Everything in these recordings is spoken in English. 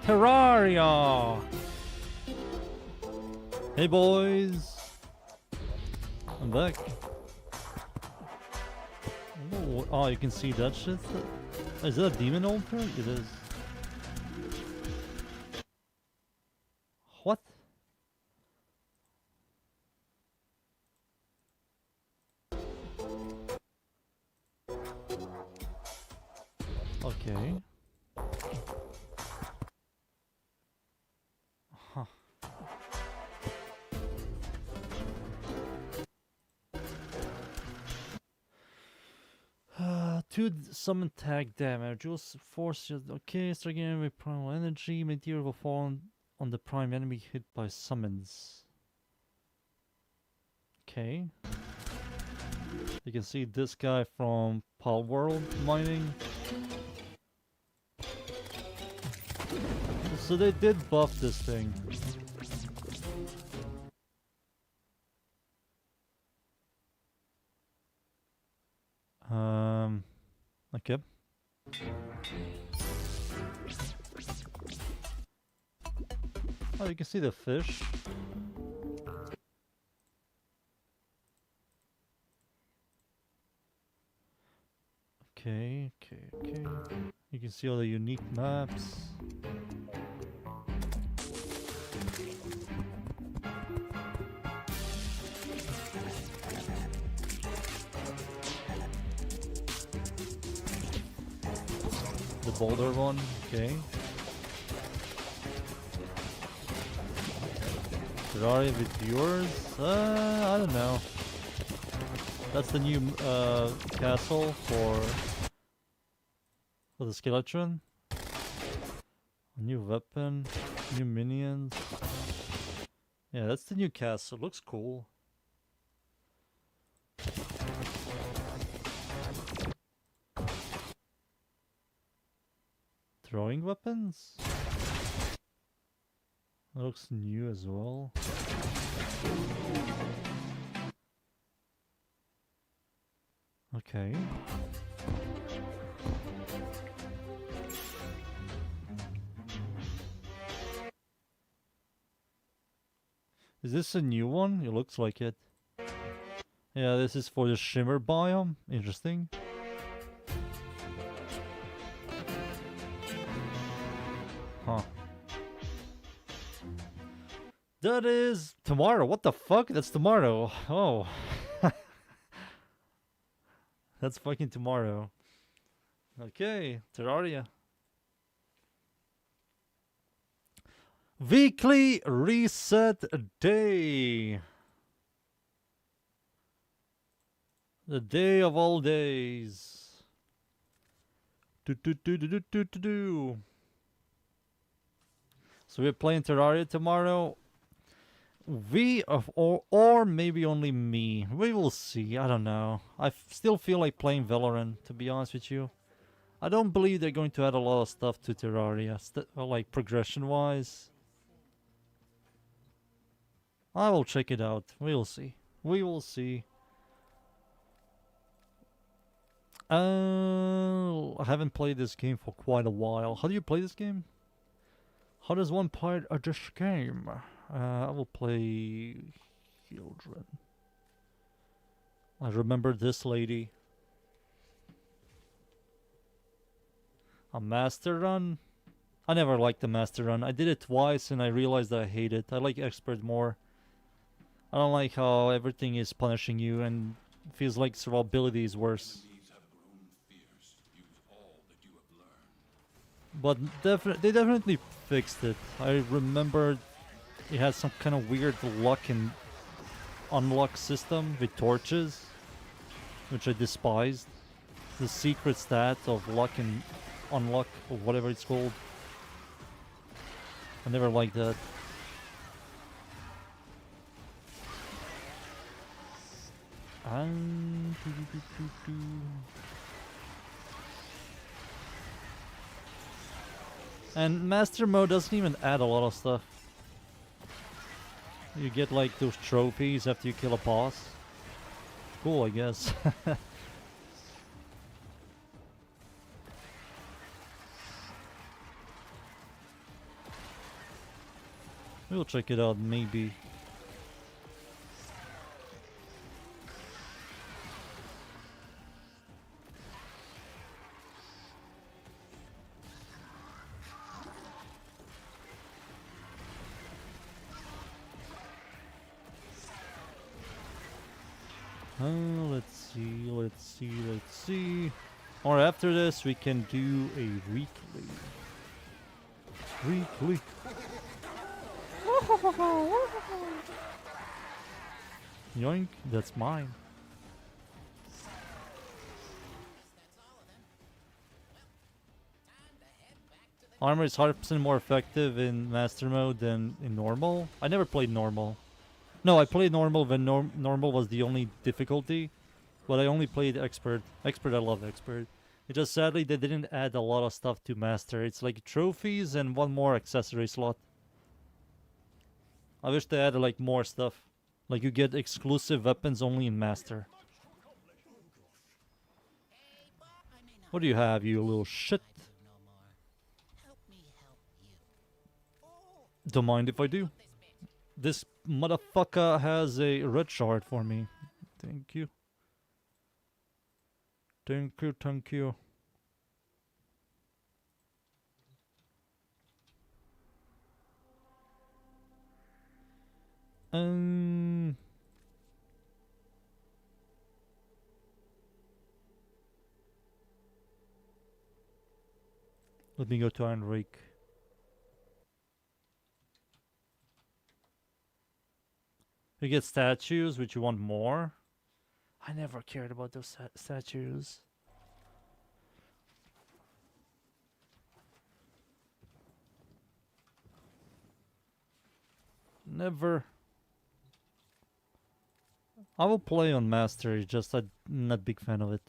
Terraria! Hey boys! I'm back. Oh, you can see that shit? Is that a demon altar? It is. What? Okay. Huh. Two summon tag damage. Just force you. Okay, start getting with primal energy. Material will fall on the prime enemy hit by summons. Okay. You can see this guy from Pal World mining. So they did buff this thing. Okay. Oh, you can see the fish. Okay. You can see all the unique maps. The boulder one, okay. Terraria with viewers? I don't know. That's the new castle for the skeleton. A new weapon, new minions. Yeah, that's the new castle. Looks cool. Throwing weapons? Looks new as well. Okay. Is this a new one? It looks like it. Yeah, this is for the shimmer biome. Interesting. Huh. That is tomorrow. What the fuck? That's tomorrow. Oh. That's fucking tomorrow. Okay, Terraria. Weekly reset day. The day of all days. Do. So we're playing Terraria tomorrow. Or maybe only me. We will see. I don't know. I still feel like playing Veloren, to be honest with you. I don't believe they're going to add a lot of stuff to Terraria, like progression-wise. I will check it out. We will see. We will see. I haven't played this game for quite a while. How do you play this game? How does one play this game? I will play children. I remember this lady. A master run? I never liked the master run. I did it twice and I realized that I hate it. I like expert more. I don't like how everything is punishing you and it feels like survivability is worse. But they definitely fixed it. I remember it had some kind of weird luck and unlock system with torches, which I despised. The secret stat of luck and unlock, or whatever it's called. I never liked that. And Master Mode doesn't even add a lot of stuff. You get like those trophies after you kill a boss. Cool, I guess. We'll check it out, maybe. Let's see. Or after this, we can do a weekly. Yoink, that's mine. Armor is 100% more effective in Master Mode than in Normal. I never played Normal. No, I played Normal when Normal was the only difficulty. But I only played Expert. Expert, I love Expert. It just sadly they didn't add a lot of stuff to Master. It's like trophies and one more accessory slot. I wish they added like more stuff. Like you get exclusive weapons only in Master. What do you have, you little shit? Don't mind if I do. This motherfucker has a red shard for me. Thank you. Thank you. Let me go to Iron Rake. You get statues, which you want more. I never cared about those statues. Never. I will play on Master, just I'm not a big fan of it.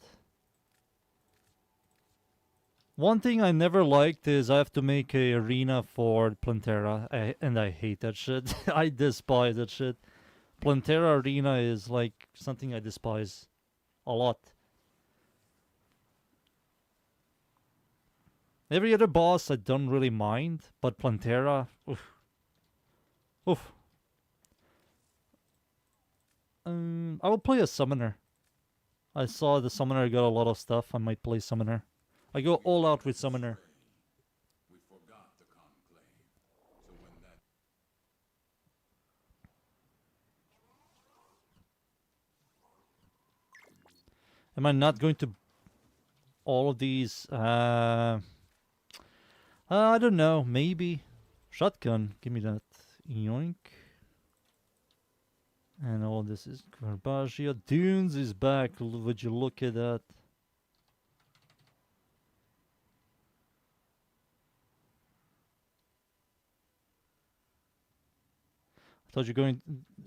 One thing I never liked is I have to make a arena for Plantera, and I hate that shit. I despise that shit. Plantera Arena is like something I despise a lot. Every other boss I don't really mind, but Plantera, oof. Oof. I will play a Summoner. I saw the Summoner got a lot of stuff. I might play Summoner. I go all out with Summoner. Am I not going to all of these? I don't know. Maybe. Shotgun. Give me that. Yoink. And all this is Garbagia. Dunes is back. Would you look at that? I thought you were going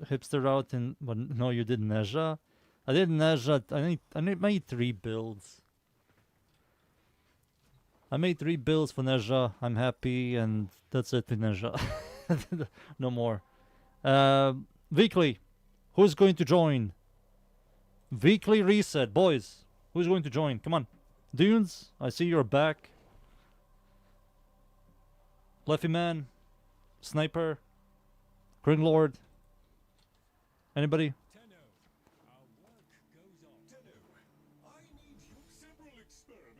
hipster route, but no, you did Nezha. I did Nezha. I made 3 builds. I made 3 builds for Nezha. I'm happy, and that's it with Nezha. No more. Weekly. Who's going to join? Weekly reset, boys. Who's going to join? Come on. Dunes, I see you're back. Leffy Man. Sniper. Green Lord. Anybody?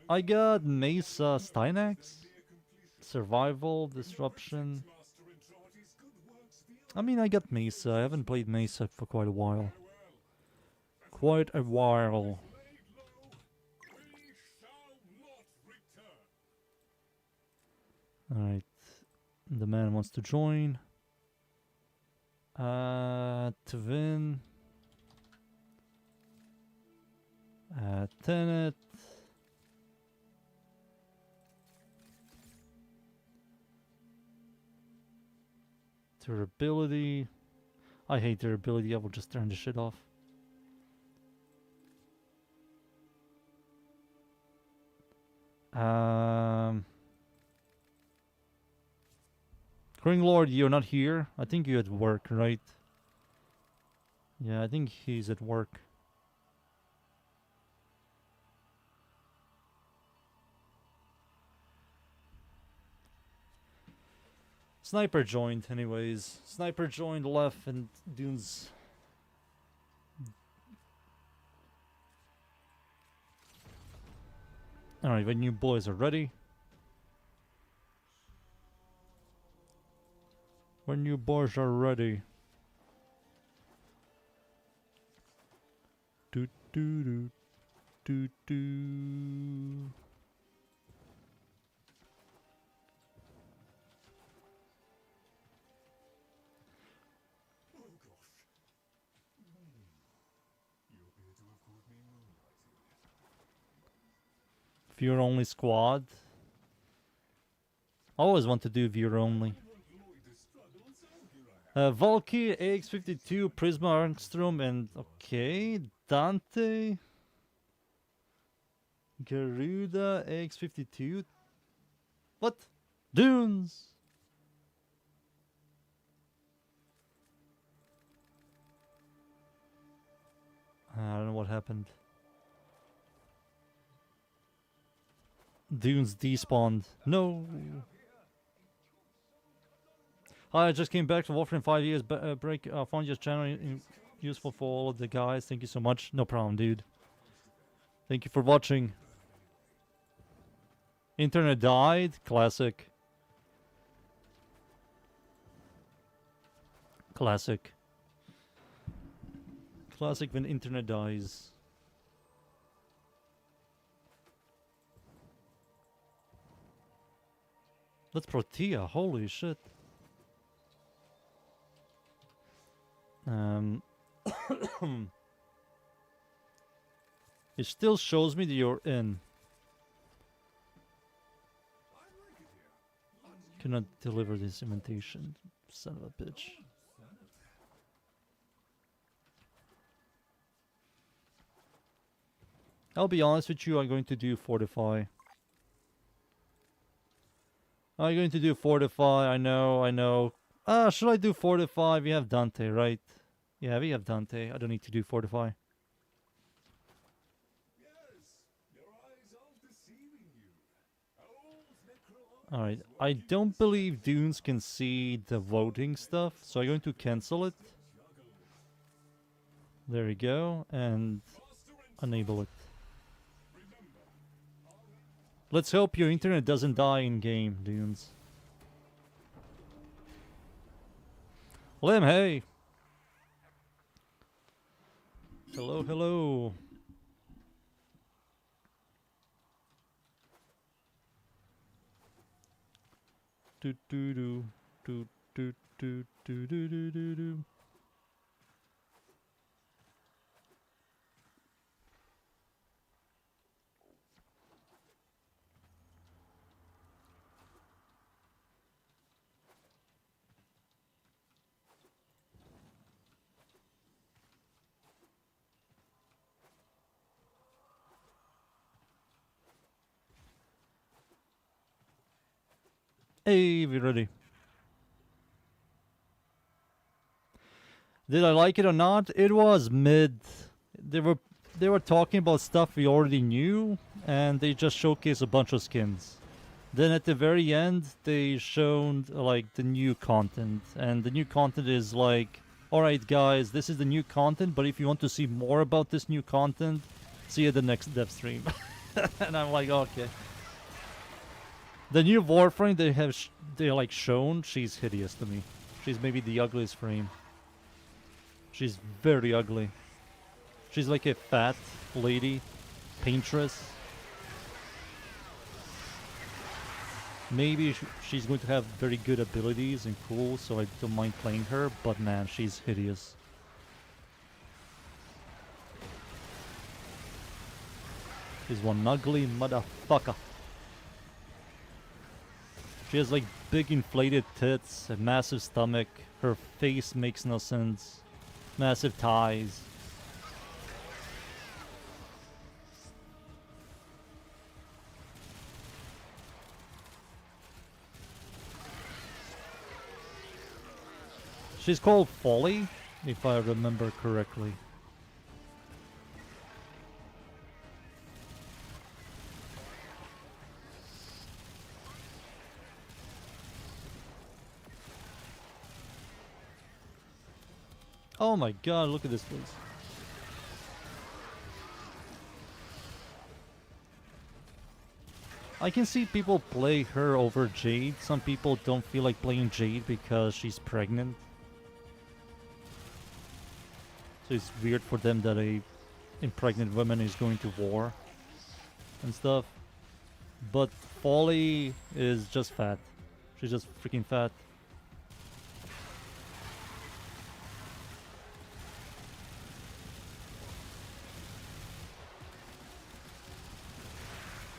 I got Mesa Stynax. Survival, Disruption. I mean, I got Mesa. I haven't played Mesa for quite a while. Alright. The man wants to join. Twin. Tenet. Durability. I hate durability. I will just turn this shit off. Green Lord, you're not here? I think you're at work, right? Yeah, I think he's at work. Sniper joined, anyways. Sniper joined left and Dunes. Alright, when you boys are ready. When you boys are ready. Do do do do do. Viewer only squad. I always want to do viewer only. Valky, AX52, Prisma Armstrong, and okay, Dante, Garuda, AX52. What? Dunes! I don't know what happened. Dunes despawned. No! Hi, I just came back to Warframe 5 years break. Found your channel useful for all of the guys. Thank you so much. No problem, dude. Thank you for watching. Internet died. Classic. Classic. Classic when internet dies. That's Protea. Holy shit. It still shows me that you're in. Cannot deliver this invitation. Son of a bitch. I'll be honest with you, I'm going to do Fortify. I'm going to do Fortify, I know. Ah, should I do Fortify? We have Dante, right? Yeah, we have Dante. I don't need to do Fortify. Alright, I don't believe Dunes can see the voting stuff, so I'm going to cancel it. There we go, and enable it. Let's hope your internet doesn't die in game, Dunes. Lim, hey! Hello, hello. Do do do do do do do do do do do. Hey, we're ready. Did I like it or not? It was mid. They were talking about stuff we already knew, and they just showcased a bunch of skins. Then at the very end, they showed like the new content, and the new content is like, alright guys, this is the new content, but if you want to see more about this new content, see you at the next dev stream. And I'm like, okay. The new Warframe they have like shown, she's hideous to me. She's maybe the ugliest frame. She's very ugly. She's like a fat lady, paintress. Maybe she's going to have very good abilities and cool, so I don't mind playing her, but man, she's hideous. She's one ugly motherfucker. She has like big inflated tits, a massive stomach, her face makes no sense, massive thighs. She's called Folly, if I remember correctly. Oh my god, look at this place. I can see people play her over Jade. Some people don't feel like playing Jade because she's pregnant. So it's weird for them that a impregnant woman is going to war and stuff. But Folly is just fat. She's just freaking fat.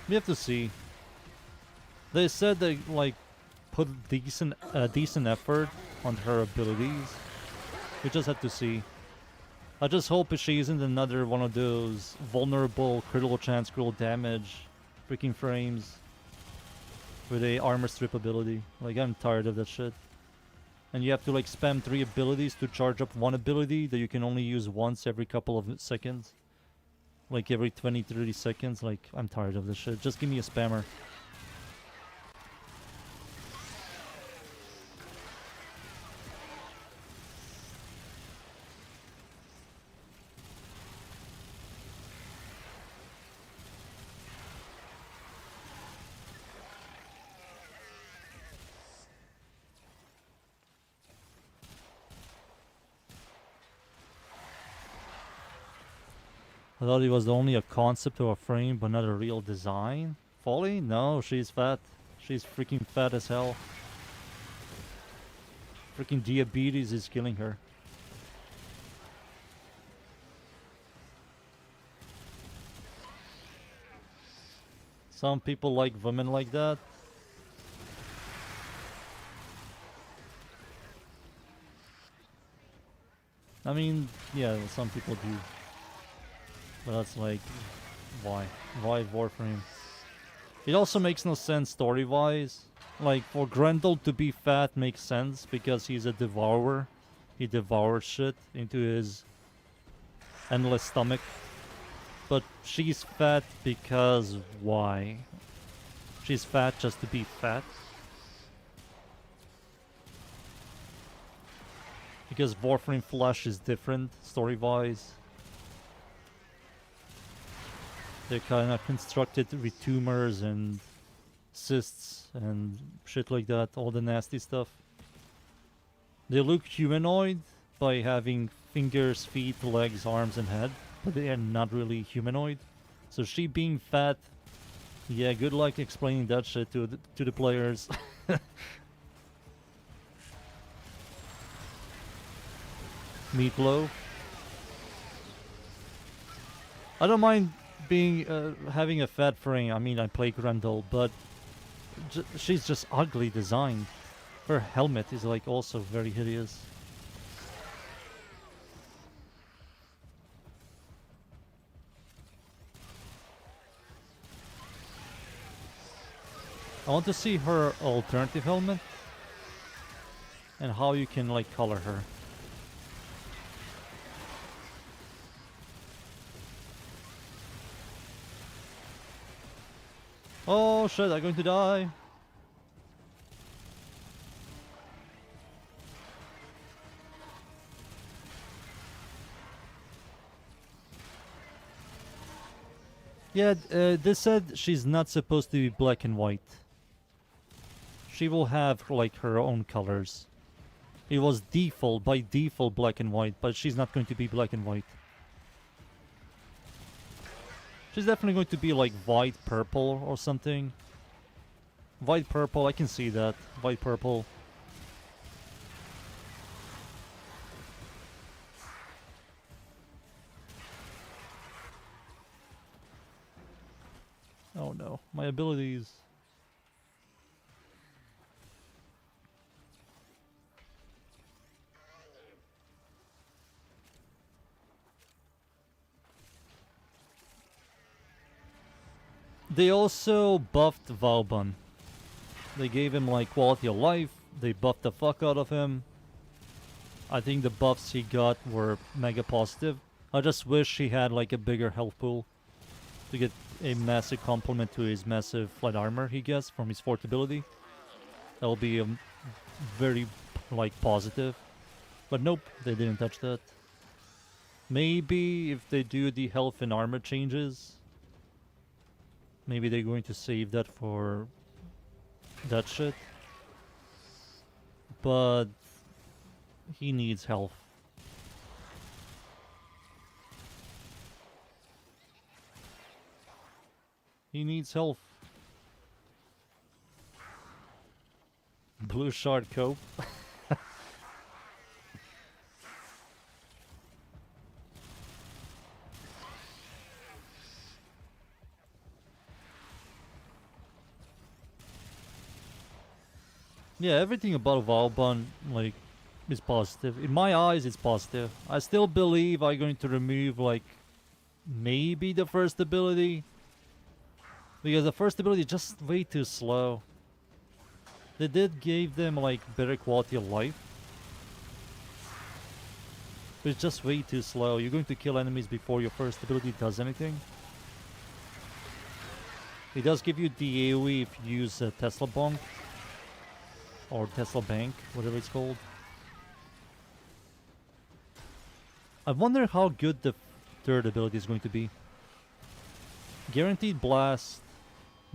We have to see. They said they like put decent effort on her abilities. We just have to see. I just hope she isn't another one of those vulnerable critical chance, critical damage, freaking frames with a armor strip ability. Like, I'm tired of that shit. And you have to like spam 3 abilities to charge up one ability that you can only use once every couple of seconds. Like every 20-30 seconds. Like, I'm tired of this shit. Just give me a spammer. I thought it was only a concept of a frame, but not a real design. Folly? No, she's fat. She's freaking fat as hell. Freaking diabetes is killing her. Some people like women like that. I mean, yeah, some people do. But that's like, why? Why Warframe? It also makes no sense story-wise. Like, for Grendel to be fat makes sense because he's a devourer. He devours shit into his endless stomach. But she's fat because why? She's fat just to be fat? Because Warframe flesh is different story-wise. They're kind of constructed with tumors and cysts and shit like that, all the nasty stuff. They look humanoid by having fingers, feet, legs, arms, and head, but they are not really humanoid. So she being fat, yeah, good luck explaining that shit to the players. Meatloaf. I don't mind being having a fat frame. I mean, I play Grendel, but she's just ugly designed. Her helmet is like also very hideous. I want to see her alternative helmet and how you can like color her. Oh shit, I'm going to die. Yeah, they said she's not supposed to be black and white. She will have like her own colors. It was default, by default black and white, but she's not going to be black and white. She's definitely going to be like white purple or something. White purple, I can see that. White purple. Oh no, my abilities. They also buffed Vauban. They gave him like quality of life. They buffed the fuck out of him. I think the buffs he got were mega positive. I just wish he had like a bigger health pool to get a massive complement to his massive flight armor he gets from his fort ability. That'll be very like positive. But nope, they didn't touch that. Maybe if they do the health and armor changes, maybe they're going to save that for that shit. But he needs health. He needs health. Blue shard cope. Yeah, everything about Valban, like, is positive. In my eyes, it's positive. I still believe I'm going to remove, like, maybe the first ability. Because the first ability is just way too slow. They did give them, like, better quality of life. But it's just way too slow. You're going to kill enemies before your first ability does anything. It does give you the AoE if you use Tesla Bonk. Or Tesla Bank, whatever it's called. I wonder how good the third ability is going to be. Guaranteed Blast,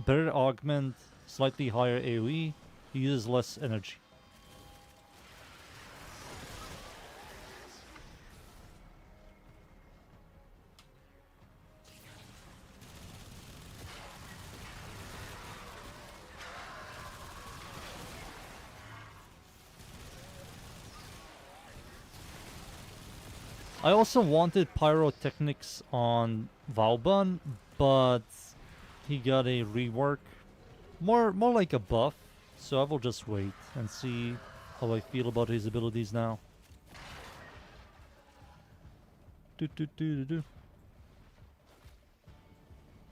better augment, slightly higher AoE, uses less energy. I also wanted Pyrotechnics on Valban, but he got a rework. More like a buff, so I will just wait and see how I feel about his abilities now.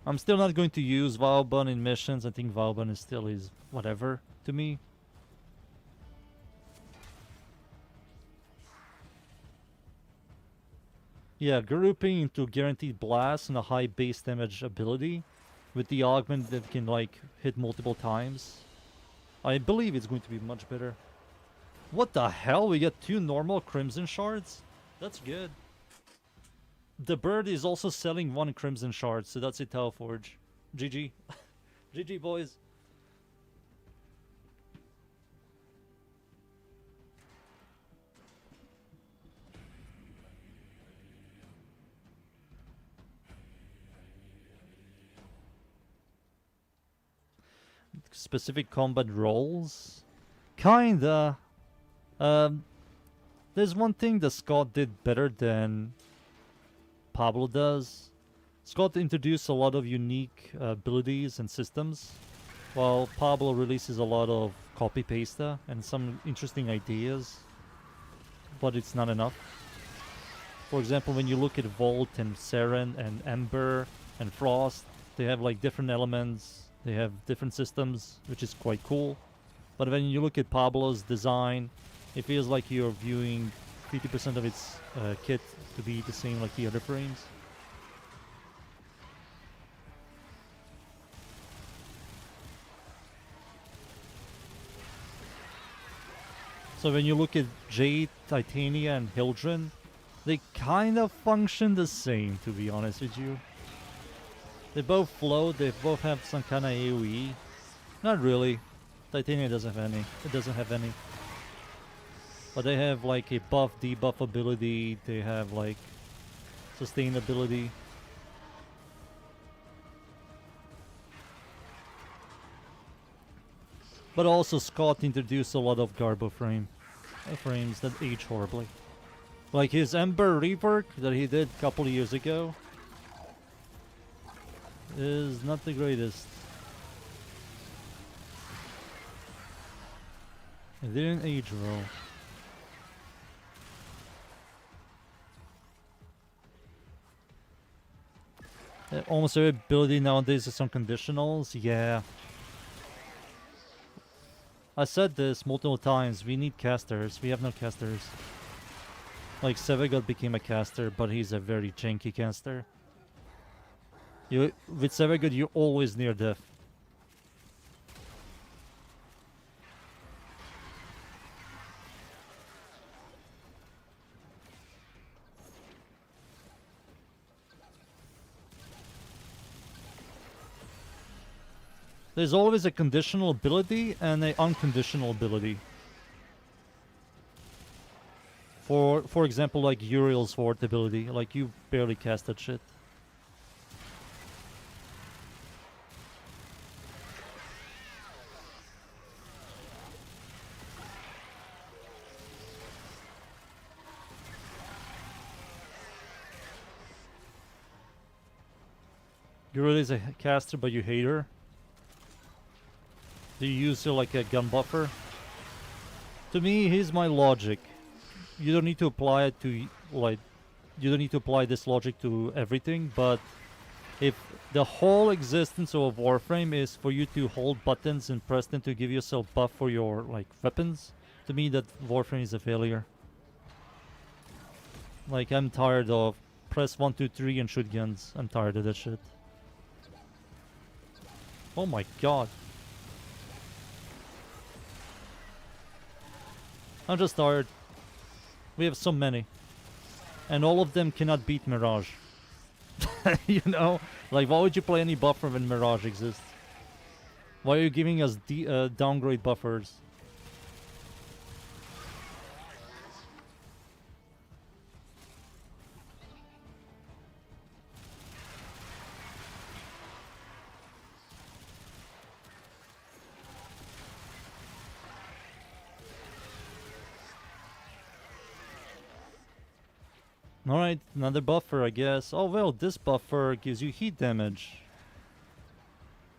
I'm still not going to use Valban in missions. I think Valban is still is whatever to me. Yeah, grouping into Guaranteed Blast and a high base damage ability with the augment that can like hit multiple times. I believe it's going to be much better. What the hell? We got 2 normal Crimson Shards? That's good. The bird is also selling 1 Crimson Shard, so that's a Tau Forge. GG. GG, boys. Specific combat roles? Kinda. There's one thing that Scott did better than Pablo does. Scott introduced a lot of unique abilities and systems, while Pablo releases a lot of copy-paste and some interesting ideas, but it's not enough. For example, when you look at Volt and Seren and Ember and Frost, they have like different elements. They have different systems, which is quite cool. But when you look at Pablo's design, it feels like you're viewing 50% of its kit to be the same like the other frames. So when you look at Jade, Titania, and Hildren, they kind of function the same, to be honest with you. They both float, they both have some kind of AoE. Not really. Titania doesn't have any. It doesn't have any. But they have like a buff, debuff ability. They have like sustainability. But also Scott introduced a lot of Garbo frames that age horribly. Like his Ember rework that he did a couple of years ago is not the greatest. It didn't age well. Almost every ability nowadays is on conditionals, yeah. I said this multiple times, we need casters, we have no casters. Like Sevegot became a caster, but he's a very janky caster. With Sevegot, you're always near death. There's always a conditional ability and an unconditional ability. For example, like Uriel's Sword ability, like you barely cast that shit. Uriel is a caster, but you hate her. Do you use her like a gun buffer? To me, here's my logic. You don't need to apply it to, like, you don't need to apply this logic to everything, but if the whole existence of a Warframe is for you to hold buttons and press them to give yourself buff for your, like, weapons, to me that Warframe is a failure. Like, I'm tired of press 1, 2, 3 and shoot guns. I'm tired of that shit. Oh my god. I'm just tired. We have so many. And all of them cannot beat Mirage. You know? Like, why would you play any buffer when Mirage exists? Why are you giving us downgrade buffers? Alright, another buffer, I guess. Oh, well, this buffer gives you heat damage.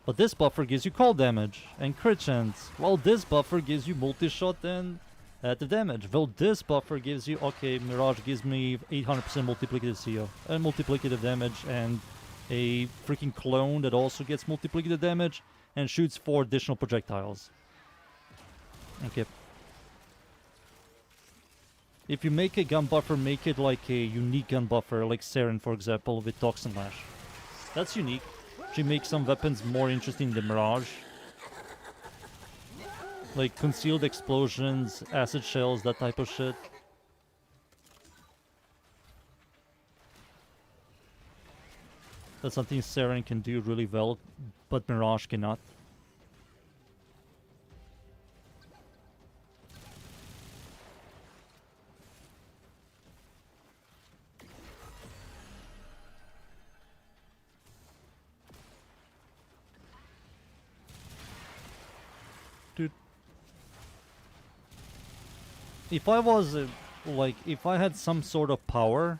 But this buffer gives you cold damage and crit chance. Well, this buffer gives you multi-shot and additive damage. Well, this buffer gives you... Okay, Mirage gives me 800% multiplicative CO. And multiplicative damage and a freaking clone that also gets multiplicative damage and shoots 4 additional projectiles. Okay. If you make a gun buffer, make it like a unique gun buffer, like Saren, for example, with Toxin Lash. That's unique. She makes some weapons more interesting than Mirage. Like concealed explosions, acid shells, that type of shit. That's something Saren can do really well, but Mirage cannot. If I was, like, if I had some sort of power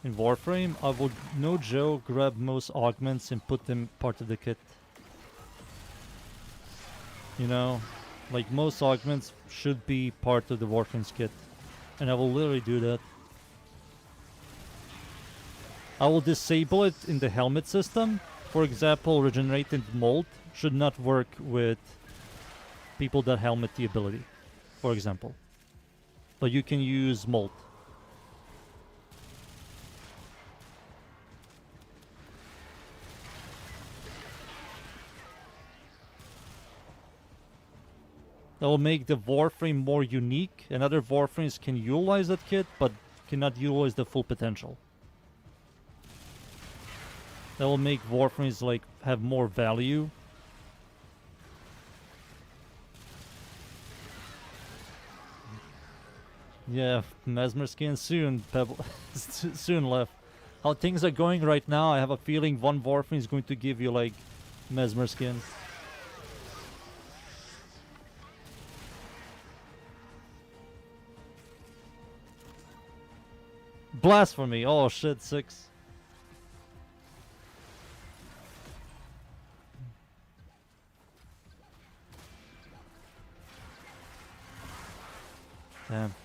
in Warframe, I would, no joke, grab most augments and put them part of the kit. You know? Like, most augments should be part of the Warframe's kit. And I will literally do that. I will disable it in the helmet system. For example, regenerated mold should not work with people that helmet the ability, for example. But you can use molt. That will make the Warframe more unique, and other Warframes can utilize that kit, but cannot utilize the full potential. That will make Warframes, like, have more value. Yeah, Mesmer skin soon, Pebble. Soon left. How things are going right now, I have a feeling one Warframe is going to give you, like, Mesmer skin. Blasphemy! Oh shit, 6. Damn.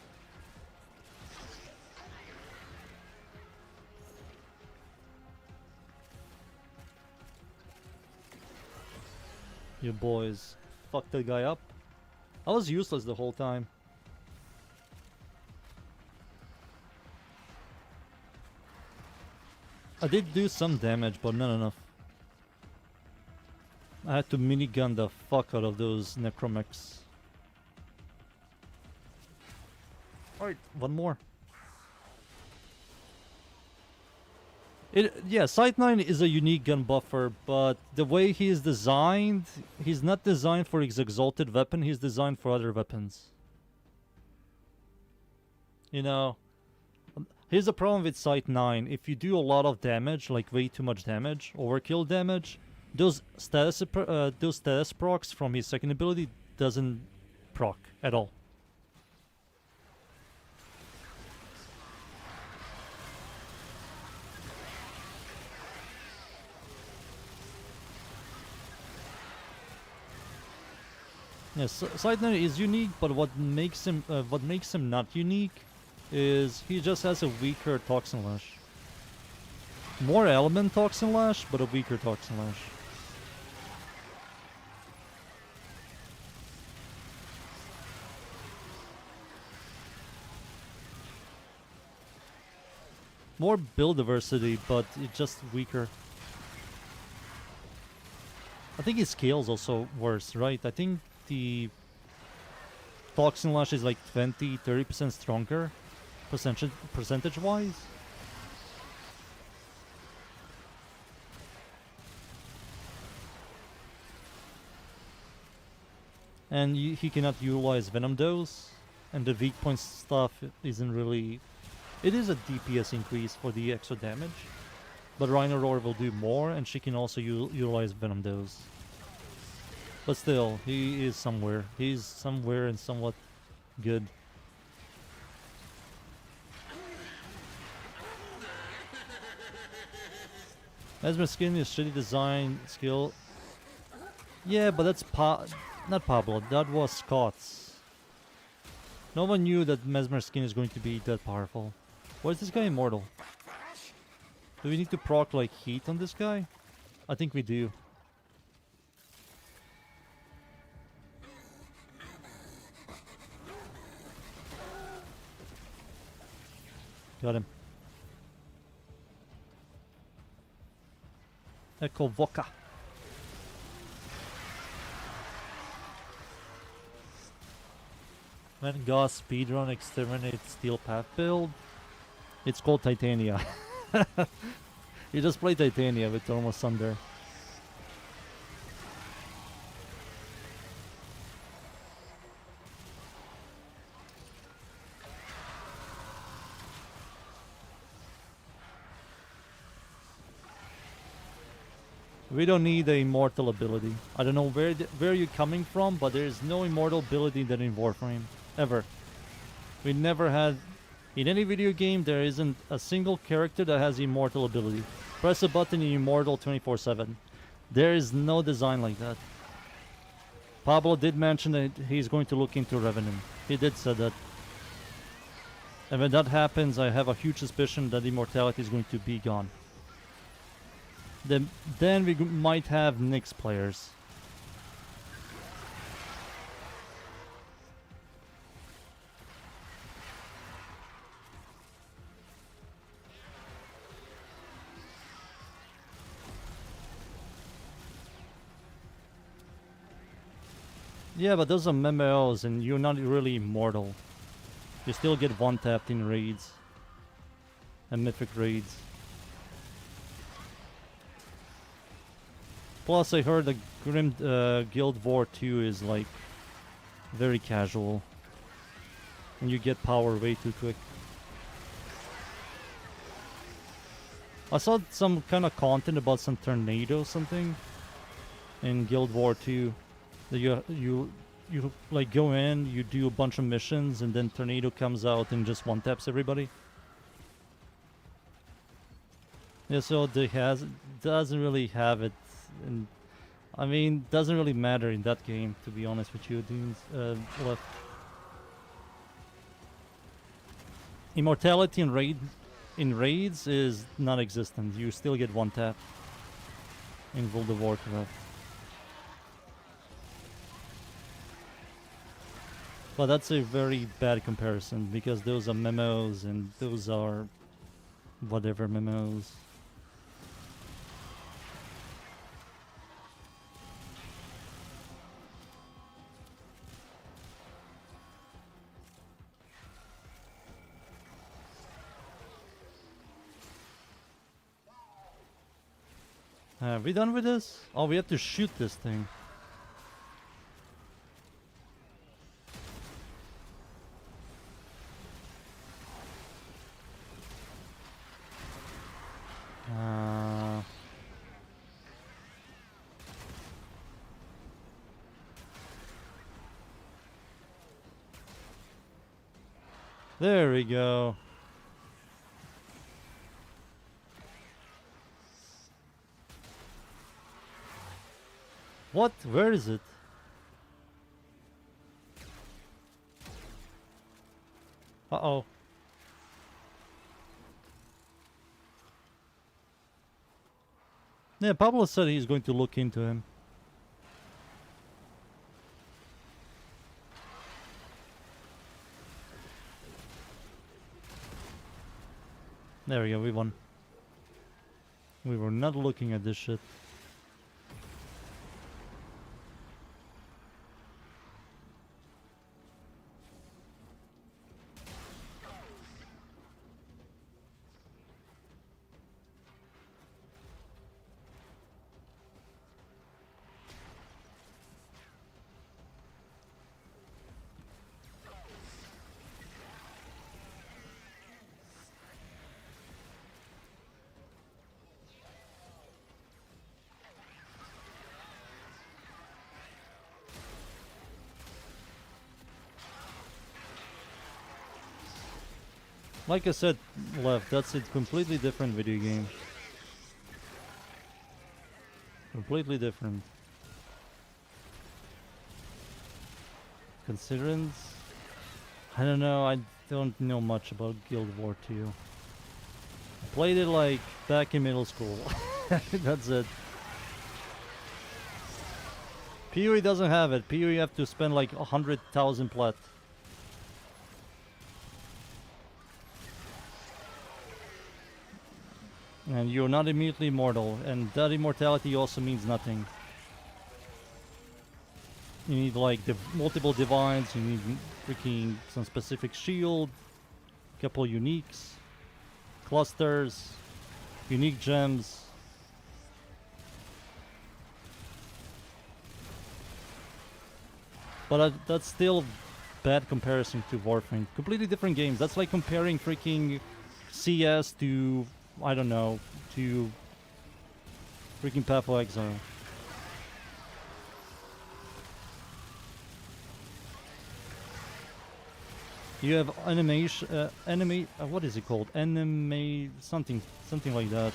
You boys fucked that guy up. I was useless the whole time. I did do some damage, but not enough. I had to minigun the fuck out of those necromechs. Alright, one more. Yeah, Sight 9 is a unique gun buffer, but the way he is designed, he's not designed for his exalted weapon, he's designed for other weapons. You know, here's the problem with Sight 9. If you do a lot of damage, like way too much damage, overkill damage, those status procs from his second ability doesn't proc at all. Yes, Sight 9 is unique, but what makes him not unique is he just has a weaker Toxin Lash. More element Toxin Lash, but a weaker Toxin Lash. More build diversity, but it's just weaker. I think his scale's also worse, right? I think the Toxin Lash is like 20-30% stronger percentage-wise. And he cannot utilize Venom Dose, and the weak point stuff isn't really... It is a DPS increase for the extra damage, but Rhino Roar will do more, and she can also utilize Venom Dose. But still, he is somewhere. He's somewhere and somewhat good. Mesmer Skin is shitty design skill. Yeah, but that's not Pablo. That was Scott's. No one knew that Mesmer Skin is going to be that powerful. Why is this guy immortal? Do we need to proc like heat on this guy? I think we do. Got him. Echo Voka. When Goss speedrun exterminate steel path build, it's called Titania. You just play Titania with Thermal Thunder. We don't need the immortal ability. I don't know where you're coming from, but there is no immortal ability than in Warframe. Ever. We never had... In any video game, there isn't a single character that has immortal ability. Press a button and you're immortal 24/7. There is no design like that. Pablo did mention that he's going to look into Revenant. He did say that. And when that happens, I have a huge suspicion that immortality is going to be gone. Then we might have Nyx players. Yeah, but those are MMOs and you're not really immortal. You still get one-tapped in raids. And mythic raids. Plus, I heard the Grim Guild War 2 is like very casual, and you get power way too quick. I saw some kind of content about some tornado something in Guild War 2. That you like go in, you do a bunch of missions, and then tornado comes out and just one taps everybody. Yeah, so doesn't really have it. And I mean, doesn't really matter in that game, to be honest with you, dudes. Left. Immortality in raids is non-existent. You still get one tap in World of Warcraft. But that's a very bad comparison because those are memos and those are whatever memos. Are we done with this? Oh, we have to shoot this thing. There we go. What? Where is it? Uh-oh. Yeah, Pablo said he's going to look into him. There we go, we won. We were not looking at this shit. Like I said, Left, that's a completely different video game. Completely different. Considering... I don't know, I don't know much about Guild War 2. I played it like back in middle school. That's it. PoE doesn't have it. PoE you have to spend like 100,000 plat. And you're not immediately immortal, and that immortality also means nothing. You need like the multiple divines, you need freaking some specific shield, couple uniques, clusters, unique gems. But that's still bad comparison to Warframe. Completely different games. That's like comparing freaking CS to, I don't know, to freaking Path of Exile. You have animation, what is it called? Something like that.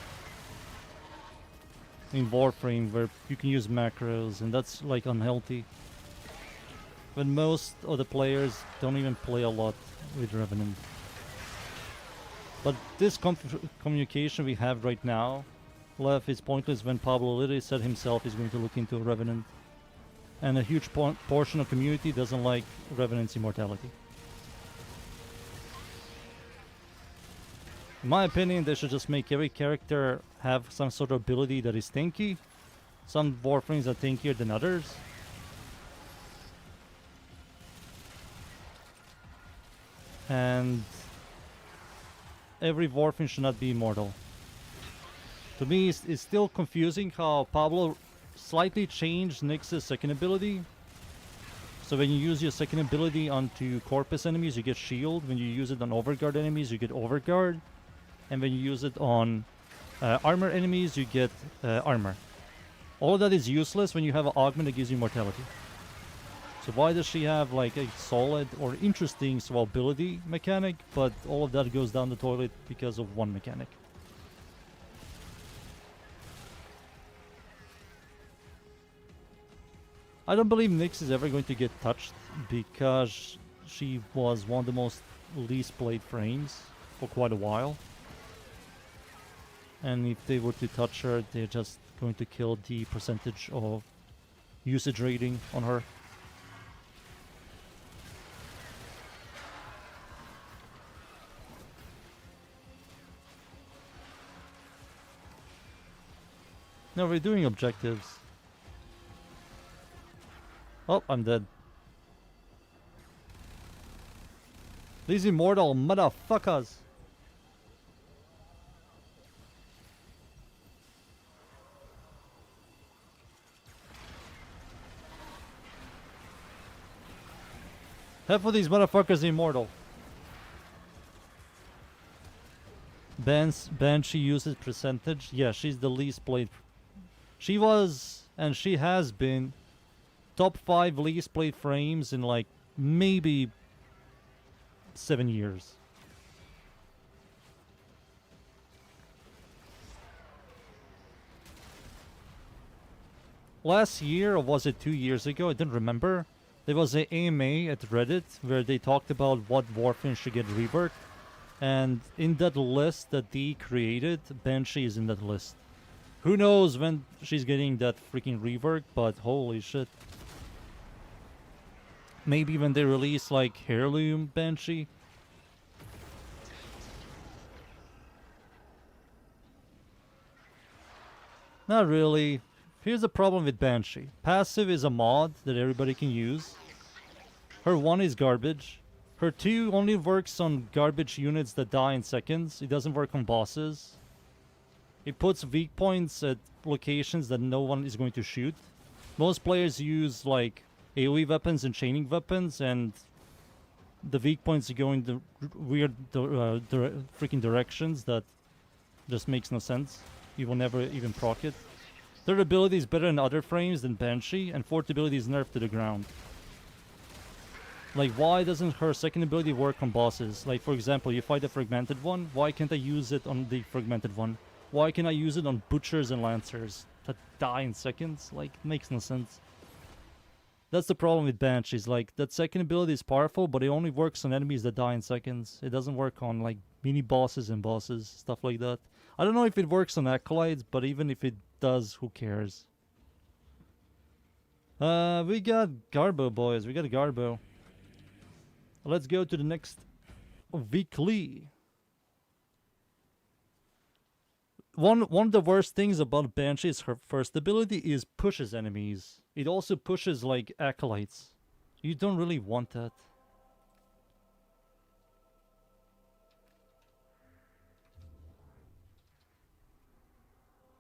In Warframe, where you can use macros, and that's like unhealthy. But most of the players don't even play a lot with Revenant. But this communication we have right now, Left, is pointless when Pablo literally said himself he's going to look into Revenant. And a huge portion of community doesn't like Revenant's immortality. In my opinion, they should just make every character have some sort of ability that is tanky. Some Warframes are tankier than others. And every Warframe should not be immortal. To me, it's still confusing how Pablo slightly changed Nyx's second ability. So when you use your second ability onto Corpus enemies, you get shield. When you use it on Overguard enemies, you get Overguard. And when you use it on armor enemies, you get armor. All of that is useless when you have an augment that gives you mortality. So why does she have like a solid or interesting swapability mechanic, but all of that goes down the toilet because of one mechanic? I don't believe Nyx is ever going to get touched because she was one of the most least played frames for quite a while. And if they were to touch her, they're just going to kill the percentage of usage rating on her. No, we're doing objectives. Oh, I'm dead. These immortal motherfuckers. Half of these motherfuckers are immortal. Banshee uses percentage. Yeah, she's the least played. She was, and she has been, top 5 least played frames in like maybe 7 years. Last year, or was it 2 years ago? I don't remember. There was an AMA at Reddit where they talked about what Warframe should get reworked. And in that list that they created, Banshee is in that list. Who knows when she's getting that freaking rework, but holy shit. Maybe when they release like Heirloom Banshee. Not really. Here's the problem with Banshee. Passive is a mod that everybody can use. Her 1 is garbage. Her 2 only works on garbage units that die in seconds. It doesn't work on bosses. It puts weak points at locations that no one is going to shoot. Most players use like AoE weapons and chaining weapons, and the weak points go in the weird freaking directions that just makes no sense. You will never even proc it. Third ability is better in other frames than Banshee, and fourth ability is nerfed to the ground. Like, why doesn't her second ability work on bosses? Like, for example, you fight a fragmented one, why can't I use it on the fragmented one? Why can I use it on butchers and lancers that die in seconds? Like, makes no sense. That's the problem with Banshees. Like, that second ability is powerful, but it only works on enemies that die in seconds. It doesn't work on, like, mini bosses and bosses, stuff like that. I don't know if it works on Acolytes, but even if it does, who cares? We got Garbo, boys. We got Garbo. Let's go to the next weekly. One of the worst things about Banshee is her first ability is pushes enemies. It also pushes like acolytes. You don't really want that.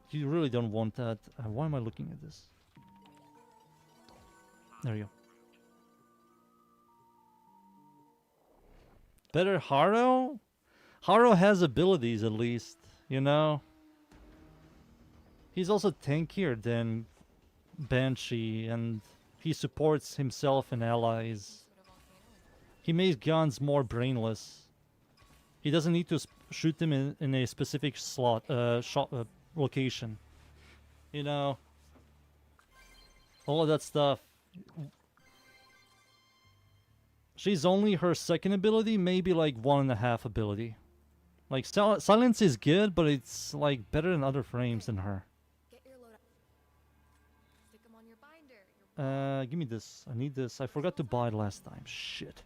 You really don't want that. Why am I looking at this? There you go. Better Haro? Haro has abilities at least, you know? He's also tankier than Banshee, and he supports himself and allies. He makes guns more brainless. He doesn't need to shoot them in a specific slot, location. You know? All of that stuff. She's only her second ability, maybe like 1.5 ability. Like, silence is good, but it's like better than other frames than her. Give me this. I need this. I forgot to buy it last time. Shit.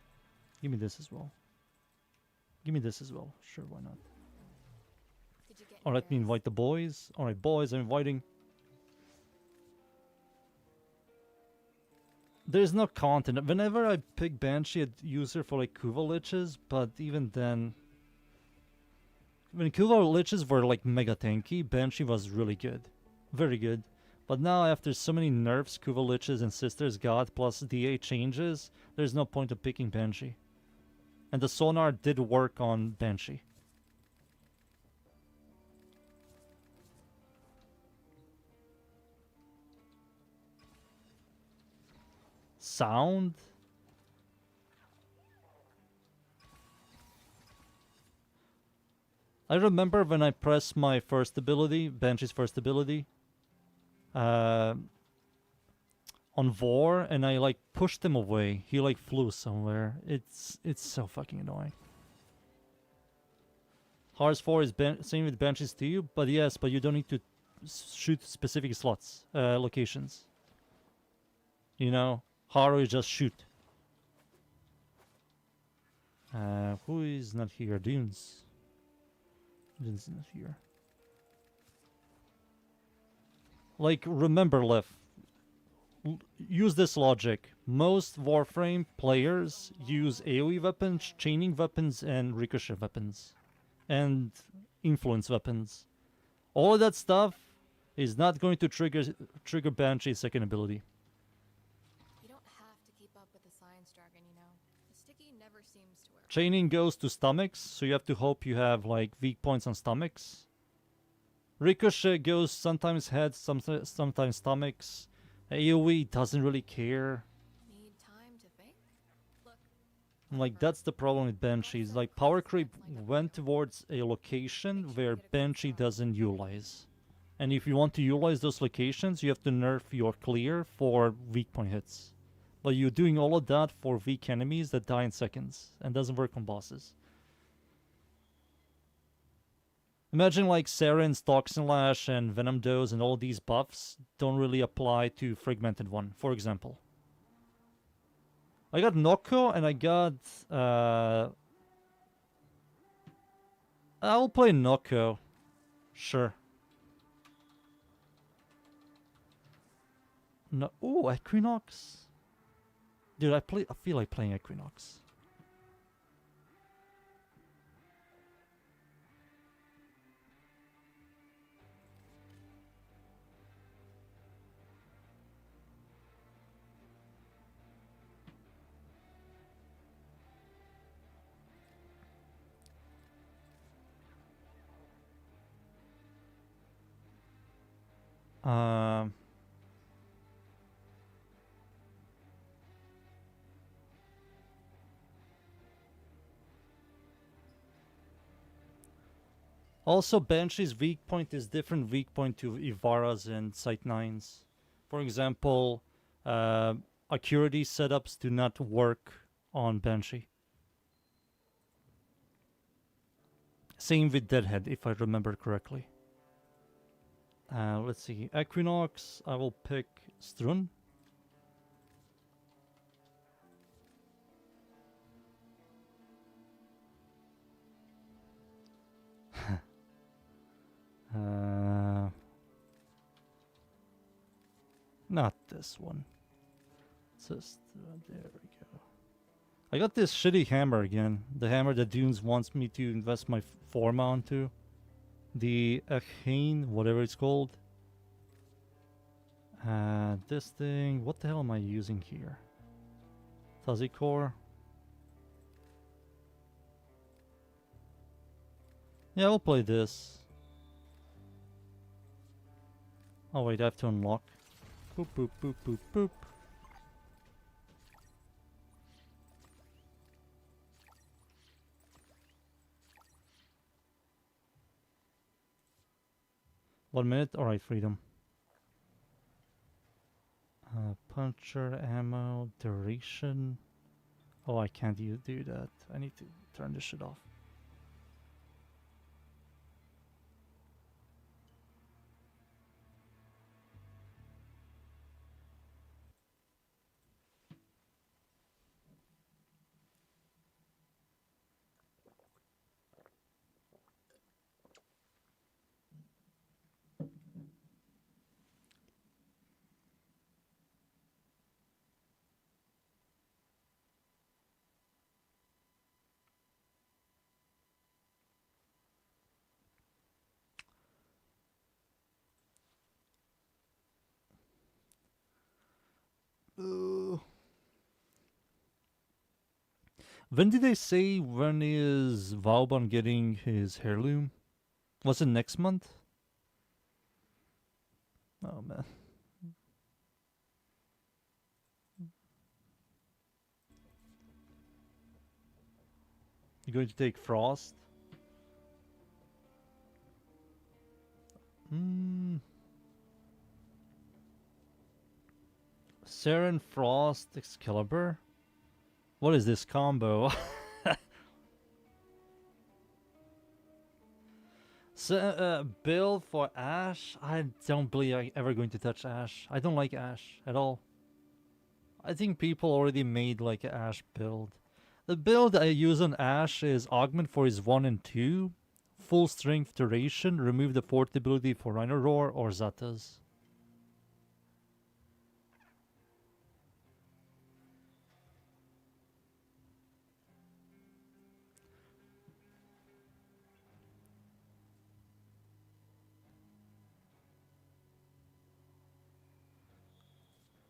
Give me this as well. Give me this as well. Sure, why not? Or let me invite the boys. Alright, boys, I'm inviting. There's no content. Whenever I pick Banshee, I'd use her for like Kuva Liches, but even then... When Kuva Liches were like mega tanky, Banshee was really good. Very good. But now after so many nerfs Kuva Liches and Sisters got, plus DA changes, there's no point of picking Banshee. And the sonar did work on Banshee. Sound? I remember when I pressed my first ability, Banshee's first ability, on Vor, and I like pushed him away. He like flew somewhere. It's so fucking annoying. Hars 4 is same with Banshees too, but yes, but you don't need to shoot specific slots, locations. You know? Haru is just shoot. Who is not here? Dunes. Dunes is not here. Like, remember, Lef. Use this logic. Most Warframe players use AoE weapons, chaining weapons, and ricochet weapons. And influence weapons. All of that stuff is not going to trigger Banshee's second ability. Chaining goes to stomachs, so you have to hope you have like weak points on stomachs. Ricochet goes sometimes heads, sometimes stomachs. AoE doesn't really care. Need time to think? Look, Like, that's the problem with Banshees. Like, power creep went towards a location where Banshee doesn't utilize. And if you want to utilize those locations, you have to nerf your clear for weak point hits. But you're doing all of that for weak enemies that die in seconds, and doesn't work on bosses. Imagine like Saren's Toxin Lash and Venom Dose and all these buffs don't really apply to Fragmented One, for example. I got Noko and I got... I'll play Noko. Sure. No. Ooh, Equinox. Dude, I feel like playing Equinox. Um... Also, Banshee's weak point is different weak point to Ivara's and Sight 9's. For example, Acuity setups do not work on Banshee. Same with Deadhead, if I remember correctly. Let's see. Equinox, I will pick Strun. Not this one. Just there we go. I got this shitty hammer again. The hammer that Dunes wants me to invest my forma onto. The Achane, whatever it's called. This thing. What the hell am I using here? Fuzzy Core. Yeah, we'll play this. Oh wait, I have to unlock. Boop, boop, boop, boop, boop. One minute? Alright, freedom. Puncher, ammo, duration. Oh, I can't do that. I need to turn this shit off. When did they say when is Vauban getting his heirloom? Was it next month? Oh man. You going to take Frost? Saren Frost Excalibur? What is this combo? So, build for Ashe? I don't believe I'm ever going to touch Ashe. I don't like Ashe at all. I think people already made like an Ashe build. The build I use on Ashe is Augment for his 1 and 2, Full Strength Duration, remove the Fort ability for Rhino Roar, or Zatas.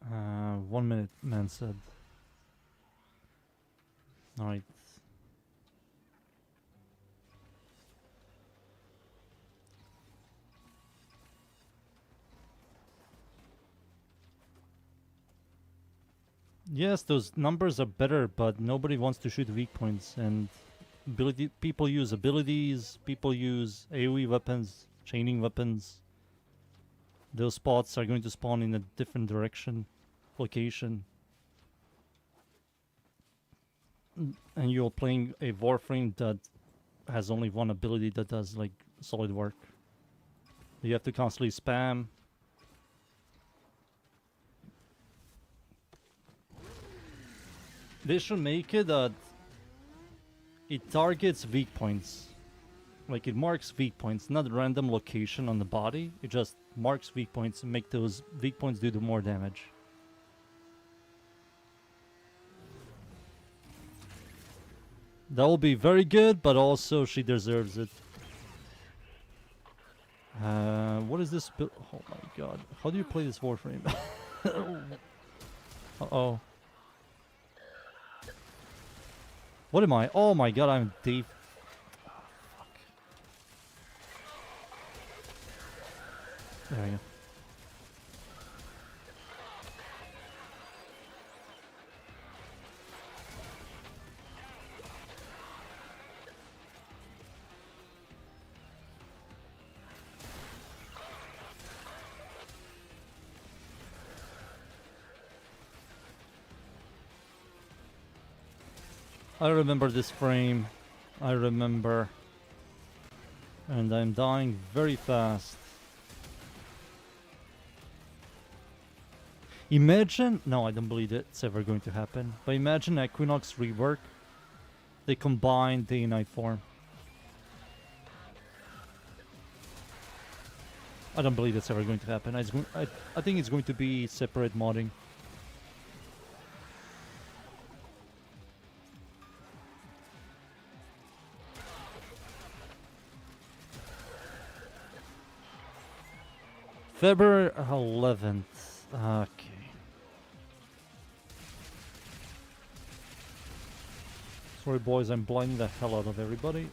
Uh, 1 minute, man said. Alright. Yes, those numbers are better, but nobody wants to shoot weak points, and people use abilities, people use AoE weapons, chaining weapons. Those spots are going to spawn in a different direction, location. And you're playing a Warframe that has only one ability that does like solid work. You have to constantly spam. They should make it that it targets weak points. Like it marks weak points, not random location on the body. It just marks weak points and make those weak points do the more damage. That will be very good, but also she deserves it. What is this? Oh my god. How do you play this Warframe? Uh-oh. What am I? Oh my god, I'm Dave. Fuck. There we go. I remember this frame. I remember. And I'm dying very fast. Imagine... No, I don't believe it's ever going to happen. But imagine Equinox rework. They combine day and night form. I don't believe it's ever going to happen. I think it's going to be separate modding. February 11th. Okay. Sorry boys, I'm blinding the hell out of everybody.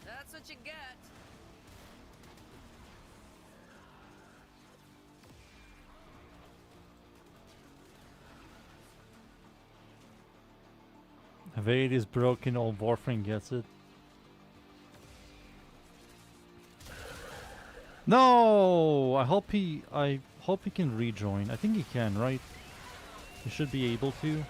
That's what you get. Evade is broken, all Warframe gets it. No! I hope he can rejoin. I think he can, right? He should be able to.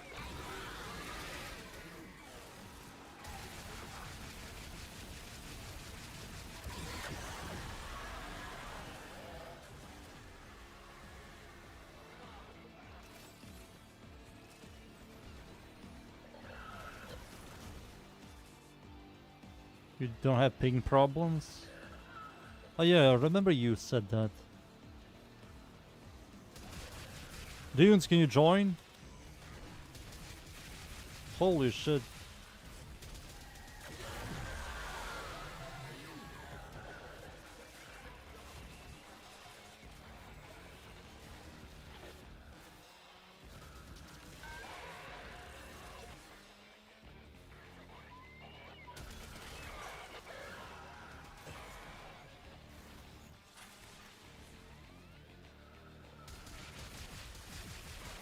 You don't have ping problems? Oh yeah, I remember you said that. Dunes, can you join? Holy shit.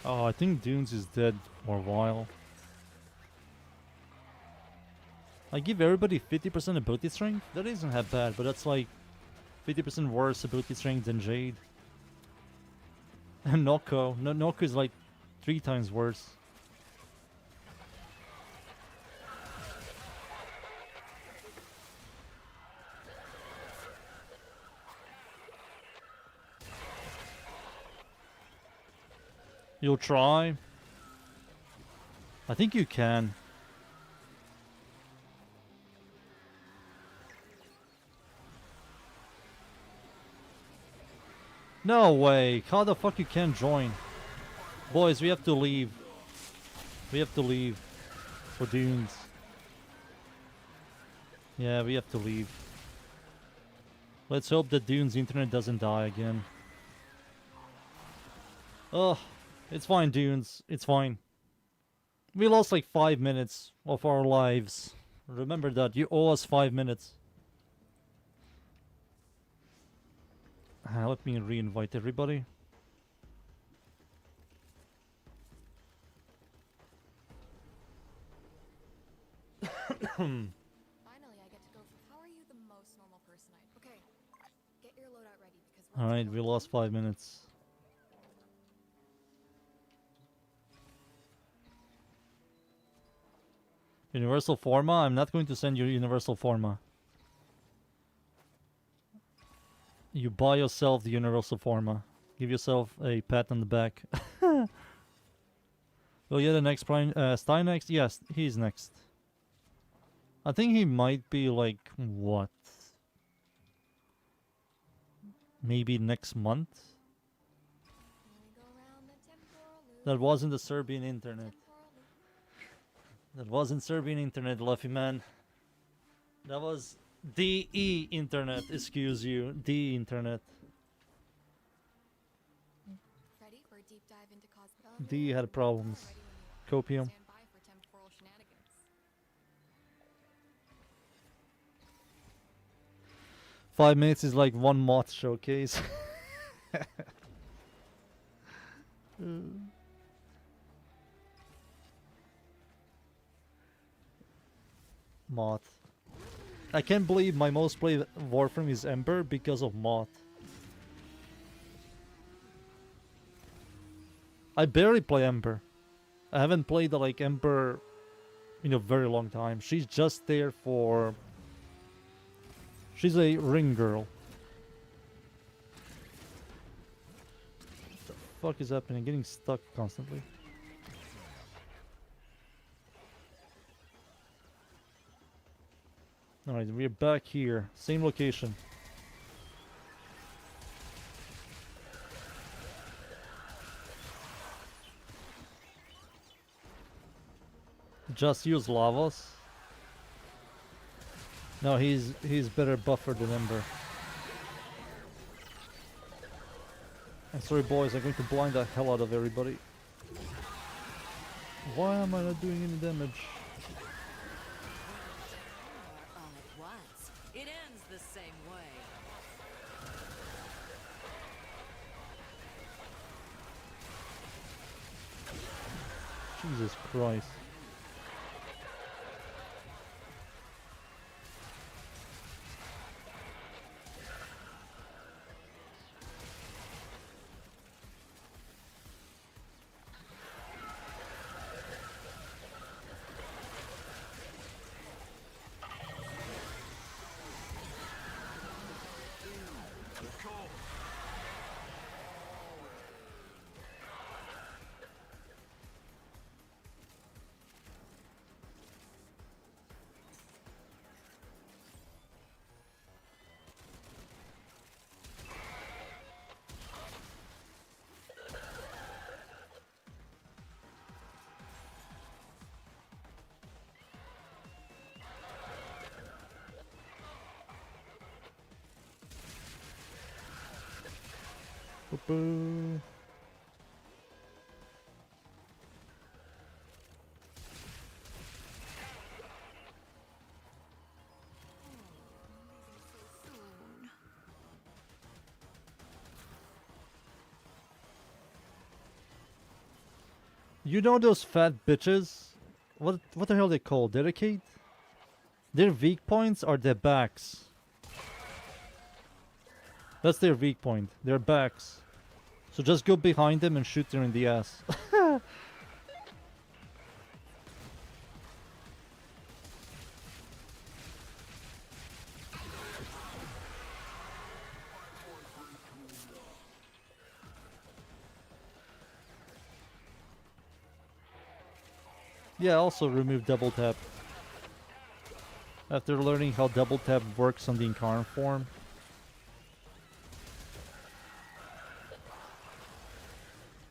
Oh, I think Dunes is dead for a while. I give everybody 50% ability strength? That isn't that bad, but that's like 50% worse ability strength than Jade. And Noko. No, Noko is like 3 times worse. You'll try? I think you can. No way. How the fuck you can't join? Boys, we have to leave. We have to leave. For Dunes. Yeah, we have to leave. Let's hope that Dunes' internet doesn't die again. Oh, it's fine, dunes. It's fine. We lost like 5 minutes of our lives. Remember that. You owe us 5 minutes. Let me re-invite everybody. Finally, I get to go for. How are you the most normal person Okay. Get your loadout ready because. Alright, we lost 5 minutes. Universal Forma? I'm not going to send you Universal Forma. You buy yourself the Universal Forma. Give yourself a pat on the back. Well, yeah, the next Prime... Stein next? Yes, he's next. I think he might be like... What? Maybe next month? That wasn't the Serbian internet. That wasn't Serbian internet, Luffy man. That was DE internet, excuse you. DE internet. Ready for a deep dive into DE had problems. Copium. 5 minutes is like one moth showcase. Moth. I can't believe my most played Warframe is Ember because of Moth. I barely play Ember. I haven't played like Ember in a very long time. She's just there for... She's a ring girl. What the fuck is happening? Getting stuck constantly. Alright, we're back here. Same location. Just use Lavos. No, he's better buffered than Ember. I'm sorry boys, I'm going to blind the hell out of everybody. Why am I not doing any damage? All at once. It ends the same way. Jesus Christ. Boo. You know those fat bitches? What the hell are they called? Dedicate? Their weak points are their backs. That's their weak point. Their backs. So just go behind them and shoot them in the ass. Yeah, also remove double tap. After learning how double tap works on the Incarn form.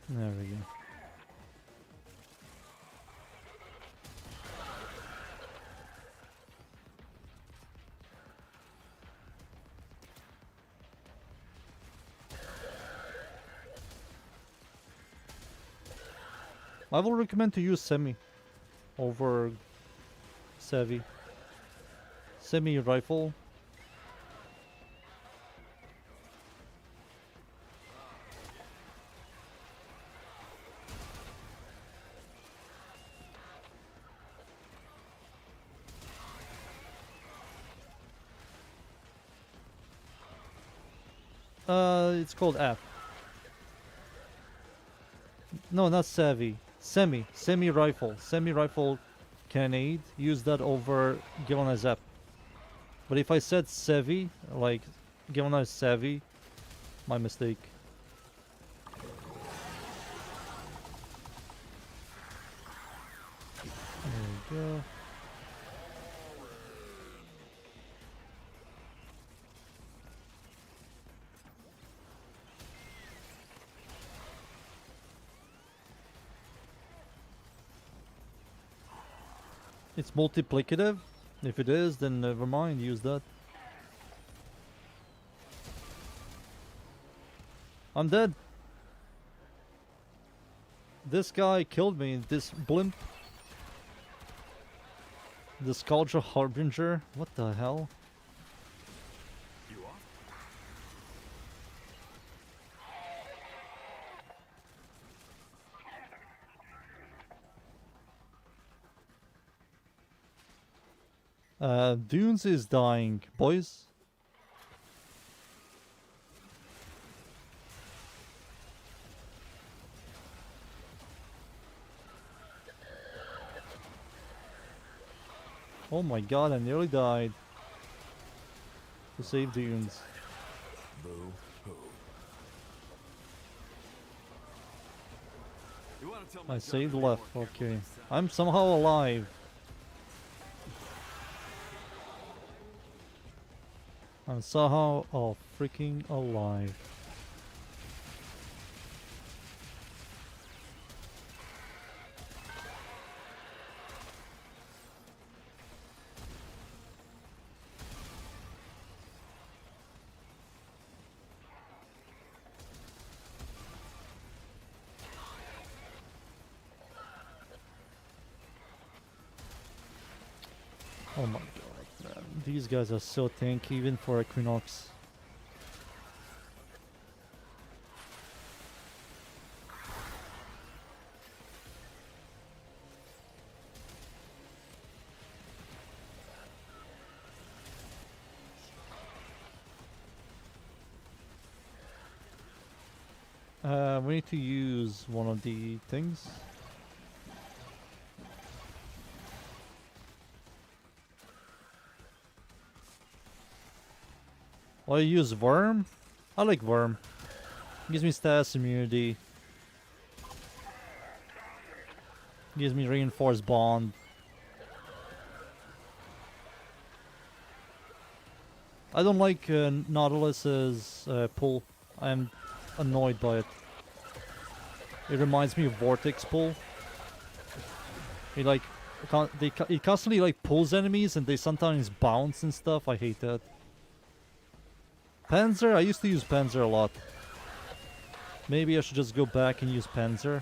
There we go. I will recommend to use semi over Savvy. Semi rifle. It's called app. No, not savvy. Semi rifle. Semi rifle grenade. Use that over given a zap. But if I said savvy, like given a savvy, my mistake. There we go. It's multiplicative. If it is, then never mind, use that. I'm dead. This guy killed me, this blimp. The Sculpture Harbinger. What the hell? You off? Dunes is dying, boys. Oh my god, I nearly died. To save Dunes. Boo hoo. You wanna tell my I gun saved to be left, more careful okay. next time? I'm somehow alive. I'm somehow freaking alive. Oh my god, man. These guys are so tanky even for Equinox. We need to use one of the things. Well, I use Worm. I like Worm. Gives me status immunity. Gives me reinforced bond. I don't like Nautilus's pull. I'm annoyed by it. It reminds me of Vortex pull. It like it constantly like pulls enemies and they sometimes bounce and stuff. I hate that. Panzer, I used to use Panzer a lot. Maybe I should just go back and use Panzer.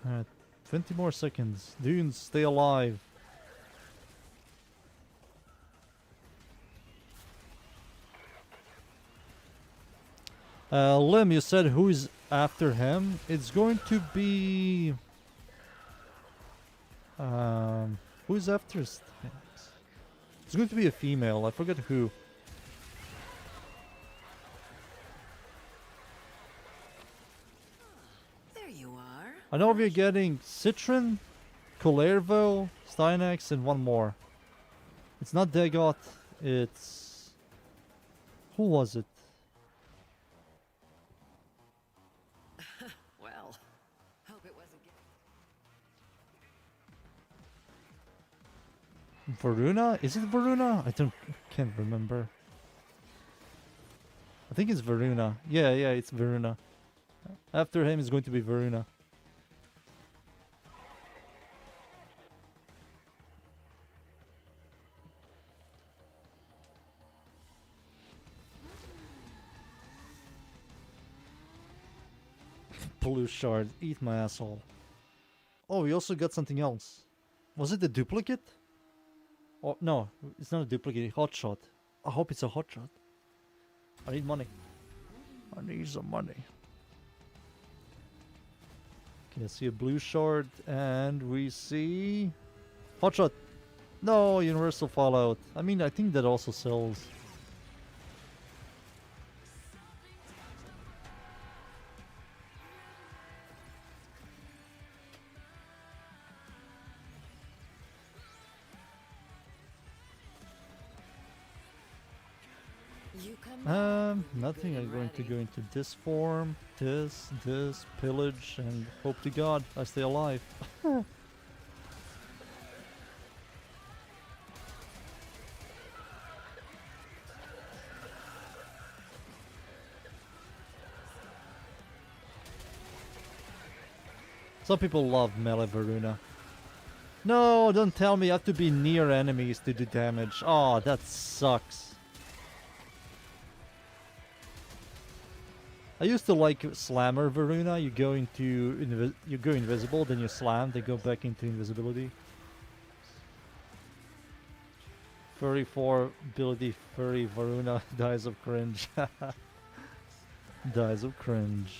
Alright, 20 more seconds. Dunes, stay alive. Lim, you said who's after him? It's going to be... who's after Stanks? It's going to be a female, I forget who. There you are. I know we're getting Citron, Colervo, Stynax, and one more. It's not Dagot, it's... Who was it? Well, hope it wasn't. Varuna? Is it Varuna? Can't remember. I think it's Varuna. Yeah, it's Varuna. After him is going to be Varuna. Blue shard, eat my asshole. Oh, we also got something else. Was it the duplicate? Oh no, it's not a duplicate. Hotshot. I hope it's a hotshot. I need money. I need some money. Okay, I see a blue shard, and we see hotshot. No, universal fallout. I mean, I think that also sells. You come Nothing. I'm going to go into this form, this, pillage, and hope to God I stay alive. Some people love melee Varuna. No, don't tell me I have to be near enemies to do damage. Oh, that sucks. I used to like Slammer Varuna. You go into you go invisible, then you slam, then go back into invisibility. 34 ability furry Varuna dies of cringe. Dies of cringe.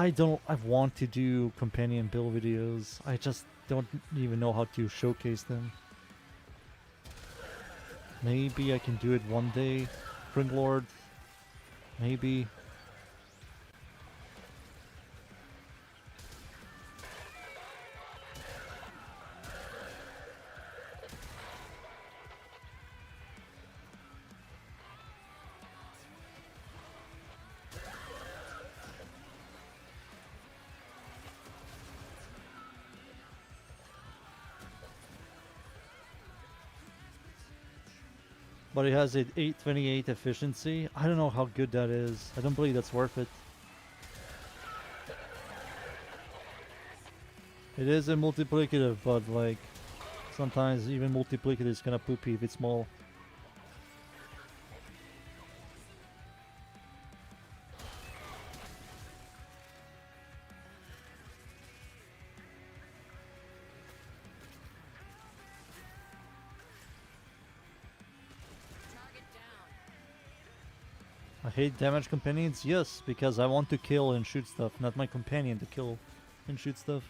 I want to do companion build videos. I just don't even know how to showcase them. Maybe I can do it one day. Springlord. Maybe. But it has an 828 efficiency. I don't know how good that is. I don't believe that's worth it. It is a multiplicative, but like sometimes even multiplicative is kind of poopy if it's small. I hate damage companions? Yes, because I want to kill and shoot stuff, not my companion to kill and shoot stuff.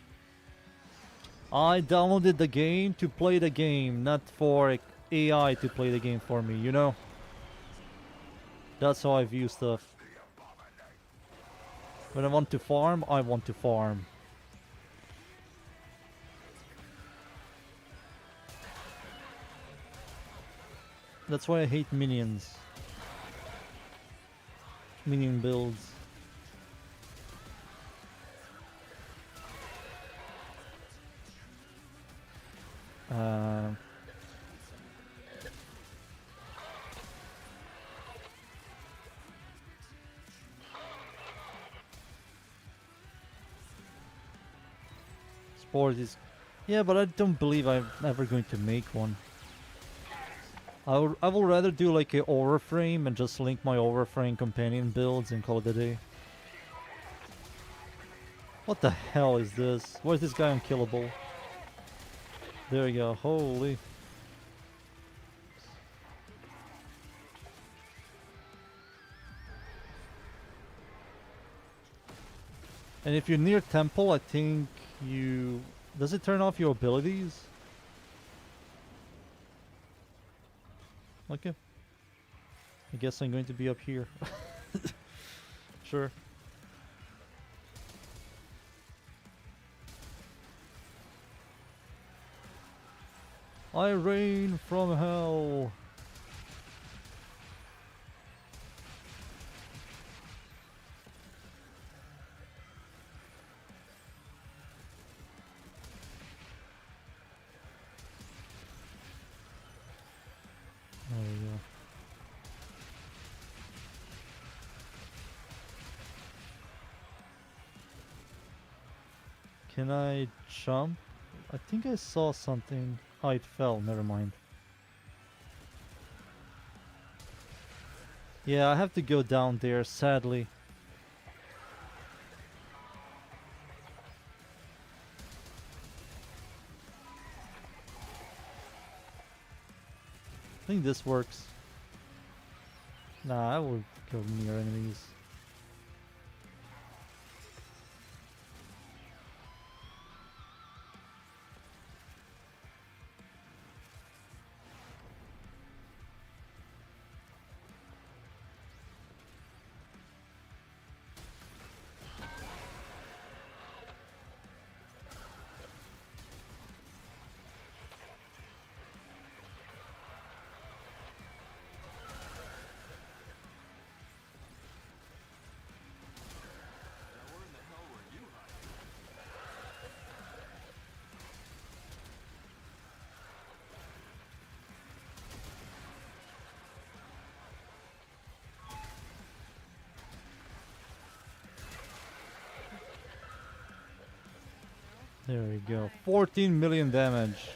I downloaded the game to play the game, not for AI to play the game for me, you know? That's how I view stuff. When I want to farm, I want to farm. That's why I hate minions. Minion builds. Sport is... Yeah, but I don't believe I'm ever going to make one. I will rather do like a WARFRAME and just link my WARFRAME companion builds and call it a day. What the hell is this? Why is this guy unkillable? There we go. Holy. And if you're near temple, I think you... Does it turn off your abilities? Okay. I guess I'm going to be up here. Sure. I rain from hell. Can I jump? I think I saw something. Oh, it fell. Never mind. Yeah, I have to go down there, sadly. I think this works. Nah, I will go near enemies. Now where in the hell were you hiding? There we go. 14 million damage.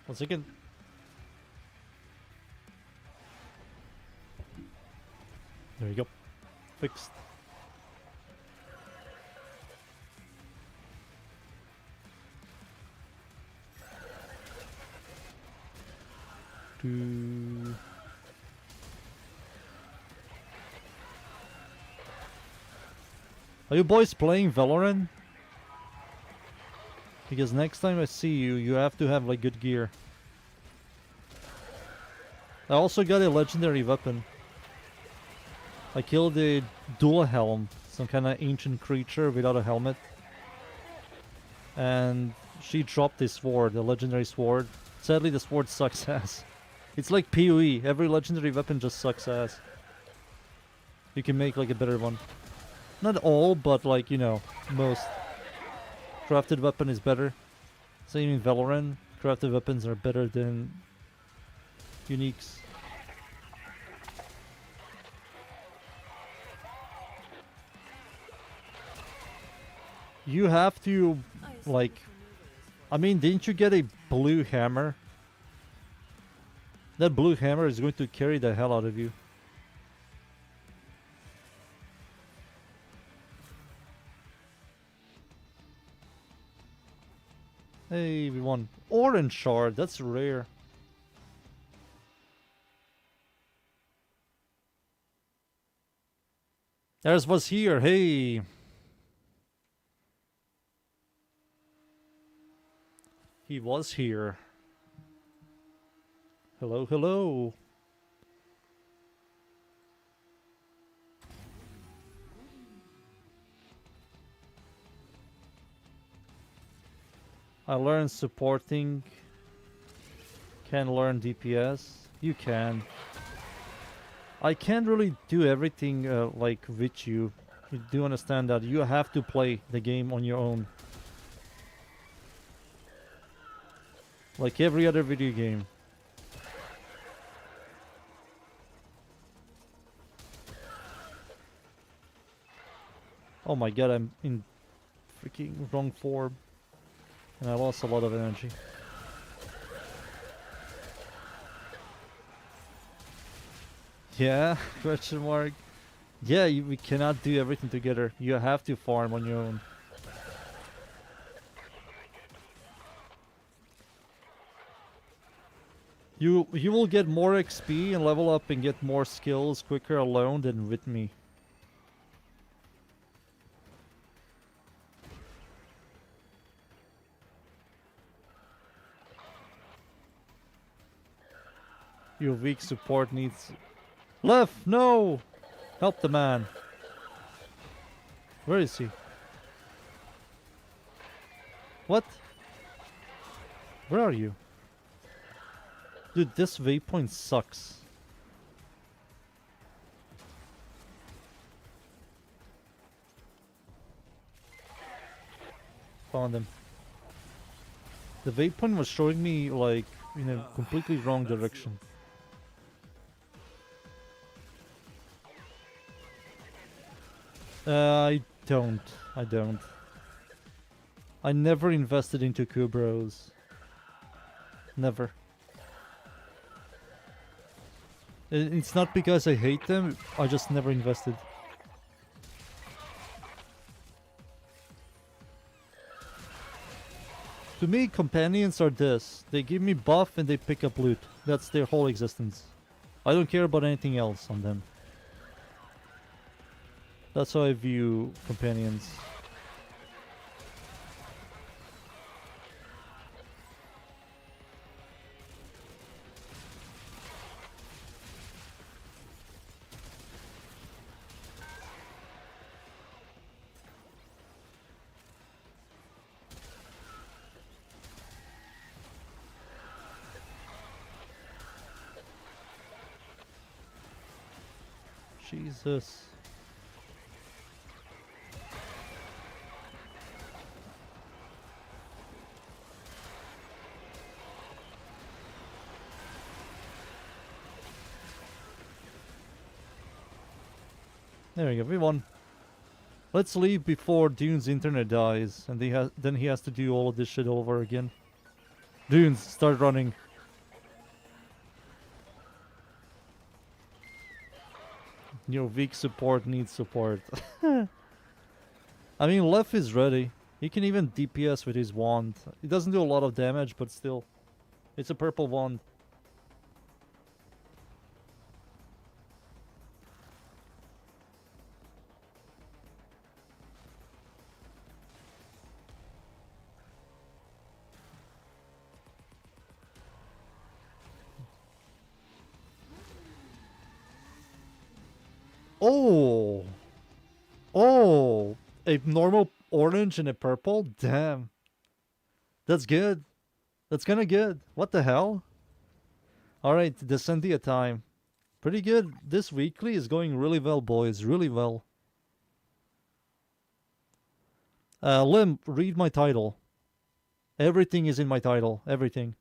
One second. There you go. Fixed. Are you boys playing Veloren? Because next time I see you, you have to have like good gear. I also got a legendary weapon. I killed a dual helm, some kind of ancient creature without a helmet. And she dropped a sword, a legendary sword. Sadly, the sword sucks ass. It's like PoE, every legendary weapon just sucks ass. You can make like a better one. Not all, but like, you know, most. Crafted weapon is better. Same in Veloren, crafted weapons are better than uniques. You have to, like, I mean, didn't you get a blue hammer? That blue hammer is going to carry the hell out of you. Hey, we won. Orange shard, that's rare. There's was here, hey. He was here. Hello, hello. I learned supporting. Can learn DPS. You can. I can't really do everything like with you. You do understand that you have to play the game on your own. Like every other video game. Oh my god, I'm in freaking wrong form. And I lost a lot of energy. Yeah? Question mark. Yeah, we cannot do everything together. You have to farm on your own. You will get more XP and level up and get more skills quicker alone than with me. Your weak support needs... Left! No! Help the man. Where is he? What? Where are you? Dude, this waypoint sucks. found him. The waypoint was showing me like in a completely wrong direction. I don't. I don't. I never invested into Kubros. Never. It's not because I hate them, I just never invested. To me, companions are this. They give me buff and they pick up loot. That's their whole existence. I don't care about anything else on them. That's how I view companions. Jesus. There we go, we won. Let's leave before Dune's internet dies, and then he has to do all of this shit over again. Dunes, start running. Your weak support needs support. I mean, Left is ready. He can even DPS with his wand. It doesn't do a lot of damage, but still. It's a purple wand. Oh! Oh! A normal orange and a purple? Damn. That's good. That's kinda good. What the hell? Alright, Descendia time. Pretty good. This weekly is going really well, boys. Really well. Lim, read my title. Everything is in my title. Everything.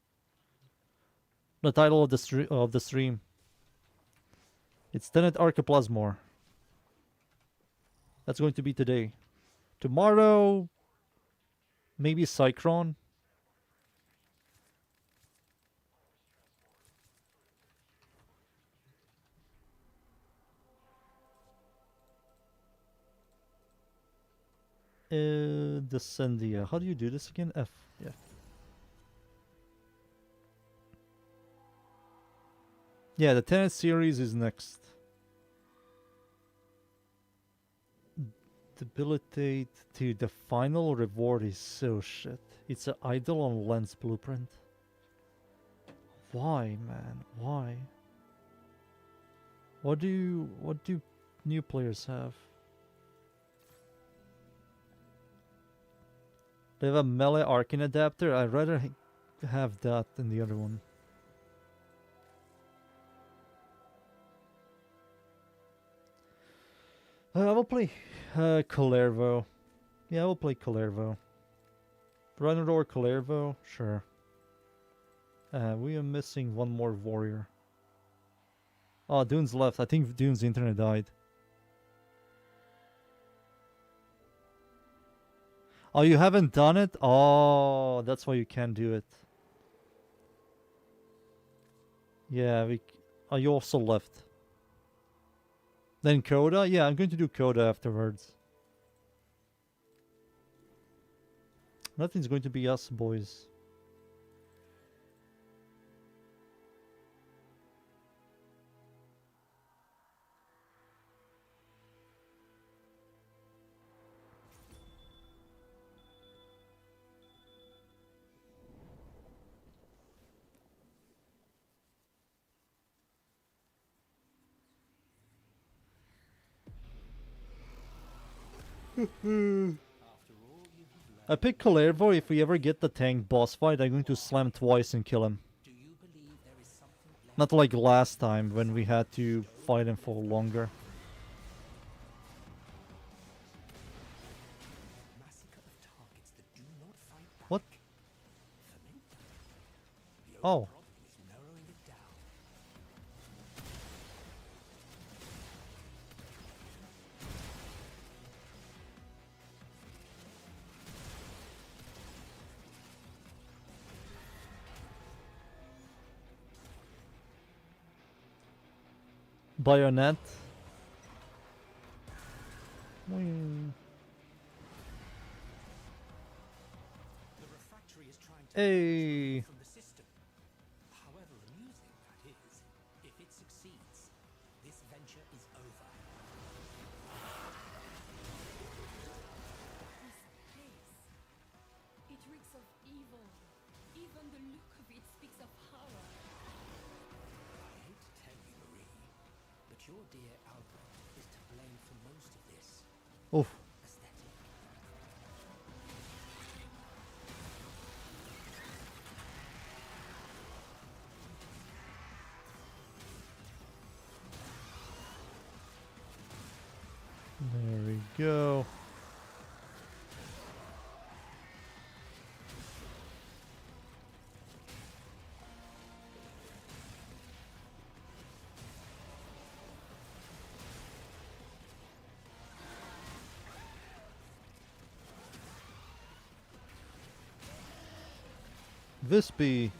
The title of the stream. It's Tenet, Arca, Plasmor. That's going to be today. Tomorrow, maybe Cycron. Descendia. How do you do this again? F. Yeah. Yeah, the Tenet series is next. Debilitate. Dude, the final reward is so shit. It's an idol on lens blueprint. Why, man? Why? What do new players have? They have a melee arcane adapter. I'd rather have that than the other one. I will play Calervo. Yeah, I will play Calervo. Runner or Calervo? Sure. We are missing one more warrior. Oh, Dune's left. I think Dune's internet died. Oh, you haven't done it? Oh, that's why you can't do it. Yeah, oh, you also left. Then Coda? Yeah, I'm going to do Coda afterwards. Nothing's going to be us, boys. I pick Calervo. If we ever get the tank boss fight, I'm going to slam twice and kill him. Not like last time when we had to fight him for longer. Massacre of targets that do not Oh. Is narrowing it down. Bayonet. Wing. The refractory is trying to Hey. from the system. However amusing that is, if it succeeds, this venture is over. This place. It reeks of evil. Even the look of it speaks of horror. I hate to tell you, Marie, but your dear Albert is to blame for most of this Oof. aesthetic. There we go. Vispy.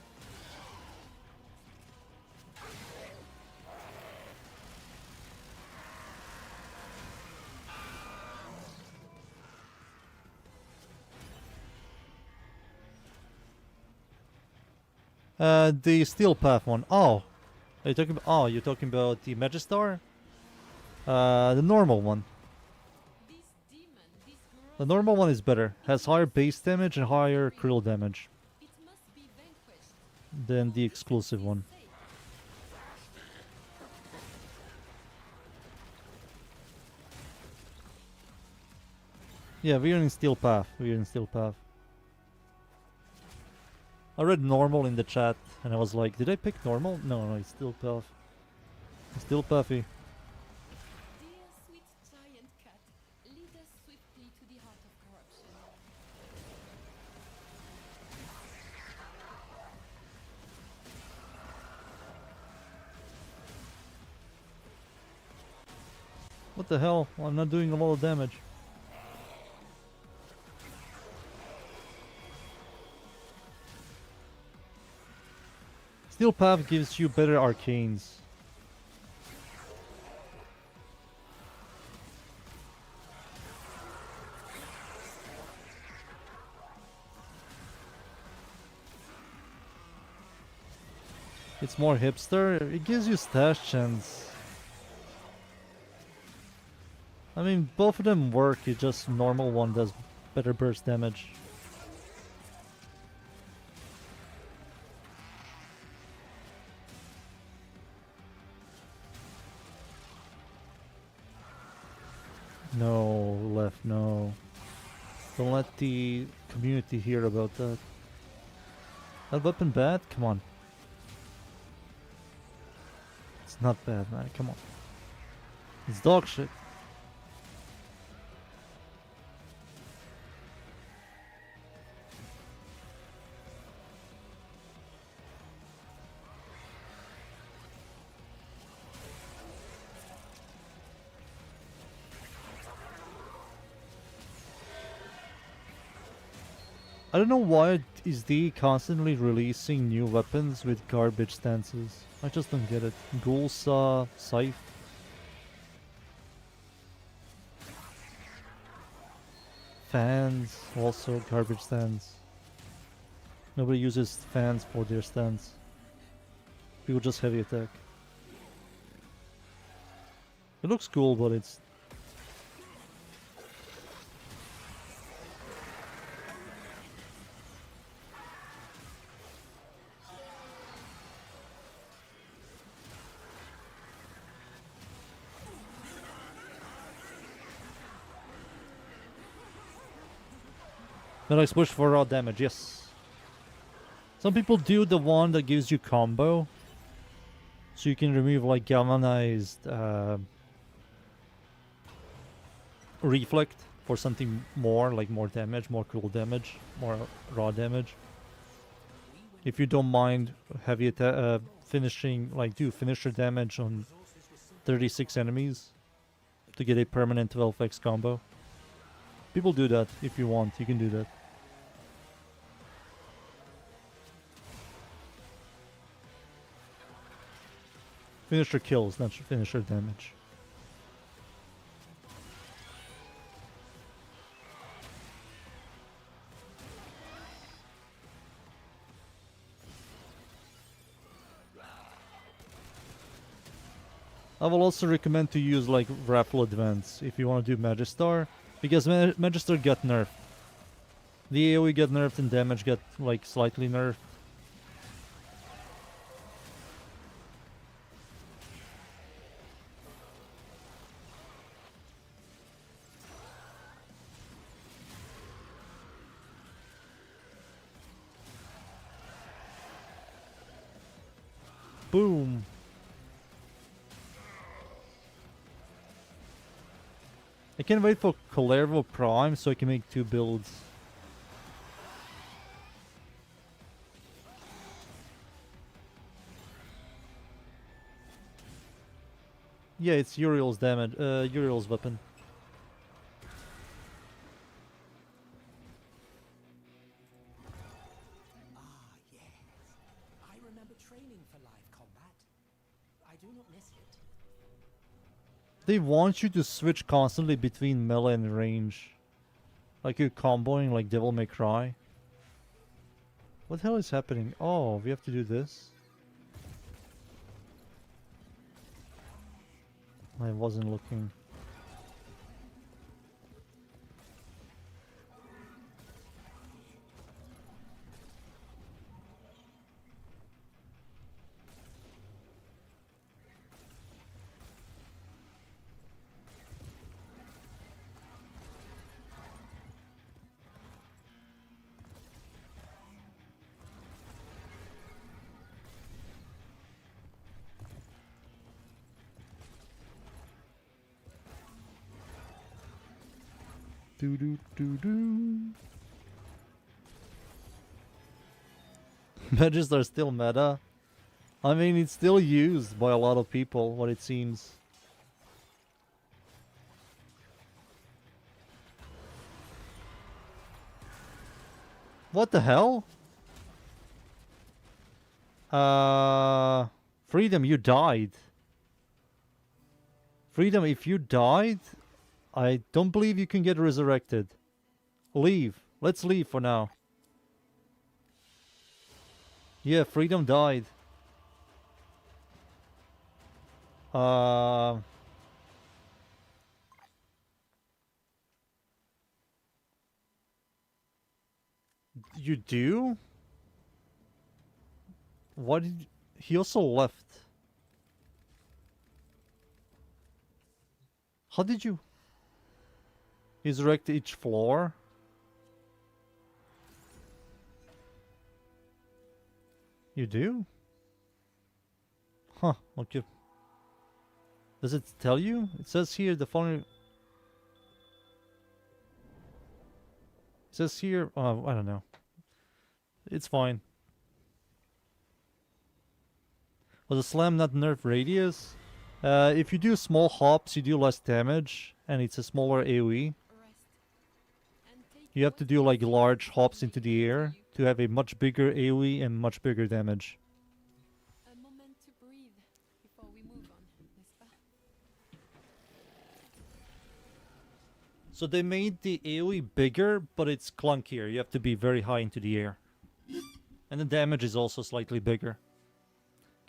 The Steel Path one. Oh. Are you talking about, oh, you're talking about the Magistar? The normal one. This demon, this The gross, normal one is better. Has higher base damage and higher critical damage it must be vanquished. than the exclusive one. Safe. Yeah, we're in Steel Path. We're in Steel Path. I read normal in the chat and I was like, did I pick normal? No, no, it's Steel Path. It's Steel Pathy. Dear sweet giant cat, lead us swiftly to the heart of corruption. What the hell? Well, I'm not doing a lot of damage. Steel Path gives you better arcanes. It's more hipster. It gives you stash chance. I mean, both of them work. It's just normal one does better burst damage. No, left, no. Don't let the community hear about that. That weapon bad? Come on. It's not bad, man. Come on. It's dog shit. I don't know why is D constantly releasing new weapons with garbage stances. I just don't get it. Ghoul Saw, Scythe. Fans, also garbage stands. Nobody uses fans for their stands. People just heavy attack. It looks cool, but it's... Then I push for raw damage, yes. Some people do the one that gives you combo. So you can remove like galvanized reflect for something more, like more damage, more cool damage, more raw damage. We went If you don't mind heavy finishing, like do finisher damage on 36 enemies to get a permanent 12x combo. People do that if you want, you can do that. Finisher kills, not finisher damage. I will also recommend to use like Raffle Advance if you want to do Magistar, because Magistar got nerfed. The AoE got nerfed and damage got like slightly nerfed. Boom. I can't wait for Kalervo Prime so I can make 2 builds. Yeah, it's Uriel's damage, Uriel's weapon. Ah, yes. I remember training for live combat. I do not miss it. They want you to switch constantly between melee and range. Like you're comboing like Devil May Cry. What the hell is happening? Oh, we have to do this? I wasn't looking. Do do do do. Mages are still meta. I mean, it's still used by a lot of people, what it seems. What the hell? Freedom, you died. Freedom, if you died, I don't believe you can get resurrected. Leave. Let's leave for now. Yeah, Freedom died. You do? What did... He also left. How did you... resurrect each floor? You do? Huh, okay. Does it tell you? It says here the following... It says here... I don't know. It's fine. Was a slam not nerf radius? If you do small hops, you do less damage, and it's a smaller AoE. You have to do like large hops into the air to have a much bigger AoE and much bigger damage. A moment to breathe before we move on, n'est-ce pas? So they made the AoE bigger, but it's clunkier. You have to be very high into the air. And the damage is also slightly bigger.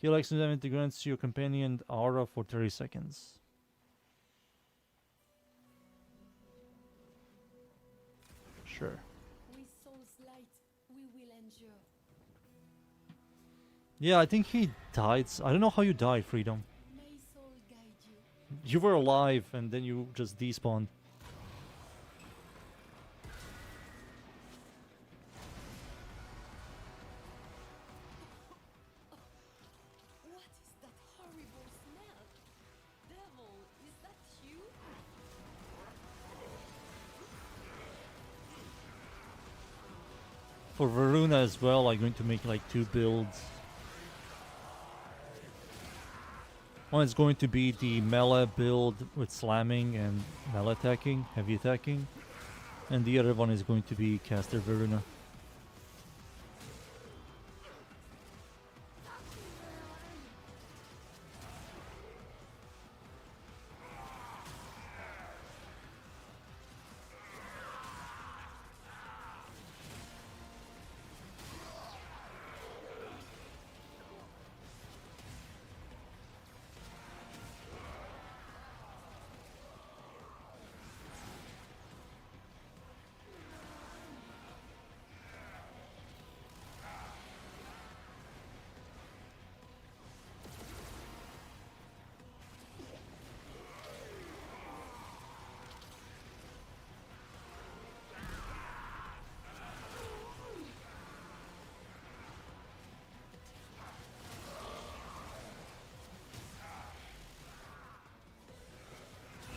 Kill X and damage grants your companion aura for 30 seconds. Sure. With soul's light, we will endure. Yeah, I think he died. I don't know how you died, Freedom. May soul guide you. You were alive and then you just despawned. What is that horrible smell? Devil, is that you? For Veruna as well, I'm going to make like 2 builds. One is going to be the melee build with slamming and melee attacking, heavy attacking. And the other one is going to be caster Veruna.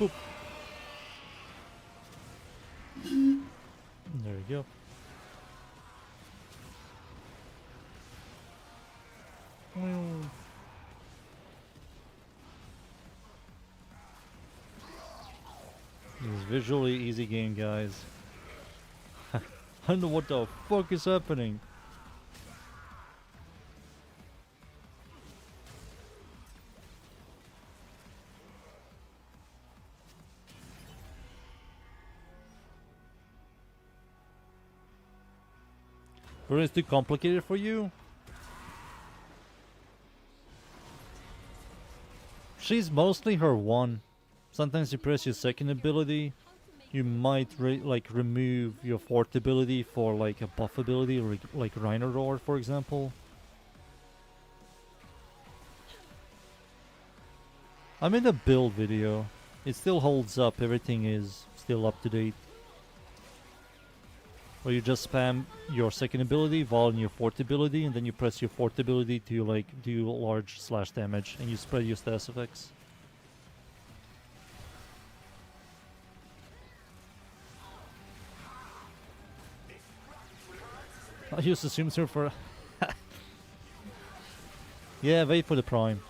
Boop. There we go. This is visually easy game, guys. I don't know what the fuck is happening. Or is it too complicated for you? She's mostly her 1. Sometimes you press your second ability, you might remove your 4th ability for like a buff ability, like Rhino Roar, for example. I made a build video. It still holds up. Everything is still up to date. Where you just spam your second ability while in your 4th ability, and then you press your 4th ability to like do large slash damage, and you spread your status effects. I use the Simser for... Yeah, wait for the prime.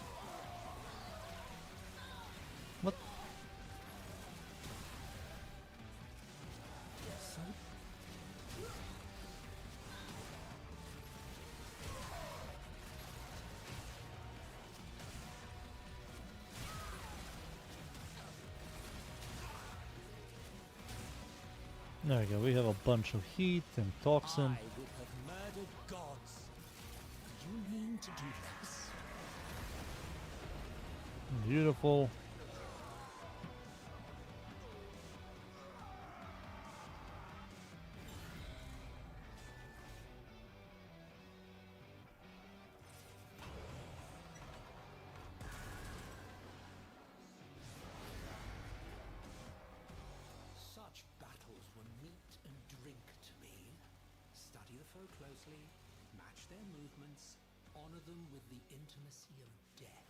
What? There we go, we have a bunch of heat and toxin. I would have murdered gods. You mean to do this? Beautiful. Such battles were meat and drink to me. Study the foe closely, match their movements, honor them with the intimacy of death.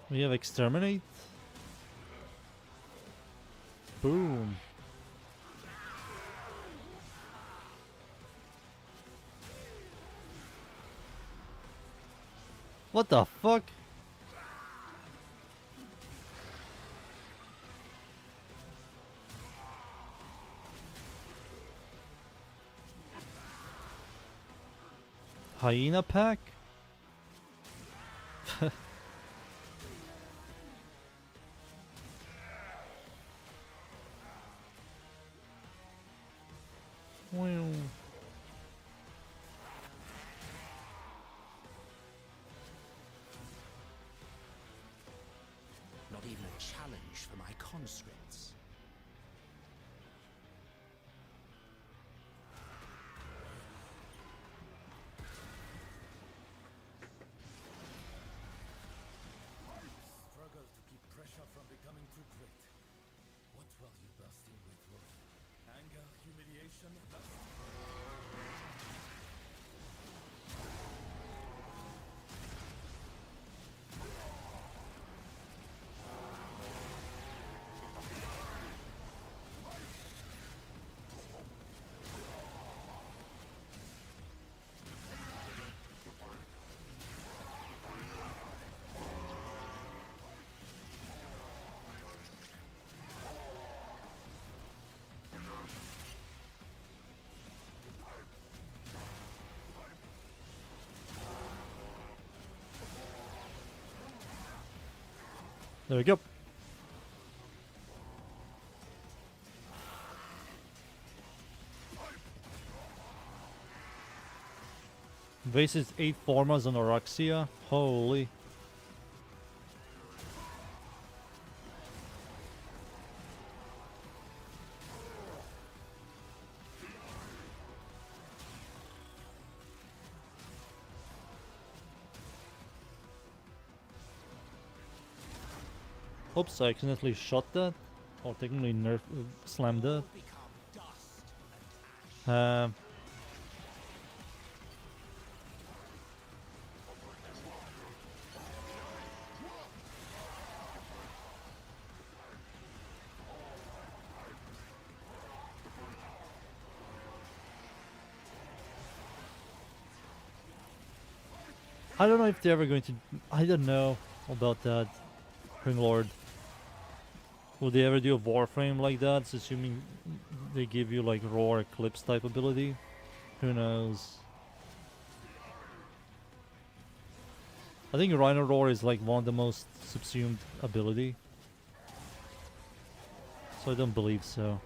We have exterminate. Boom. What the fuck? Hyena pack? Well. Not even a challenge for my conscripts. Struggle to keep pressure from becoming too great. What were you bursting with, Wolf? Anger, humiliation, lust? There we go. Bases 8 formas on Araxia. Holy. Oops, I accidentally shot that. Or technically slammed that. Um, I don't know if they're ever going to... I don't know about that. Ring Lord. Will they ever do a Warframe like that? It's assuming they give you like Roar Eclipse type ability. Who knows? I think Rhino Roar is like one of the most subsumed ability. So I don't believe so.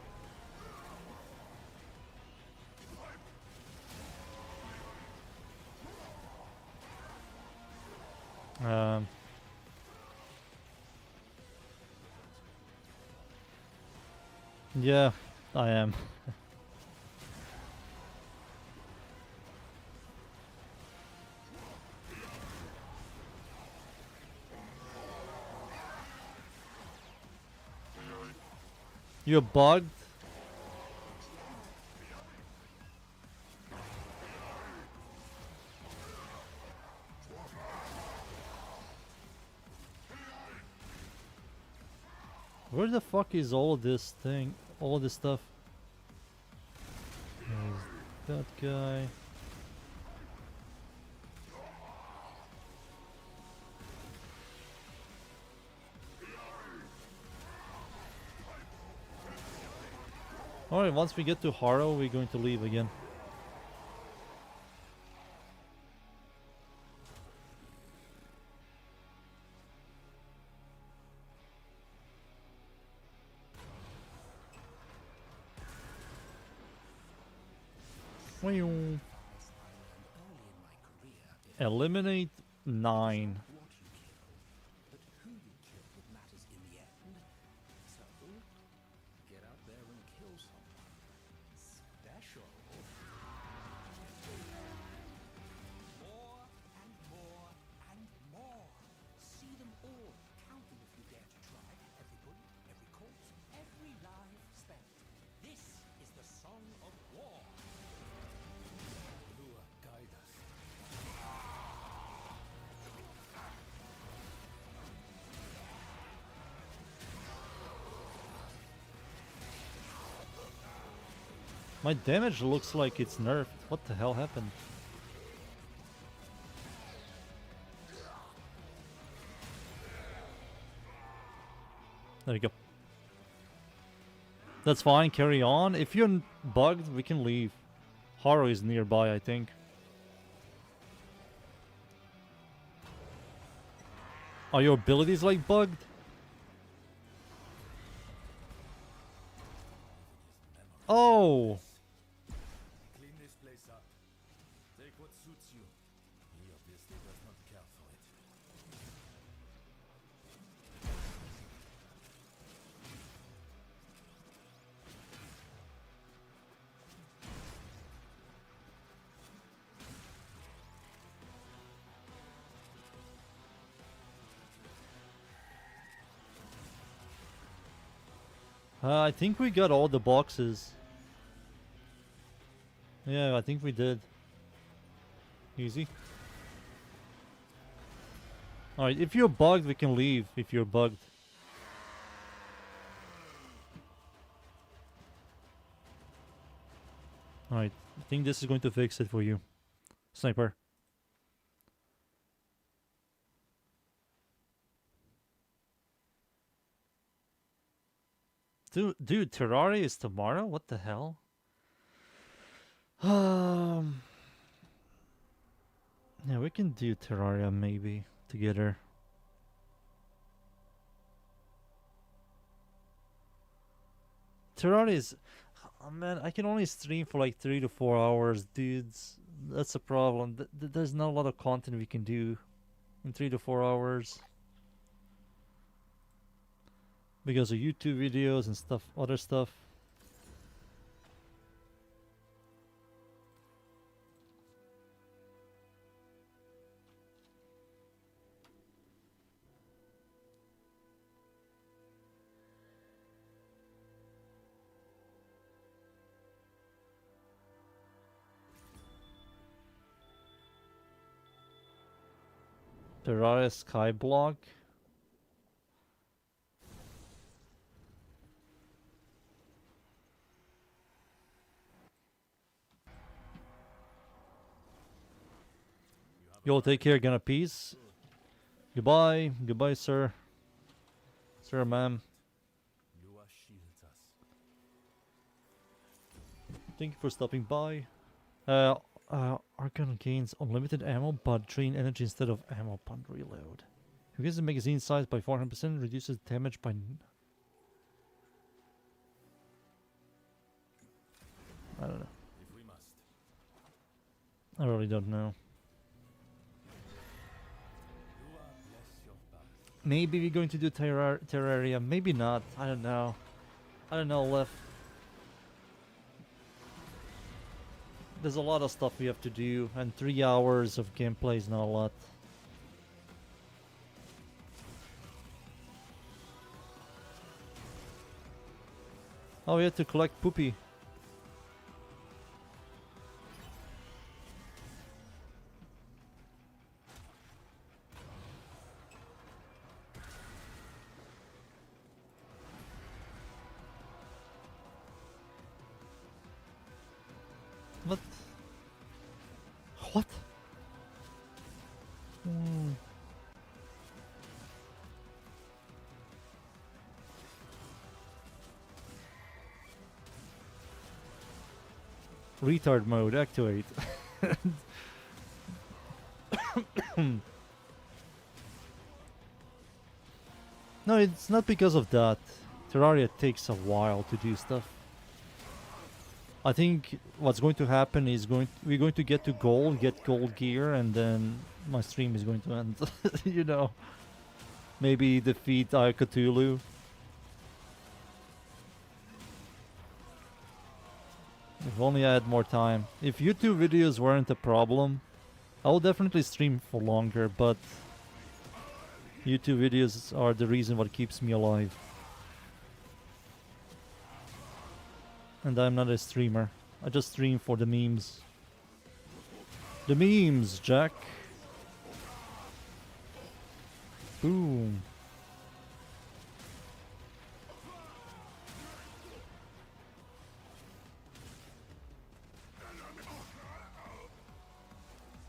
Yeah, I am. You're bugged? Where the fuck is all this thing? All this stuff? There's that guy. Alright, once we get to Harrow, we're going to leave again. Eliminate 9. What you kill, but who you kill that matters in the end. So, get out there and kill someone special. More and more and more. See them all. Count them if you dare to try. Every bullet, every corpse, every life spent. This is the song of war. Lua, guide us. My damage looks like it's nerfed. What the hell happened? There we go. That's fine, carry on. If you're bugged, we can leave. Harrow is nearby, I think. Are your abilities like bugged? Oh! Clean this place up. Take what suits you. He obviously does not care for it. I think we got all the boxes. Yeah, I think we did. Easy. Alright, if you're bugged, we can leave if you're bugged. Alright, I think this is going to fix it for you. Sniper. Dude, Terraria is tomorrow? What the hell? Yeah, we can do Terraria maybe together. Terraria is... Oh man, I can only stream for like 3 to 4 hours, dudes. That's a problem. There's not a lot of content we can do in 3 to 4 hours. Because of YouTube videos and stuff, other stuff. Terraria Skyblock. Yo, take care, gonna peace. Goodbye, goodbye, sir. Sir, ma'am. Lua shields us. Thank you for stopping by. Arca gains unlimited ammo, but drain energy instead of ammo upon reload. Increases the magazine size by 400%, reduces damage by... I don't know. If we must. I really don't know. Lua, bless your path. Maybe we're going to do Terraria, maybe not. I don't know. I don't know, Left. There's a lot of stuff we have to do, and 3 hours of gameplay is not a lot. Oh, we have to collect poopy. What? What? Retard mode, activate. No, it's not because of that. Terraria takes a while to do stuff. I think what's going to happen is we're going to get to gold, get gold gear, and then my stream is going to end. You know, maybe defeat Cthulhu. If only I had more time. If YouTube videos weren't a problem, I would definitely stream for longer, but YouTube videos are the reason what keeps me alive. And I'm not a streamer. I just stream for the memes. The memes, Jack. Boom.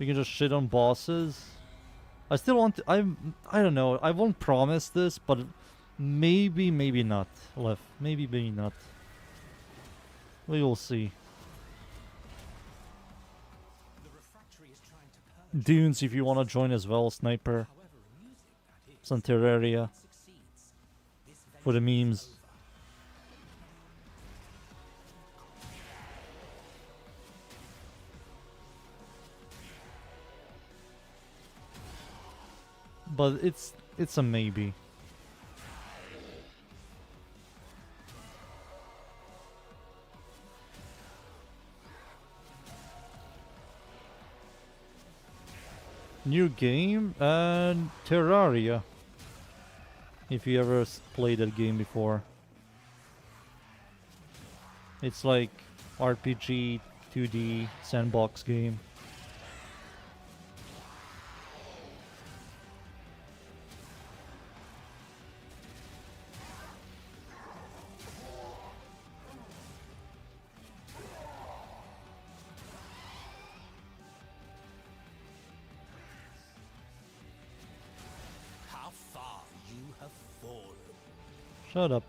We can just shit on bosses. I still want to, I don't know. I won't promise this, but maybe not. Left. Maybe not. We will see. The refractory is trying to purge. Dunes, if you want to join as well, Sniper. However amusing that is, Some Terraria succeeds. This for the venture memes. is over. But it's a maybe. New game and Terraria. If you ever played that game before. It's like RPG 2D sandbox game. How far you have fallen. Shut up.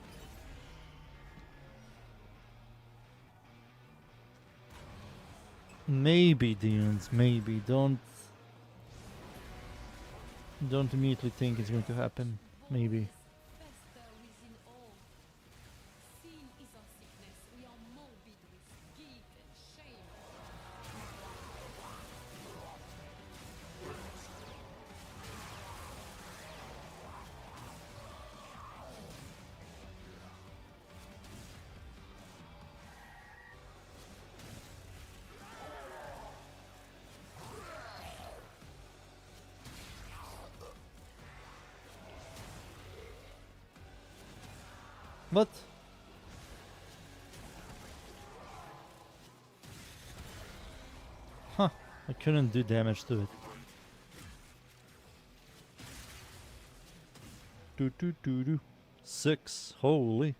Maybe, Dunes, maybe. Don't immediately think it's going to happen. Maybe. Fester within all. Sin is our secret. What? Huh. I couldn't do damage to it. Do do do do. 6. Holy.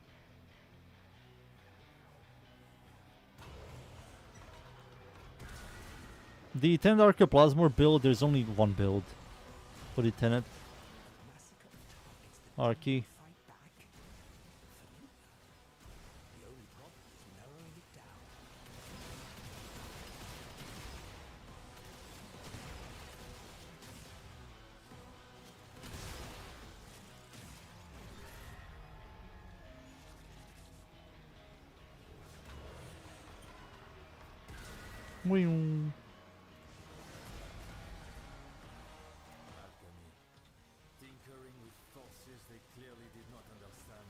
The Tenet Arca Plasmor build, there's only one build for the Tenet Arca. Fight back. The only problem is narrowing it down. Wing. Alchemy. Tinkering with forces they clearly did not understand.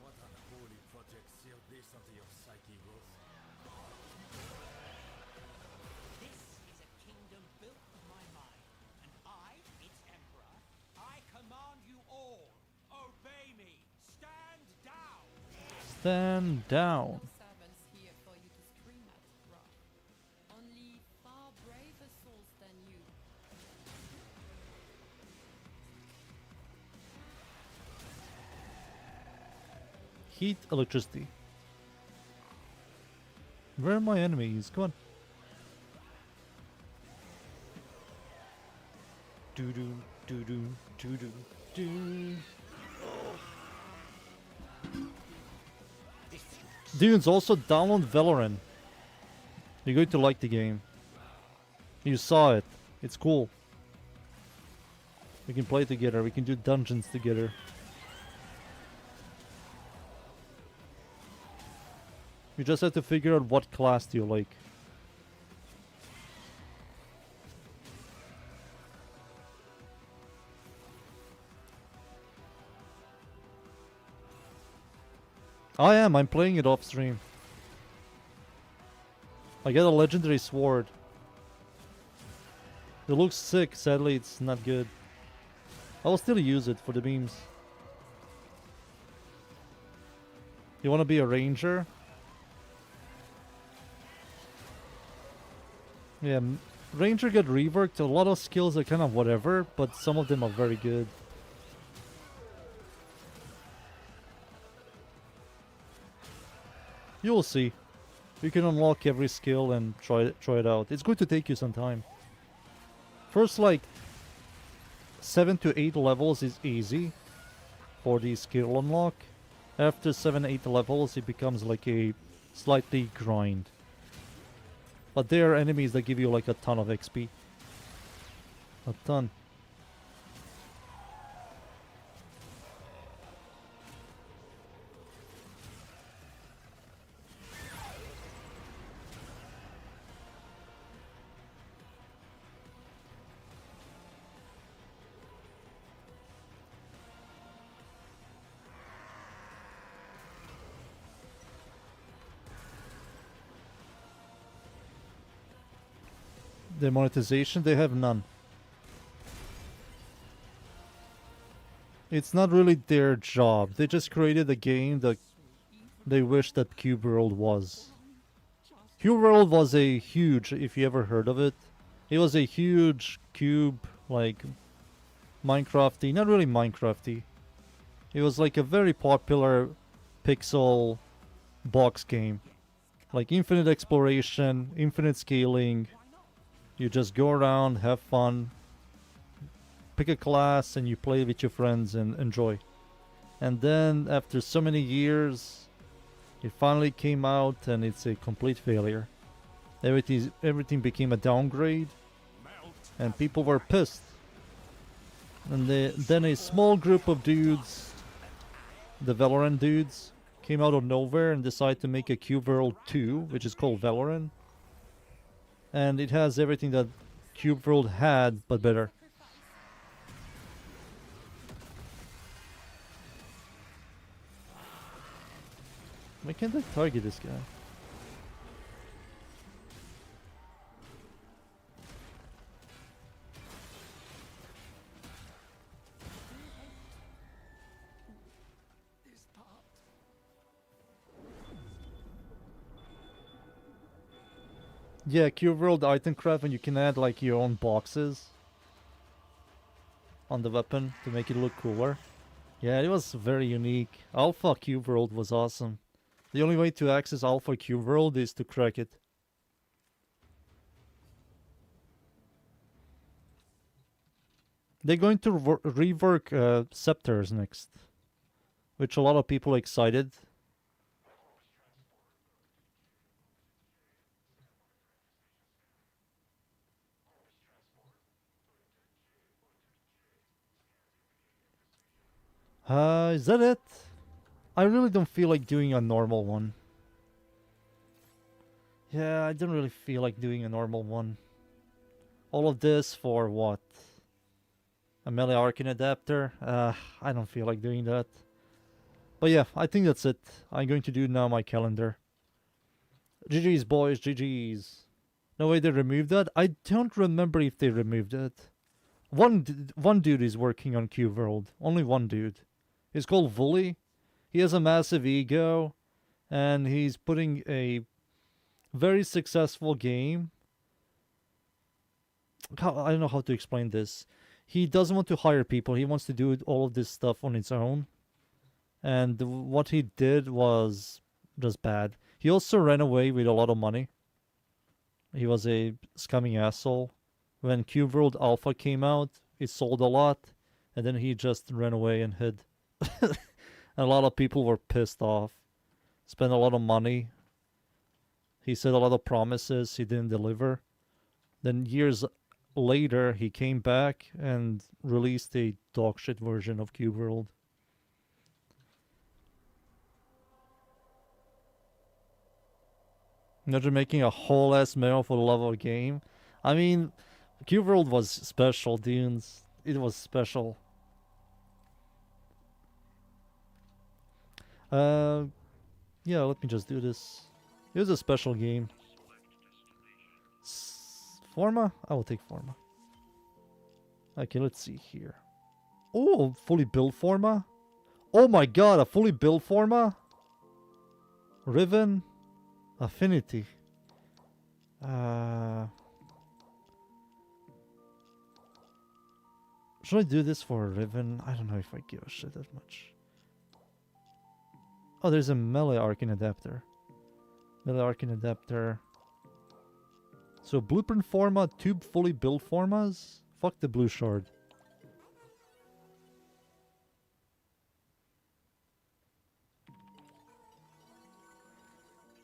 What unholy project sealed this onto your psyche, Wolf? This is a kingdom built of my mind, and I, its emperor, I command you all, obey me, stand down! Stand down. No servants here for you to scream at, Rob. Only far braver souls than you. Heat, electricity. Where are my enemies? Come on. Do do do do do do do. Dudes, also download Veloren. You're going to like the game. You saw it. It's cool. We can play together. We can do dungeons together. You just have to figure out what class do you like. I'm playing it off stream. I get a legendary sword. It looks sick, sadly it's not good. I will still use it for the beams. You wanna be a ranger? Yeah, ranger got reworked. A lot of skills are kind of whatever, but some of them are very good. You will see. You can unlock every skill and try it out. It's going to take you some time. First, like 7 to 8 levels is easy for the skill unlock. After 7-8 levels, it becomes like a slightly grind. But there are enemies that give you like a ton of XP. A ton. The monetization, they have none. It's not really their job. They just created a game that they wish that Cube World was. Cube World was a huge, if you ever heard of it, it was a huge cube, like Minecrafty, not really Minecrafty. It was like a very popular pixel box game. Like infinite exploration, infinite scaling. You just go around, have fun, pick a class, and you play with your friends and enjoy. And then, after so many years, it finally came out, and it's a complete failure. Everything became a downgrade, and people were pissed. And then a small group of dudes, the Veloren dudes, came out of nowhere and decided to make a Cube World 2, which is called Veloren. And it has everything that Cube World had, but better. Why can't I target this guy? This path. Yeah, Cube World item craft, and you can add like your own boxes on the weapon to make it look cooler. Yeah, it was very unique. Alpha Cube World was awesome. The only way to access Alpha Cube World is to crack it. They're going to rework Scepters next, which a lot of people are excited. Is that it? I really don't feel like doing a normal one. Yeah, I don't really feel like doing a normal one. All of this for what? A melee Arcan adapter? I don't feel like doing that. But yeah, I think that's it. I'm going to do now my calendar. GG's boys, GG's. No way they removed that? I don't remember if they removed it. One dude is working on Cube World. Only one dude. He's called Wooly. He has a massive ego. And he's putting a very successful game. I don't know how to explain this. He doesn't want to hire people. He wants to do all of this stuff on his own. And what he did was just bad. He also ran away with a lot of money. He was a scumming asshole. When Cube World Alpha came out, it sold a lot. And then he just ran away and hid. And a lot of people were pissed off. Spent a lot of money. He said a lot of promises he didn't deliver. Then years later, he came back and released a dogshit version of Cube World. Imagine making a whole ass memo for the love of a game. I mean, Cube World was special, dudes. It was special. Yeah, let me just do this. It was a special game. Forma? I will take Forma. Okay, let's see here. Oh, fully built Forma? Oh my god, a fully built Forma? Riven? Affinity. Should I do this for a Riven? I don't know if I give a shit that much. Oh, there's a melee Arcan adapter. Melee Arcan adapter. So blueprint forma, two fully built formas? Fuck the blue shard.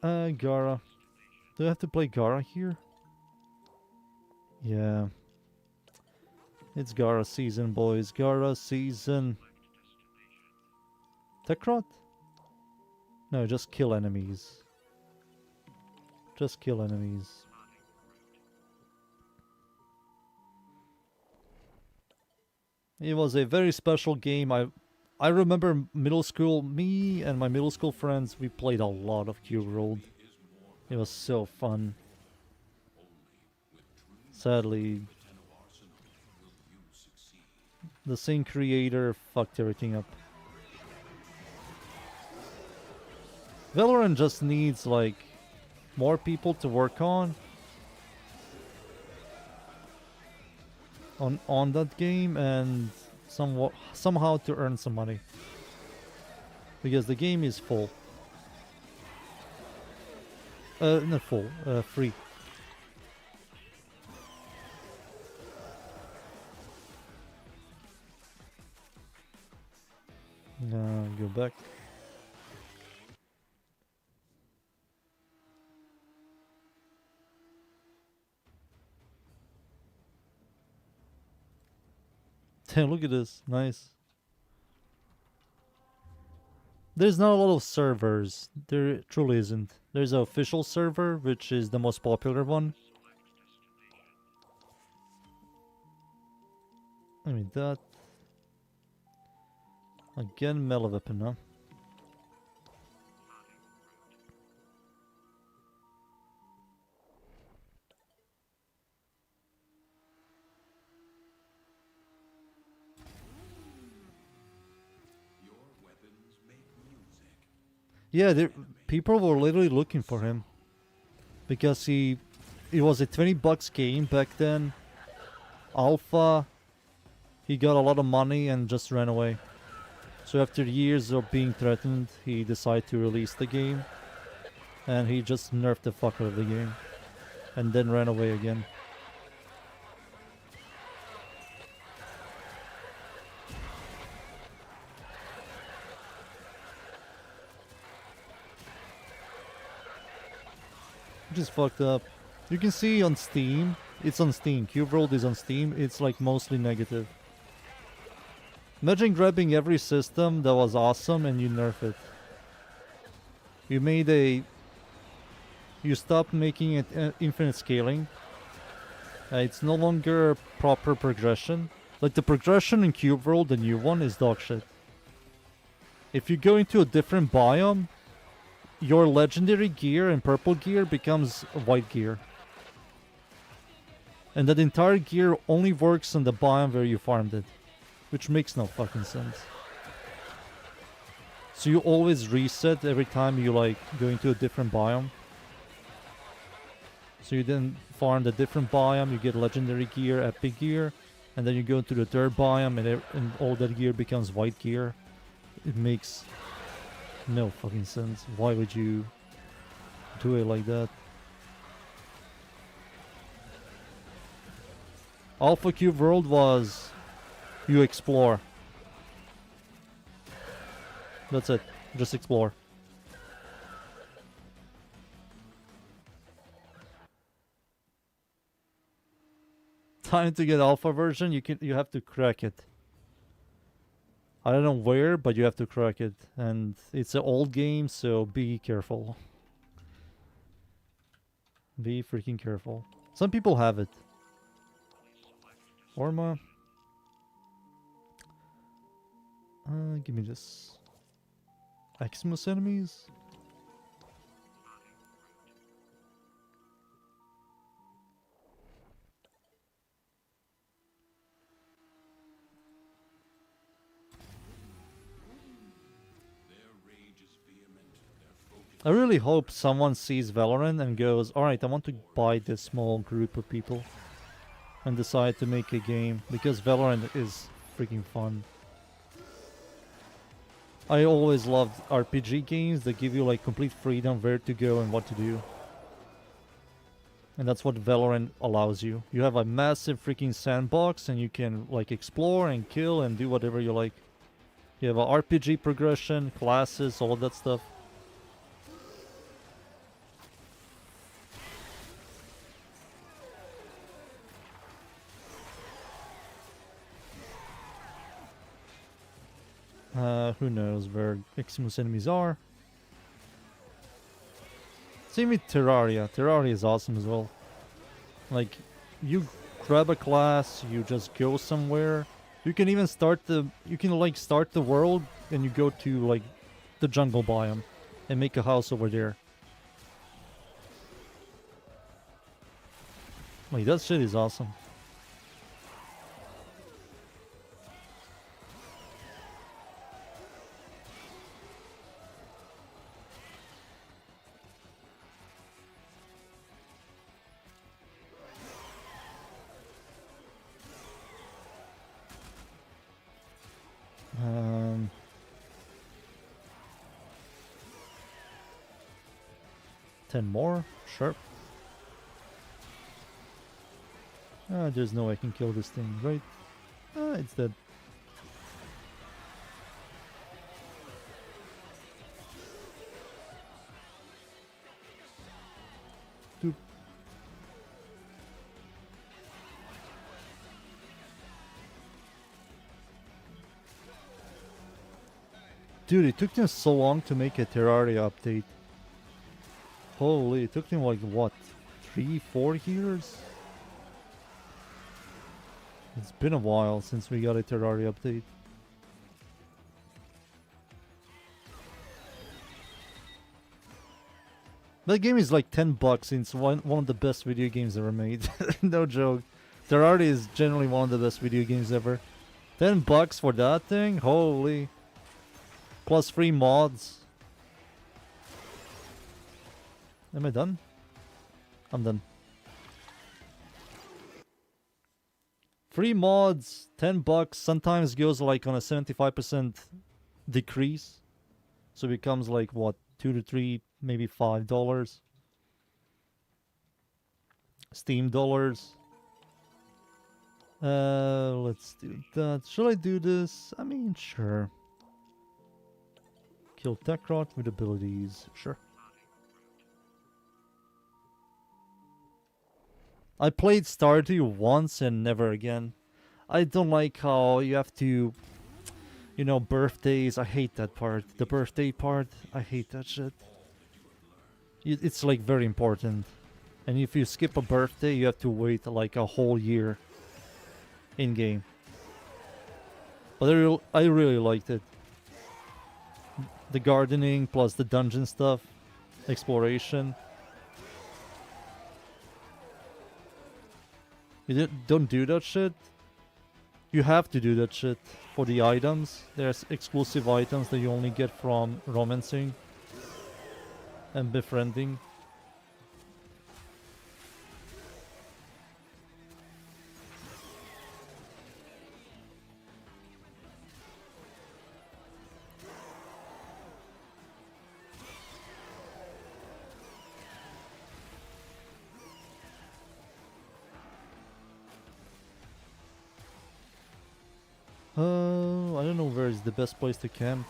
Gara. Do I have to play Gara here? Yeah. It's Gara season, boys. Gara season. Tekrot? No, just kill enemies. Just kill enemies. It was a very special game. I remember middle school, me and my middle school friends, we played a lot of Cube World. It was so fun. Sadly, the same creator fucked everything up. Veloren just needs, like, more people to work on that game and somehow to earn some money. Because the game is full. Not full, free. Go back. Damn, look at this. Nice. There's not a lot of servers. There truly isn't. There's an official server, which is the most popular one. I mean that. Again, melee weapon, huh? Yeah, people were literally looking for him because he it was a $20 game back then. Alpha, he got a lot of money and just ran away. So after years of being threatened, he decided to release the game. And he just nerfed the fuck out of the game. And then ran away again. Which is fucked up. You can see on Steam, it's on Steam. Cube World is on Steam, it's like mostly negative. Imagine grabbing every system that was awesome and you nerf it. You made a... You stopped making it infinite scaling. It's no longer proper progression. Like the progression in Cube World, the new one, is dog shit. If you go into a different biome, your legendary gear and purple gear becomes white gear. And that entire gear only works on the biome where you farmed it. Which makes no fucking sense. So you always reset every time you like go into a different biome. So you then farm the different biome, you get legendary gear, epic gear, and then you go into the third biome and all that gear becomes white gear. It makes no fucking sense. Why would you do it like that? Alpha Cube World was you explore. That's it. Just explore. Time to get alpha version, you have to crack it. I don't know where, but you have to crack it. And it's an old game, so be careful. Be freaking careful. Some people have it. Orma. Give me this. Maximus enemies? I really hope someone sees Veloren and goes, alright, I want to buy this small group of people. And decide to make a game. Because Veloren is freaking fun. I always loved RPG games that give you like complete freedom where to go and what to do. And that's what Veloren allows you. You have a massive freaking sandbox and you can like explore and kill and do whatever you like. You have a RPG progression, classes, all of that stuff. Who knows where Maximus enemies are. Same with Terraria. Terraria is awesome as well. Like, you grab a class, you just go somewhere. You can even start the... You can, like, start the world and you go to, like, the jungle biome and make a house over there. Like, that shit is awesome. Ten more? Sure. There's no way I can kill this thing, right? It's dead. Dude. Dude, it took them so long to make a Terraria update. Holy, it took them like what? 3-4 years? It's been a while since we got a Terraria update. That game is like $10 and it's one of the best video games ever made. No joke. Terraria is generally one of the best video games ever. $10 for that thing? Holy. Plus free mods. Am I done? I'm done. Free mods, $10, sometimes goes like on a 75% decrease. So it becomes like what, 2 to 3, maybe $5. Steam dollars. Let's do that. Should I do this? I mean, sure. Kill Techrot with abilities. Sure. I played Stardew once and never again. I don't like how you have to, you know, birthdays. I hate that part. The birthday part. I hate that shit. It's like very important. And if you skip a birthday, you have to wait like a whole year in game. But I really liked it. The gardening plus the dungeon stuff, exploration. You don't do that shit. You have to do that shit for the items. There's exclusive items that you only get from romancing and befriending. I don't know where is the best place to camp.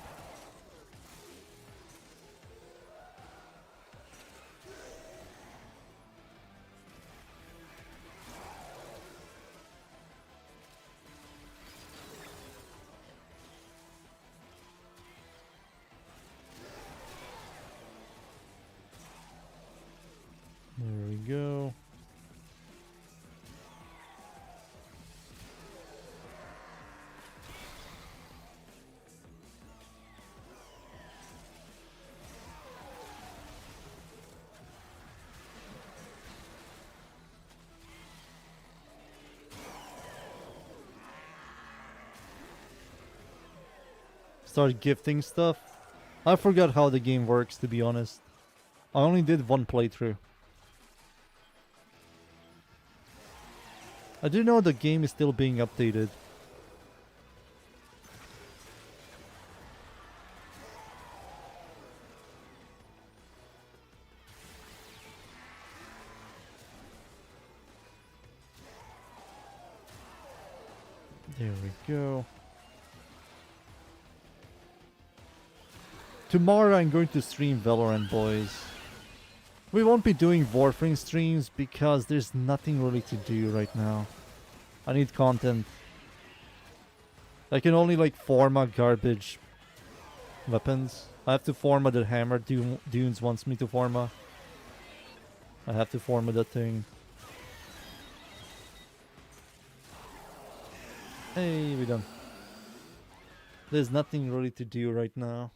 There we go. Start gifting stuff. I forgot how the game works, to be honest. I only did one playthrough. I do know the game is still being updated. There we go. Tomorrow I'm going to stream Veloren, boys. We won't be doing WARFRAME streams because there's nothing really to do right now. I need content. I can only like forma garbage weapons. I have to forma the hammer Dunes wants me to forma. I have to forma that thing. Hey, we're done. There's nothing really to do right now.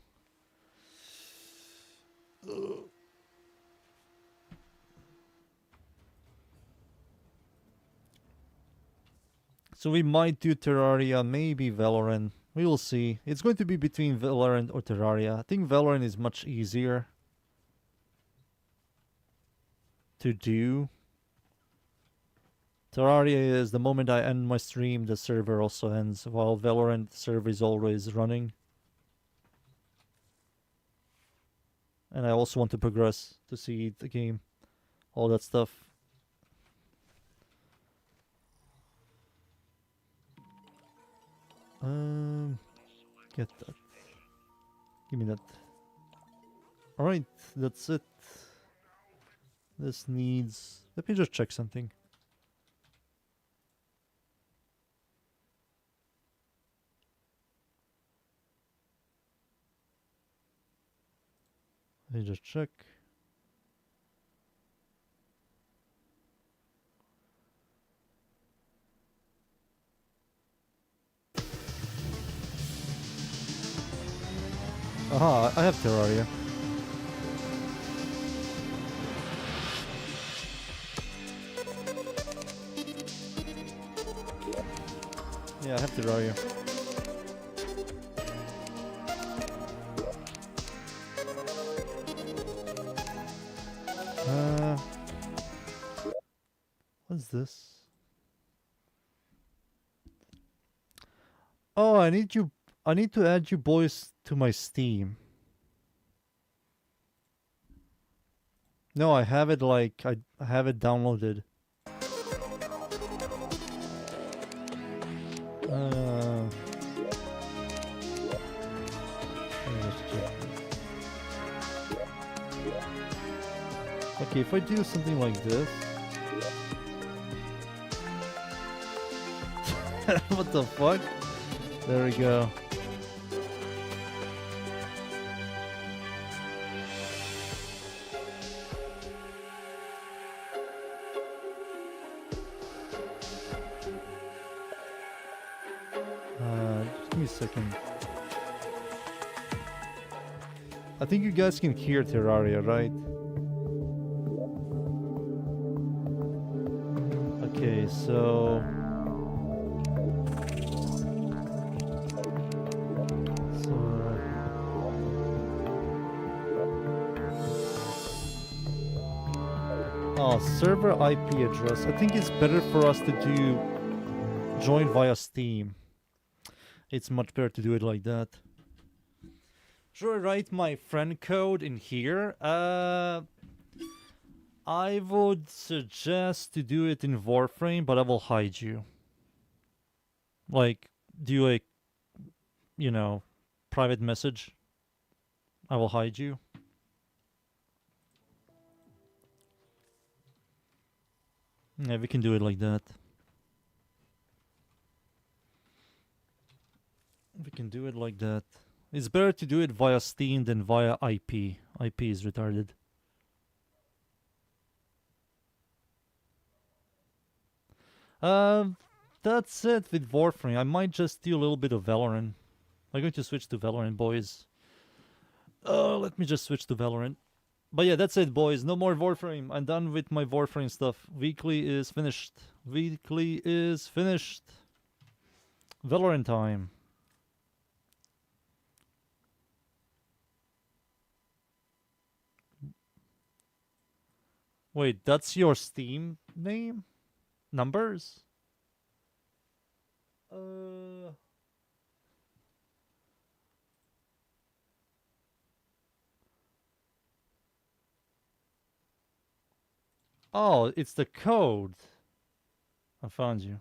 So we might do Terraria, maybe Veloren. We will see. It's going to be between Veloren or Terraria. I think Veloren is much easier to do. Terraria is the moment I end my stream, the server also ends, while Veloren server is always running. And I also want to progress to see the game, all that stuff. Get that. Give me that. Alright, that's it. This needs... Let me just check something. Let me just check. Aha, I have Terraria. Yeah, I have Terraria. What's this? Oh, I need you. I need to add you boys to my Steam. No, I have it like I have it downloaded. Let me just check this. Okay, if I do something like this. What the fuck? There we go. Just give me a second. I think you guys can hear Terraria, right? Okay, so... Oh, server IP address. I think it's better for us to do join via Steam. It's much better to do it like that. Should I write my friend code in here? I would suggest to do it in WARFRAME, but I will hide you. Like, do a, you know, private message. I will hide you. Yeah, we can do it like that. We can do it like that. It's better to do it via Steam than via IP. IP is retarded. That's it with Warframe. I might just do a little bit of Veloren. I'm going to switch to Veloren, boys. Let me just switch to Veloren. But yeah, that's it, boys. No more Warframe. I'm done with my Warframe stuff. Weekly is finished. Weekly is finished. Veloren time. Wait, that's your Steam name? Numbers? Oh, it's the code. I found you.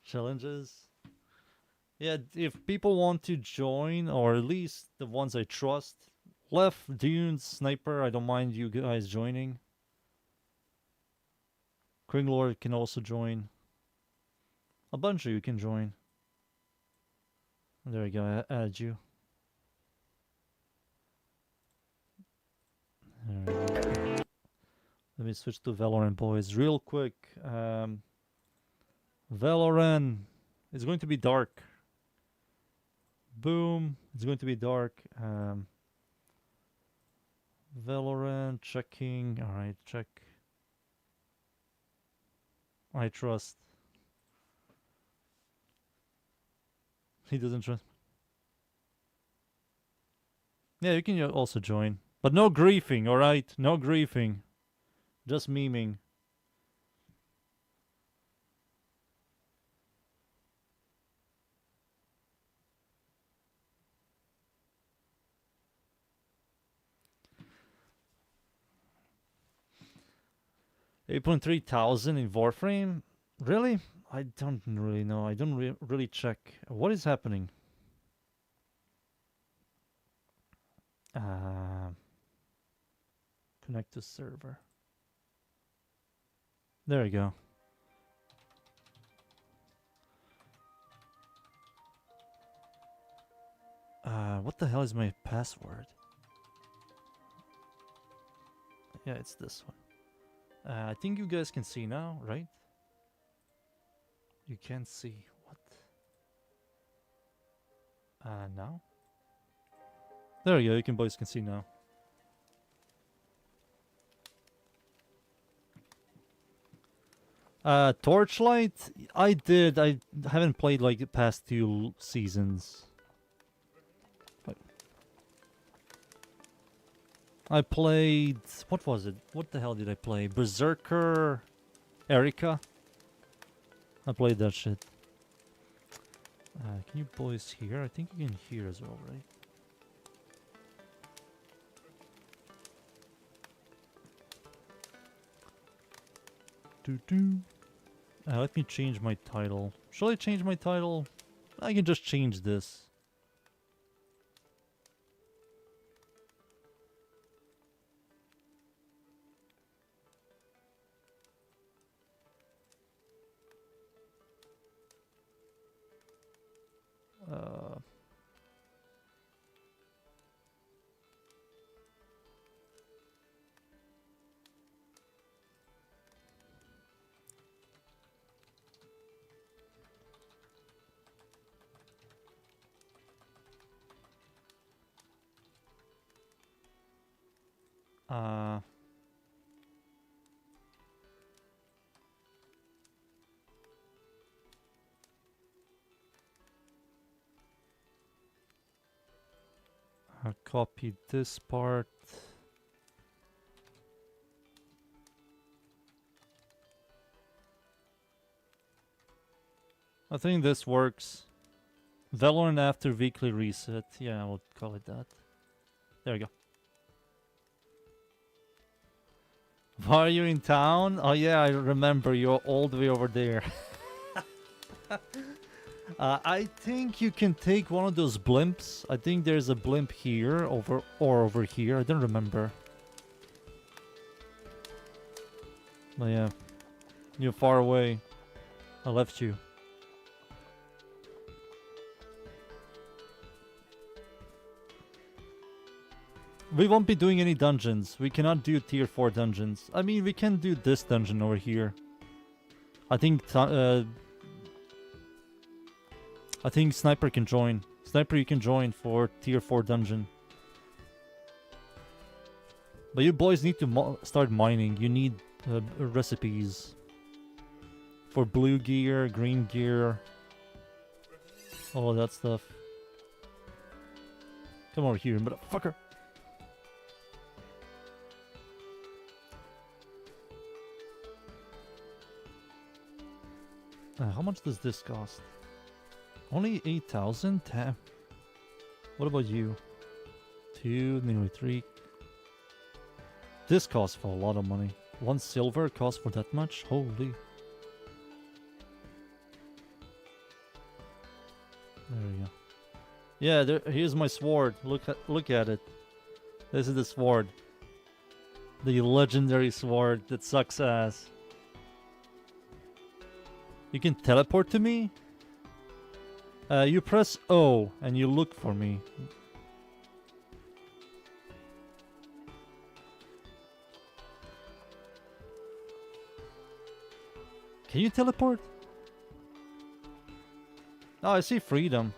Challenges? Yeah, if people want to join, or at least the ones I trust, Left, Dunes, Sniper, I don't mind you guys joining. Kringlord can also join. A bunch of you can join. There we go, I added you. There we go. Let me switch to Veloren, boys, real quick. Veloren. It's going to be dark. Boom. It's going to be dark. Veloren, checking. Alright, check. I trust. He doesn't trust. Yeah, you can also join. But no griefing, alright? No griefing. Just memeing. $8,300 in Warframe? Really? I don't really know. I don't really check. What is happening? Connect to server. There we go. What the hell is my password? Yeah, it's this one. I think you guys can see now, right? You can't see. What? Now? There we go, you boys can see now. Torchlight? I did. I haven't played like the past 2 seasons. I played... What was it? What the hell did I play? Berserker... Arca? I played that shit. Can you boys hear? I think you can hear as well, right? Doo-doo. Let me change my title. Shall I change my title? I can just change this. Uh, I'll copy this part. I think this works. Veloren after weekly reset. Yeah, we'll call it that. There we go. Why are you in town? Oh yeah, I remember. You're all the way over there. I think you can take one of those blimps. I think there's a blimp here, over here. I don't remember. But yeah, you're far away. I left you. We won't be doing any dungeons. We cannot do tier 4 dungeons. I mean, we can do this dungeon over here. I think Sniper can join. Sniper, you can join for tier 4 dungeon. But you boys need to start mining. You need recipes for blue gear, green gear, all of that stuff. Come over here, motherfucker. How much does this cost? Only 8,000? Damn. What about you? 2, nearly 3. This costs for a lot of money. 1 silver costs for that much? Holy. There we go. Yeah, here's my sword. Look at it. This is the sword. The legendary sword that sucks ass. You can teleport to me? You press O and you look for me. Can you teleport? Oh, I see freedom.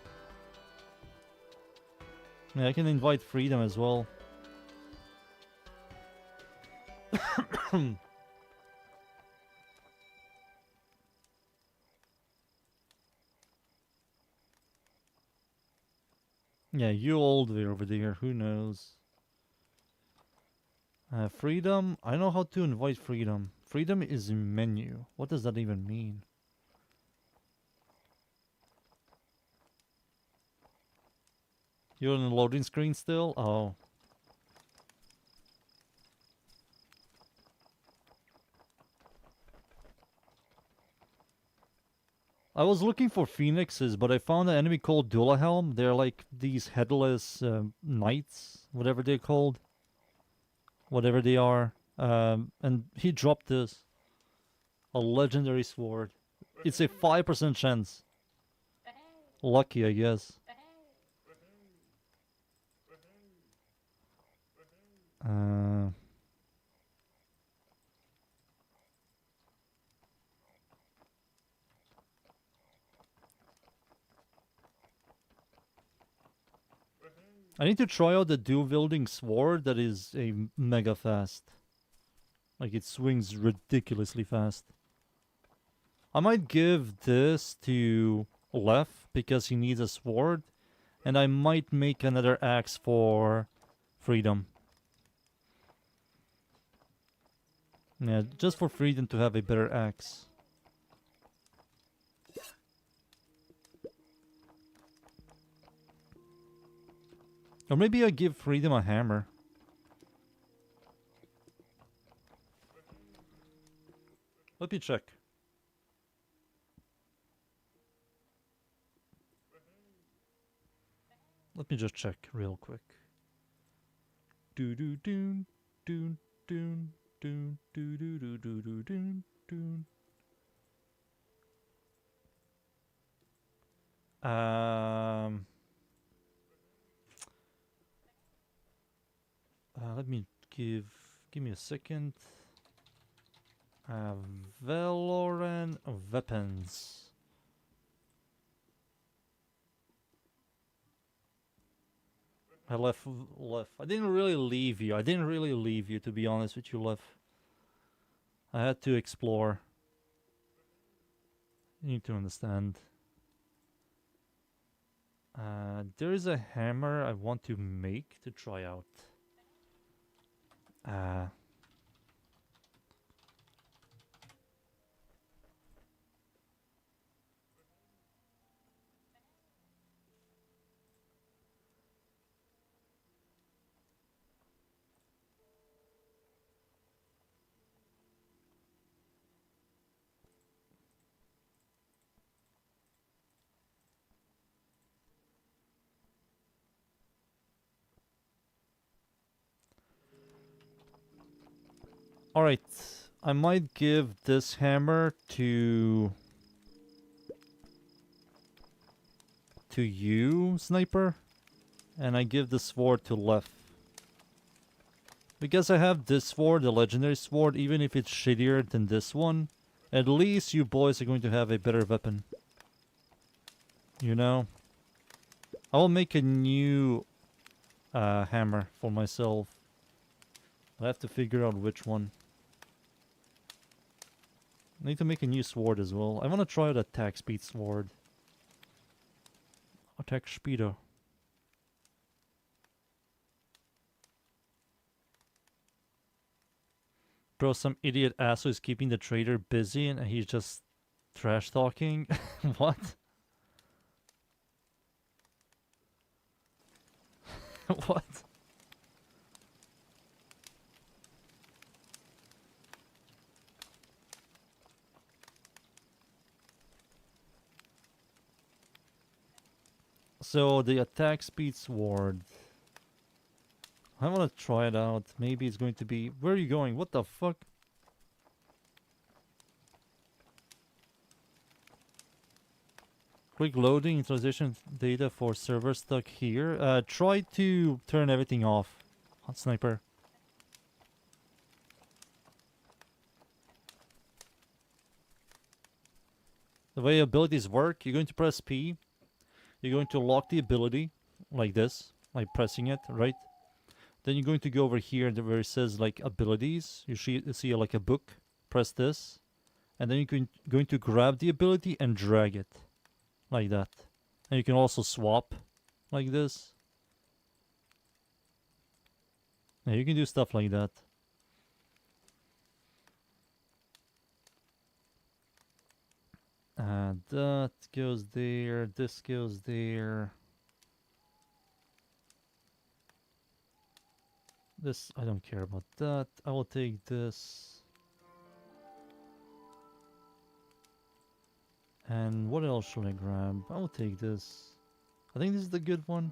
Yeah, I can invite freedom as well. Yeah, you all the way over there. Who knows? Freedom. I know how to invite freedom. Freedom is a menu. What does that even mean? You're on the loading screen still? Oh. I was looking for phoenixes, but I found an enemy called Dullahelm. They're like these headless knights, whatever they're called. Whatever they are. And he dropped this. A legendary sword. It's a 5% chance. Lucky, I guess. I need to try out the dual-wielding sword that is a mega fast. Like, it swings ridiculously fast. I might give this to Lef because he needs a sword. And I might make another axe for freedom. Yeah, just for freedom to have a better axe. Or maybe I give Freedom a hammer. Let me check. Let me just check real quick. Do do do do do do do do do do do do do. Let me give me a second. Veloren weapons. I left. I didn't really leave you. I didn't really leave you, to be honest with you, Lef. I had to explore. You need to understand. There is a hammer I want to make to try out. Alright, I might give this hammer to you, Sniper, and I give the sword to Lef. Because I have this sword, the legendary sword, even if it's shittier than this one, at least you boys are going to have a better weapon. You know? I will make a new hammer for myself. I have to figure out which one. I need to make a new sword as well. I want to try out attack speed sword. Attack speedo. Bro, some idiot asshole is keeping the trader busy and he's just trash talking. What? What? So the attack speed sword. I want to try it out. Maybe it's going to be... Where are you going? What the fuck? Quick loading transition data for server stuck here. Try to turn everything off. Hot Sniper. The way abilities work, you're going to press P. You're going to lock the ability like this, like pressing it, right? Then you're going to go over here where it says like abilities. You see like a book. Press this. And then you're going to grab the ability and drag it. Like that. And you can also swap like this. Yeah, you can do stuff like that. That goes there. This goes there. This, I don't care about that. I will take this. And what else should I grab? I will take this. I think this is the good one.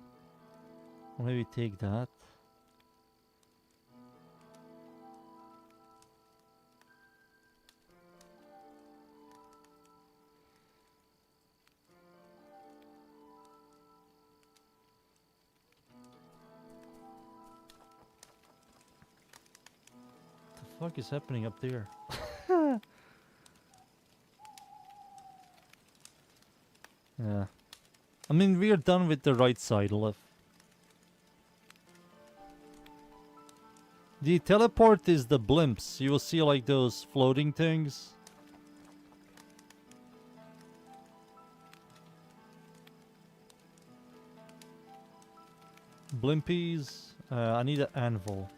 Or maybe take that. What the fuck is happening up there? Yeah. I mean, we are done with the right side left. The teleport is the blimps. You will see like those floating things. Blimpies. I need an anvil.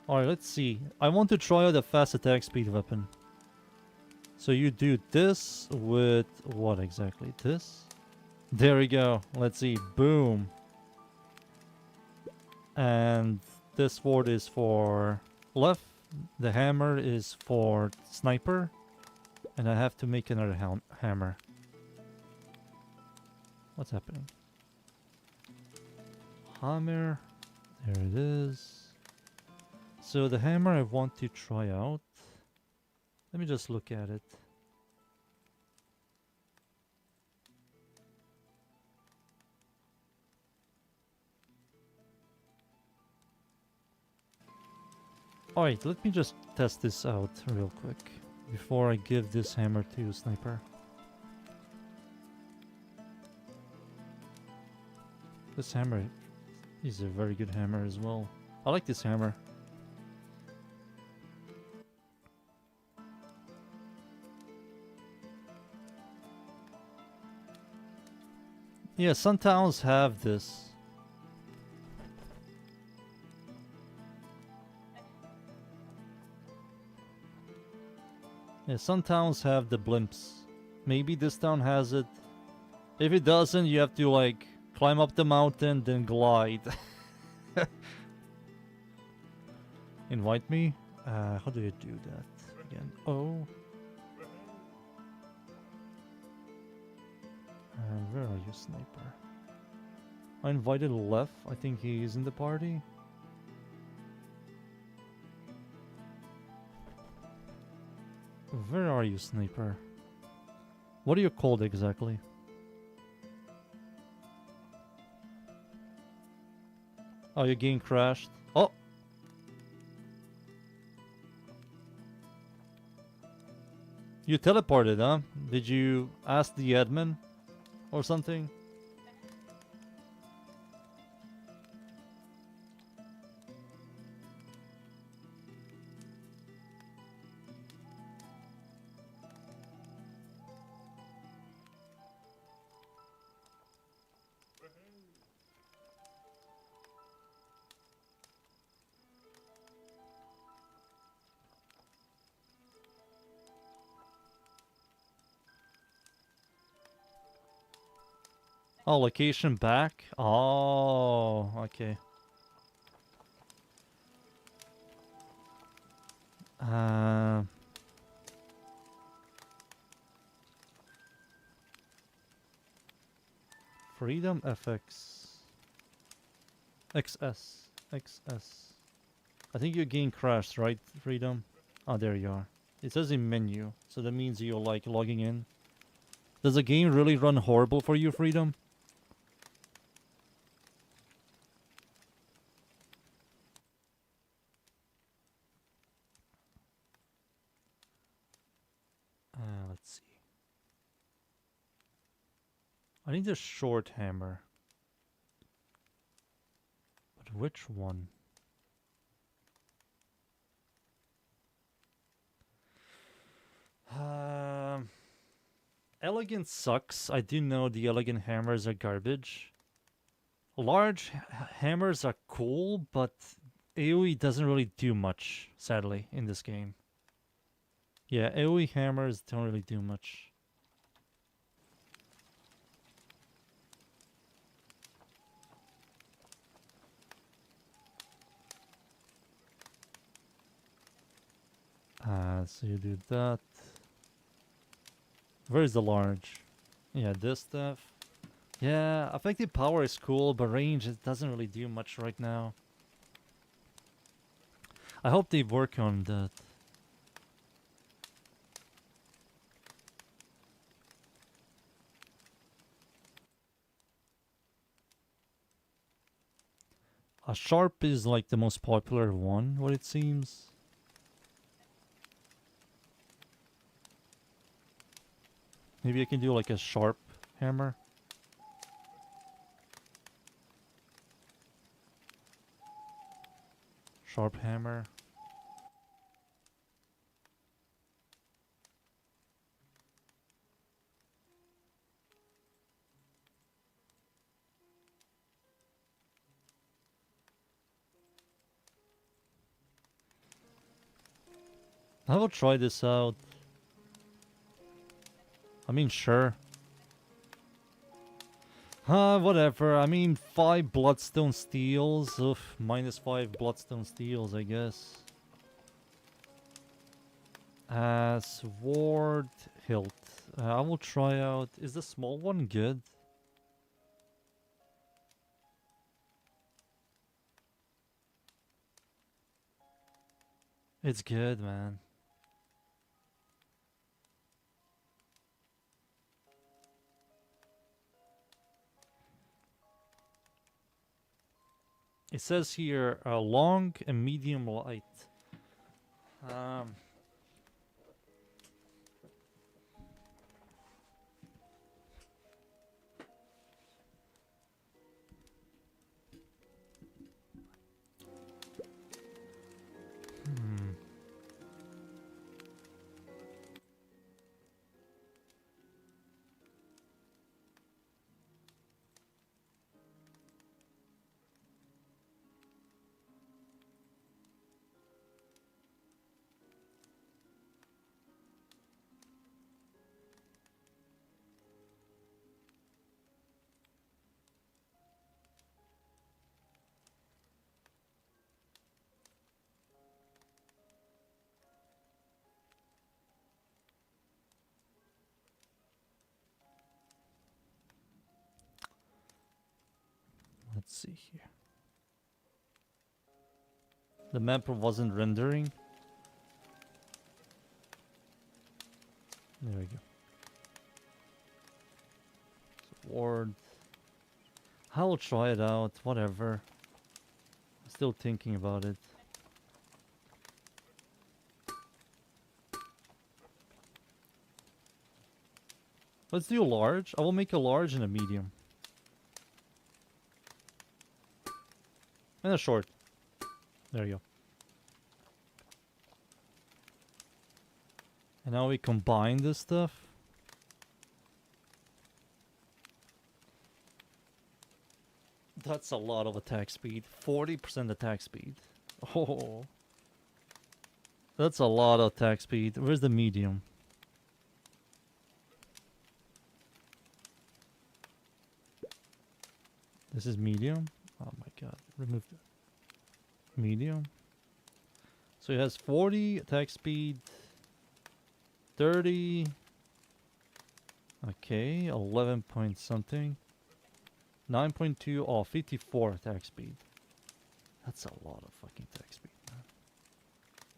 Alright, let's see. I want to try out a fast attack speed weapon. So you do this with what exactly? This? There we go. Let's see. Boom. And this sword is for left. The hammer is for sniper. And I have to make another hammer. What's happening? Hammer. There it is. So the hammer I want to try out. Let me just look at it. Alright, let me just test this out real quick before I give this hammer to Sniper. This hammer is a very good hammer as well. I like this hammer. Yeah, some towns have this. Yeah, some towns have the blimps. Maybe this town has it. If it doesn't, you have to like climb up the mountain, then glide. Invite me? How do you do that again? Oh. Where are you, Sniper? I invited Left. I think he's in the party. Where are you, Sniper? What are you called exactly? Oh, your game crashed. Oh! You teleported, huh? Did you ask the admin or something? Oh, location back? Oh, okay. Freedom FX. XS. XS. I think your game crashed, right, Freedom? Oh, there you are. It says in menu, so that means you're like logging in. Does the game really run horrible for you, Freedom? Let's see. I need a short hammer. But which one? Elegant sucks. I do know the elegant hammers are garbage. Large hammers are cool, but AoE doesn't really do much, sadly, in this game. Yeah, AoE hammers don't really do much. So you do that. Where's the large? Yeah, this stuff. Yeah, effective power is cool, but range it doesn't really do much right now. I hope they work on that. A sharp is like the most popular one, what it seems. Maybe I can do like a sharp hammer. Sharp hammer. I will try this out. I mean, sure. Whatever. I mean, 5 Bloodstone Steels. Oof, -5 Bloodstone Steels, I guess. Sword hilt. I will try out. Is the small one good? It's good, man. It says here long and medium light. Um, hmm. Let's see here. The map wasn't rendering. There we go. Sword. I will try it out. Whatever. I'm still thinking about it. Let's do a large. I will make a large and a medium. And a short. There you go. And now we combine this stuff. That's a lot of attack speed. 40% attack speed. Oh. That's a lot of attack speed. Where's the medium? This is medium? Oh my god. Remove the medium. So it has 40 attack speed. 30. Okay, 11 point something. 9.2. Oh, 54 attack speed. That's a lot of fucking attack speed,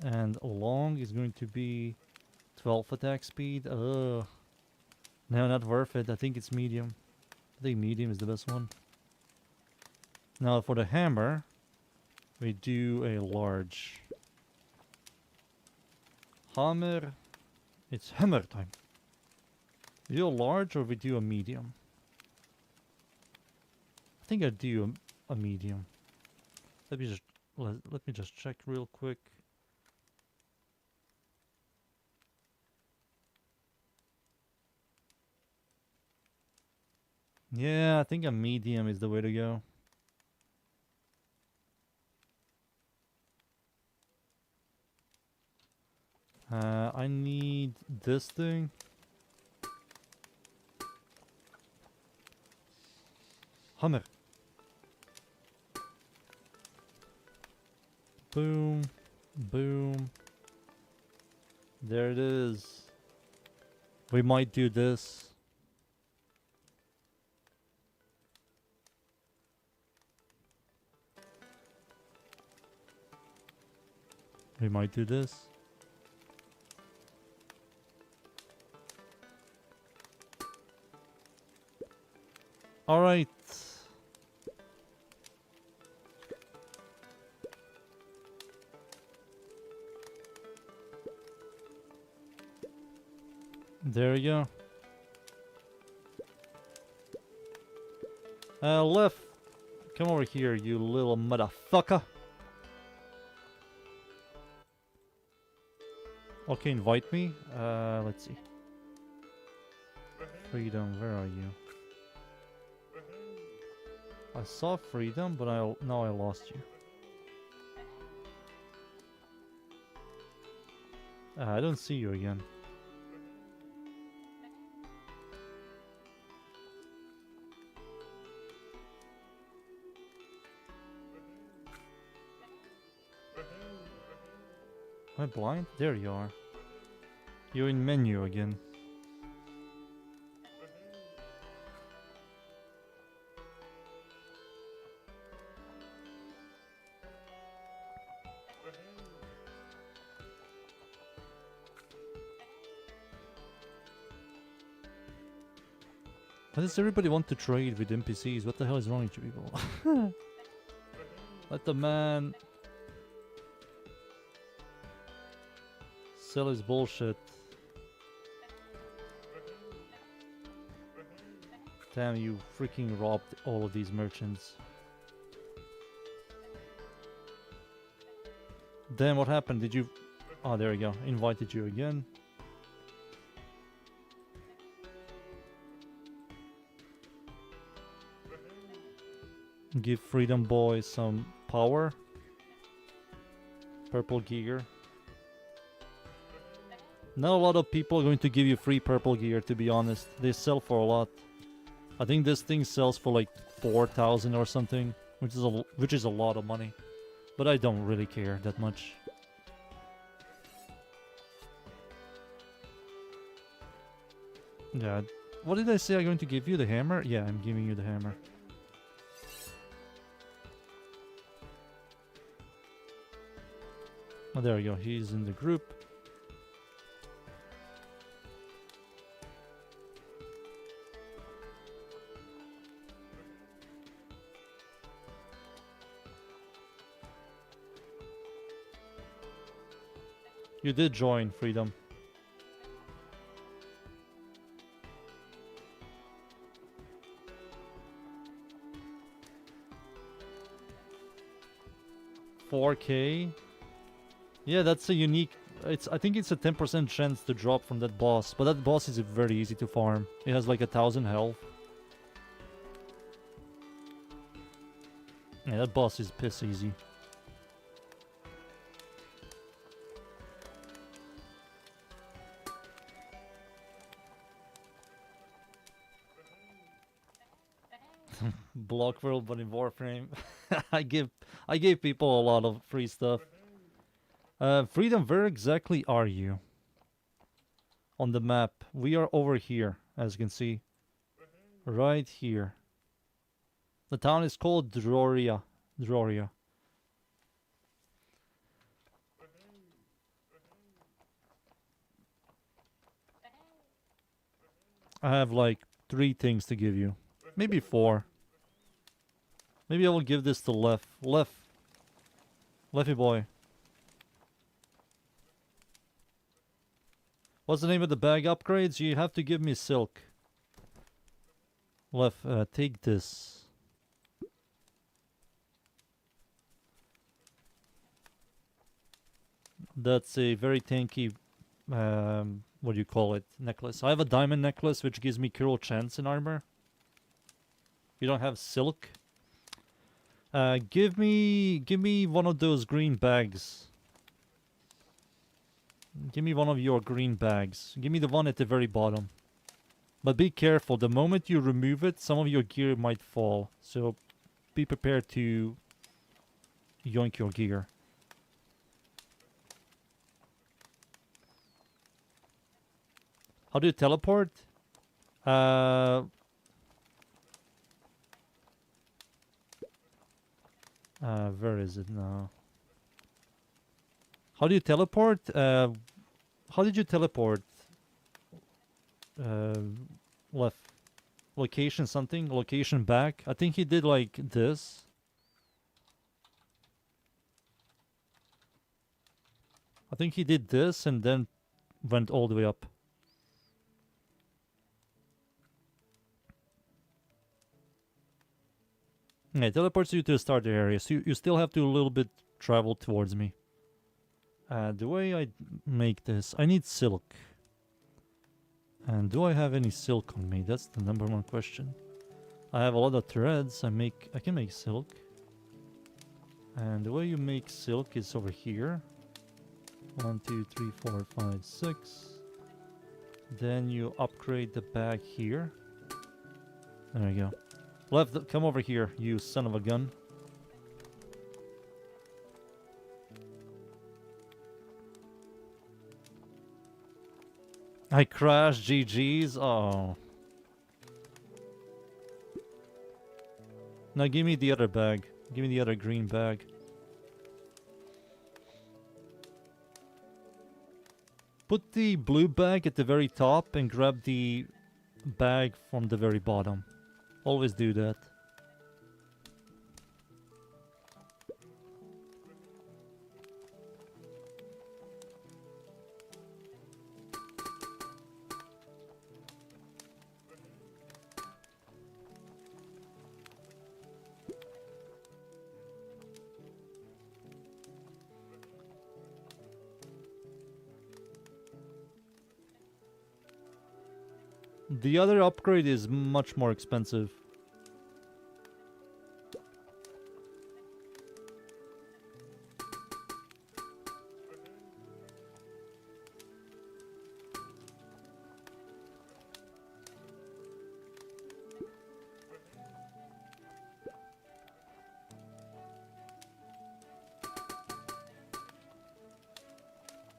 man. And long is going to be 12 attack speed. Ugh. No, not worth it. I think it's medium. I think medium is the best one. Now for the hammer, we do a large. Hammer. It's hammer time. We do a large or we do a medium? I think I do a medium. Let me just check real quick. Yeah, I think a medium is the way to go. I need this thing. Hammer. Boom. Boom. There it is. We might do this. We might do this. All right. There you go. Left. Come over here, you little motherfucker. Okay, invite me. Let's see. Freedom, where are you? I saw freedom, but now I lost you. I don't see you again. Am I blind? There you are. You're in menu again. Why does everybody want to trade with NPCs? What the hell is wrong with you people? Let the man sell his bullshit. Damn, you freaking robbed all of these merchants. Damn, what happened? Did you... Oh, there you go. Invited you again. Give Freedom Boy some power. Purple gear. Not a lot of people are going to give you free purple gear, to be honest. They sell for a lot. I think this thing sells for like 4,000 or something, which is a lot of money. But I don't really care that much. Yeah. What did I say? I'm going to give you the hammer? Yeah, I'm giving you the hammer. Oh, there we go. He's in the group. You did join, Freedom. $4K. Yeah, that's a unique... I think it's a 10% chance to drop from that boss. But that boss is very easy to farm. It has like 1,000 health. Yeah, that boss is piss easy. Block world, but in Warframe. I gave people a lot of free stuff. Freedom, where exactly are you? On the map. We are over here, as you can see. Right here. The town is called Droria. Droria. I have like 3 things to give you. Maybe 4. Maybe I will give this to Leffy boy. What's the name of the bag upgrades? You have to give me silk. Take this. That's a very tanky, what do you call it? Necklace. I have a diamond necklace which gives me cruel chance in armor. You don't have silk? Give me one of those green bags. Give me one of your green bags. Give me the one at the very bottom. But be careful, the moment you remove it, some of your gear might fall. So be prepared to yoink your gear. How do you teleport? Where is it now? How do you teleport? How did you teleport? Left. Location something? Location back? I think he did like this. I think he did this and then went all the way up. Yeah, it teleports you to the starter area, so you still have to a little bit travel towards me. The way I make this, I need silk. And do I have any silk on me? That's the #1 question. I have a lot of threads. I can make silk. And the way you make silk is over here. 1, 2, 3, 4, 5, 6. Then you upgrade the bag here. There you go. Left, come over here, you son of a gun. I crashed. GG's. Oh. Now give me the other bag. Give me the other green bag. Put the blue bag at the very top and grab the bag from the very bottom. Always do that. The other upgrade is much more expensive.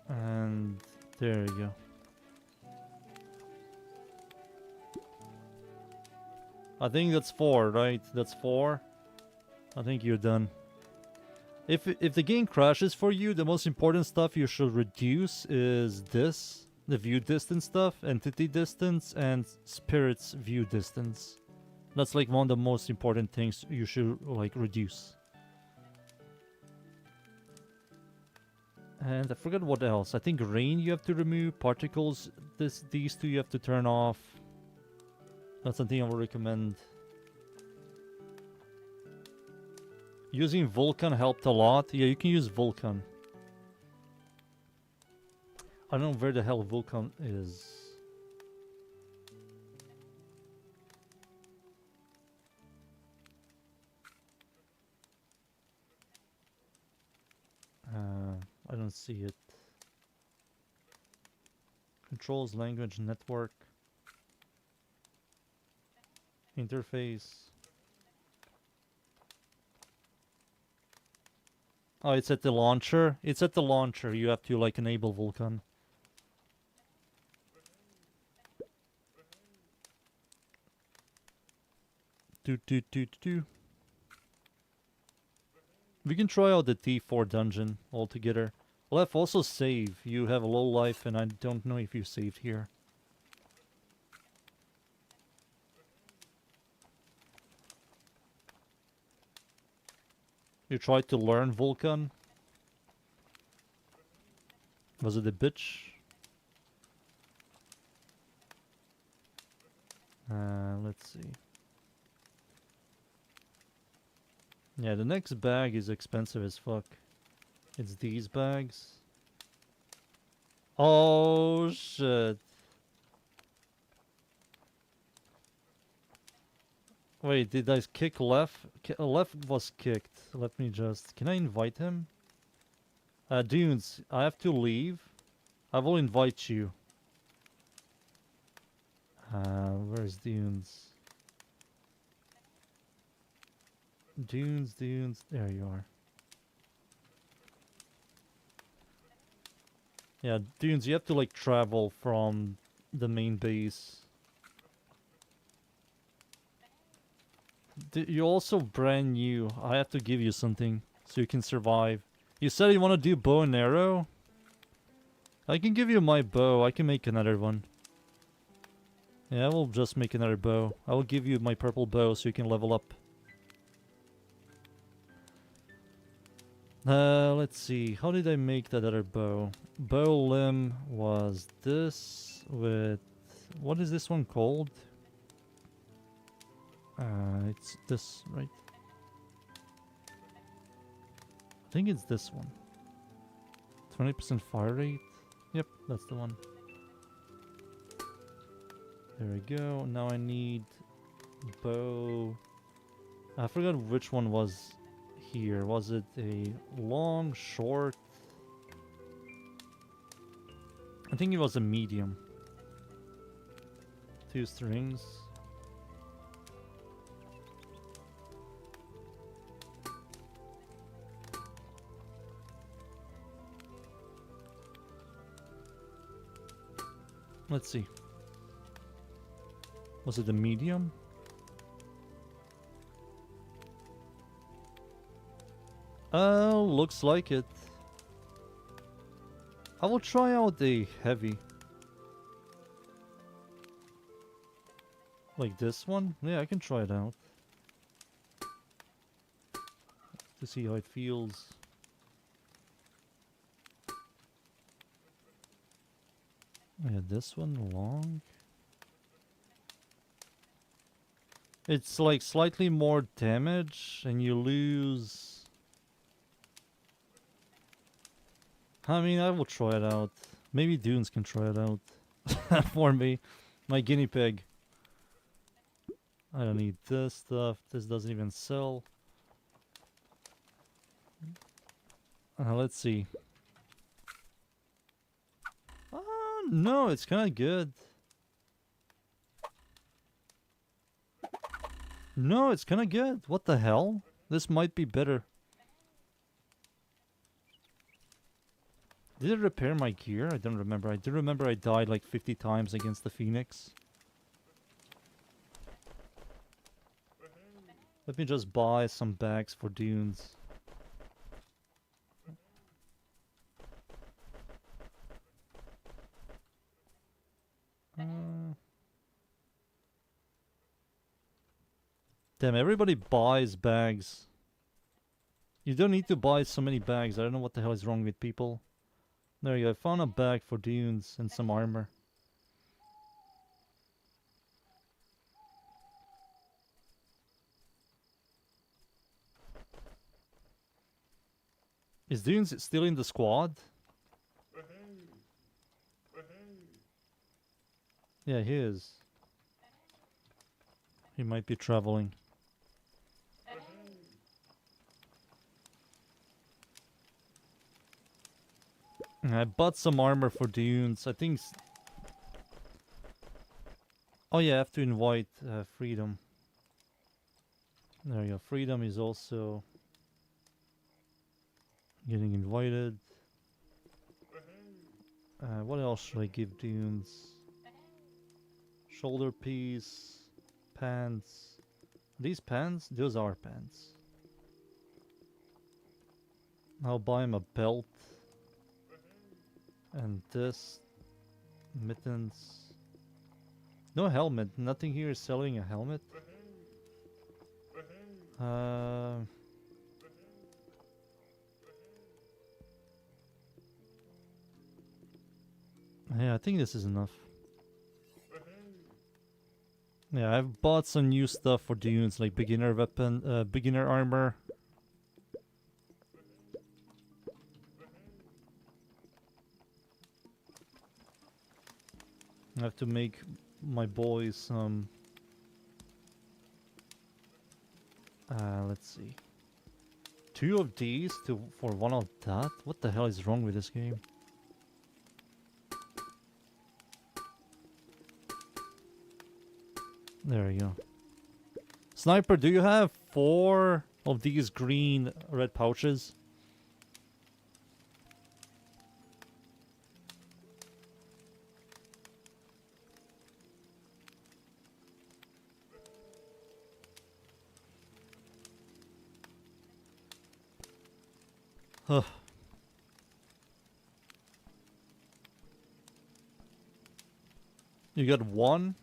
And there you go. I think that's 4, right? That's 4. I think you're done. If the game crashes for you, the most important stuff you should reduce is this. The view distance stuff, entity distance, and spirit's view distance. That's like one of the most important things you should like reduce. And I forgot what else. I think rain you have to remove, particles, these two you have to turn off. That's something I would recommend. Using Vulkan helped a lot. Yeah, you can use Vulkan. I don't know where the hell Vulkan is. I don't see it. Controls, language, network. Interface. Oh, it's at the launcher? It's at the launcher. You have to like enable Vulkan. Do. We can try out the T4 dungeon altogether. Left, also save. You have a low life and I don't know if you saved here. You tried to learn Vulkan? Was it a bitch? Let's see. Yeah, the next bag is expensive as fuck. It's these bags. Oh shit. Wait, did I kick left? Left was kicked. Let me just... Can I invite him? Dunes, I have to leave. I will invite you. Where's Dunes? Dunes. There you are. Yeah, Dunes, you have to like travel from the main base. You're also brand new. I have to give you something so you can survive. You said you want to do bow and arrow? I can give you my bow. I can make another one. Yeah, I will just make another bow. I will give you my purple bow so you can level up. Let's see. How did I make that other bow? Bow limb was this with... What is this one called? It's this, right? I think it's this one. 20% fire rate. Yep, that's the one. There we go. Now I need bow. I forgot which one was here. Was it a long, short? I think it was a medium. 2 strings. Let's see. Was it a medium? Oh, looks like it. I will try out the heavy. Like this one? Yeah, I can try it out. To see how it feels. Yeah, this one long. It's like slightly more damage and you lose. I mean, I will try it out. Maybe Dunes can try it out for me. My guinea pig. I don't need this stuff. This doesn't even sell. Let's see. No, it's kind of good. No, it's kind of good. What the hell? This might be better. Did it repair my gear? I don't remember. I do remember I died like 50 times against the Phoenix. Let me just buy some bags for Dunes. Damn, everybody buys bags. You don't need to buy so many bags. I don't know what the hell is wrong with people. There you go. I found a bag for Dunes and some armor. Is Dunes still in the squad? Yeah, he is. He might be traveling. I bought some armor for Dunes. I think... Oh yeah, I have to invite Freedom. There you go. Freedom is also getting invited. What else should I give Dunes? Shoulder piece, pants. These pants? Those are pants. I'll buy him a belt. And this. Mittens. No helmet. Nothing here is selling a helmet. Yeah, I think this is enough. Yeah, I've bought some new stuff for Dunes, like beginner weapon, beginner armor. I have to make my boys some... let's see. 2 of these for 1 of that? What the hell is wrong with this game? There you go. Sniper, do you have 4 of these green red pouches? Huh. You got 1?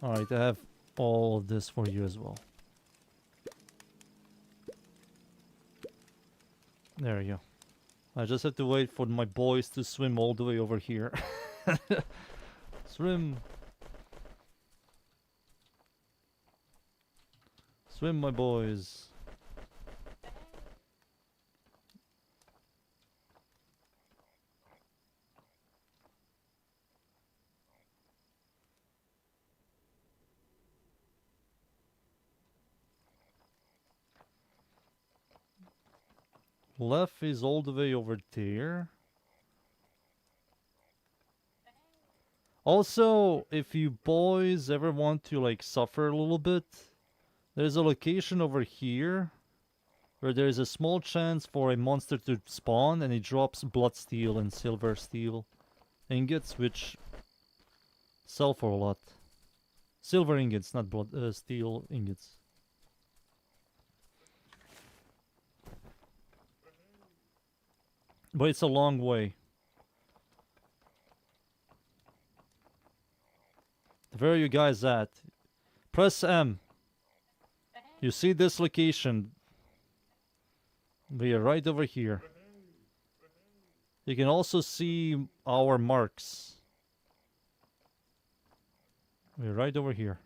Alright, I have all of this for you as well. There you go. I just have to wait for my boys to swim all the way over here. Swim. Swim, my boys. Left is all the way over there. Also, if you boys ever want to like suffer a little bit, There's a location over here where there is a small chance for a monster to spawn, and it drops blood steel and silver steel ingots, which sell for a lot. Silver ingots, not blood steel ingots. But it's a long way. Where are you guys at? Press M. You see this location. We are right over here. You can also see our marks. We're right over here.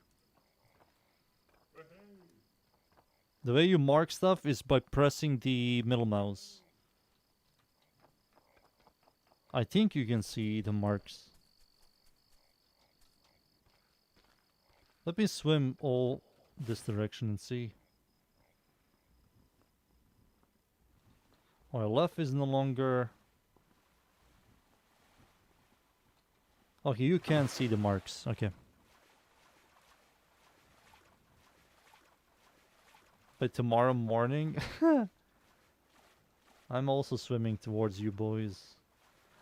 The way you mark stuff is by pressing the middle mouse. I think you can see the marks. Let me swim all this direction and see. Our left is no longer... Okay, you can see the marks. Okay. But tomorrow morning... I'm also swimming towards you boys.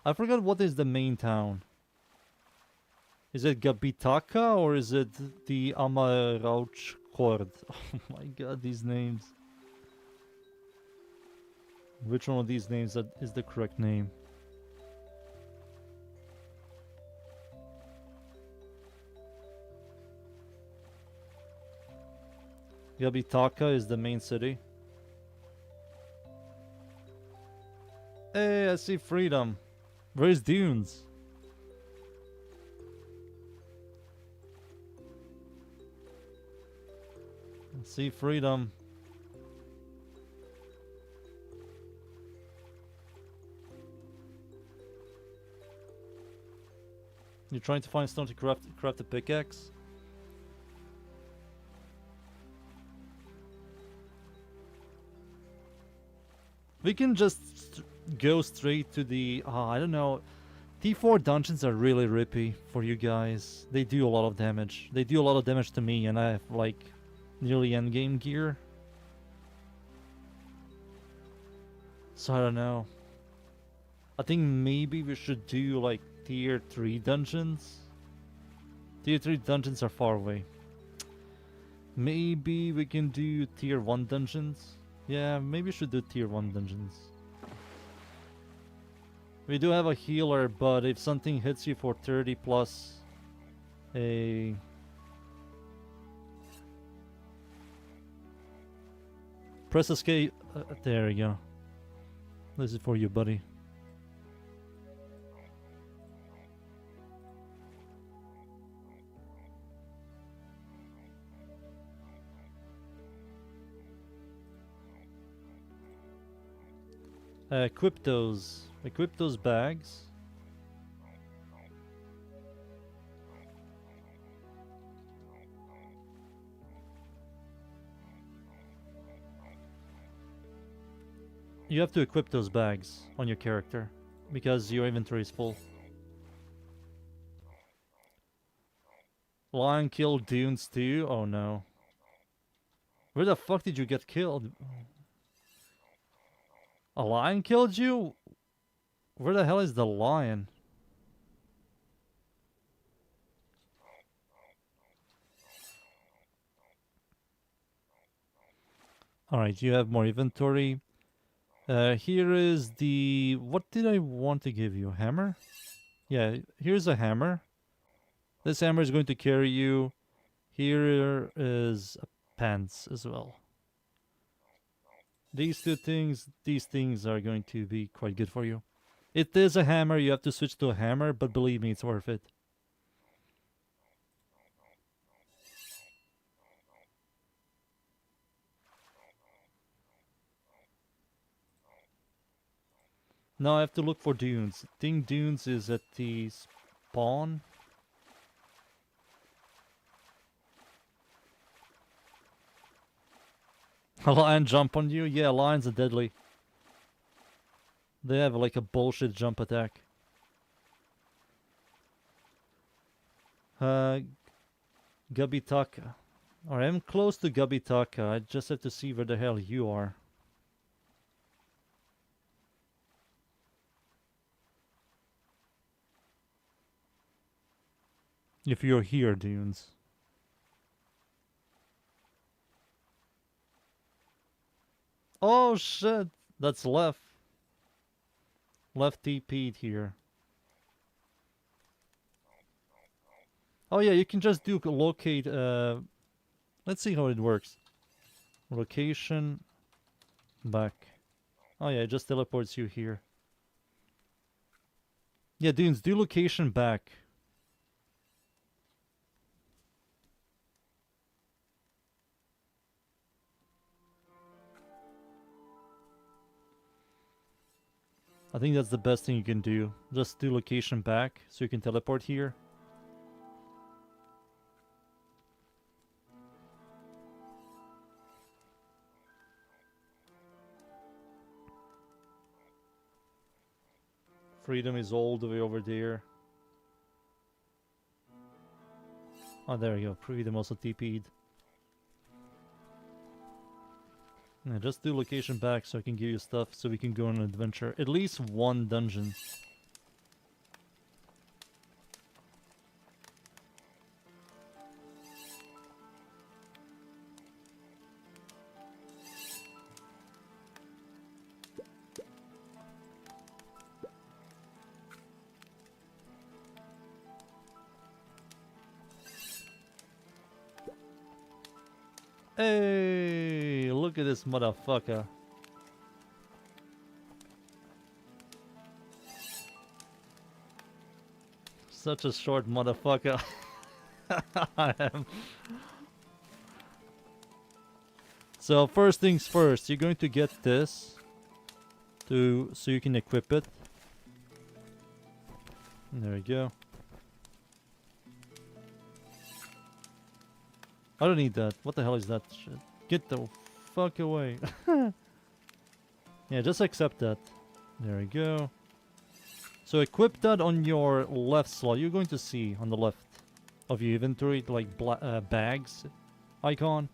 I forgot what is the main town. Is it Gabitaka or is it the Amarauchkord? Oh my god, these names. Which one of these names is the correct name? Gabitaka is the main city. Hey, I see freedom. Where's Dunes? I see freedom. You're trying to find stone to craft a pickaxe? We can just go straight to the... I don't know. T4 dungeons are really rippy for you guys. They do a lot of damage. They do a lot of damage to me, and I have like nearly endgame gear. So I don't know. I think maybe we should do like tier 3 dungeons. Tier 3 dungeons are far away. Maybe we can do tier 1 dungeons. Yeah, maybe we should do tier 1 dungeons. We do have a healer, but if something hits you for 30 plus a... Press escape. There we go. This is for you, buddy. Equip those bags. You have to equip those bags on your character because your inventory is full. Lion killed Dunes too? Oh no. Where the fuck did you get killed? A lion killed you? Where the hell is the lion? Alright, you have more inventory. Here is the... What did I want to give you? Hammer? Yeah, here's a hammer. This hammer is going to carry you. Here is a pants as well. These things are going to be quite good for you. It is a hammer, you have to switch to a hammer, but believe me, it's worth it. Now I have to look for Dunes. I think Dunes is at the spawn. A lion jump on you? Yeah, lions are deadly. They have like a bullshit jump attack. Gabitaka. Alright, I'm close to Gabitaka. I just have to see where the hell you are. If you're here, dunes. Oh shit! That's left. Left TP'd here. Oh yeah, you can just do locate, let's see how it works. Location, back. Oh yeah, it just teleports you here. Yeah, dunes, do location back. I think that's the best thing you can do. Just do location back so you can teleport here. Freedom is all the way over there. Oh, there we go. Freedom also TP'd. Yeah, just do location back so I can give you stuff so we can go on an adventure. At least one dungeon. Hey, look at this motherfucker. Such a short motherfucker. I am. So first things first, you're going to get this so you can equip it. There we go. I don't need that. What the hell is that shit? Get the fuck away. Yeah, just accept that. There we go. So equip that on your left slot. You're going to see on the left of your inventory, like bags icon.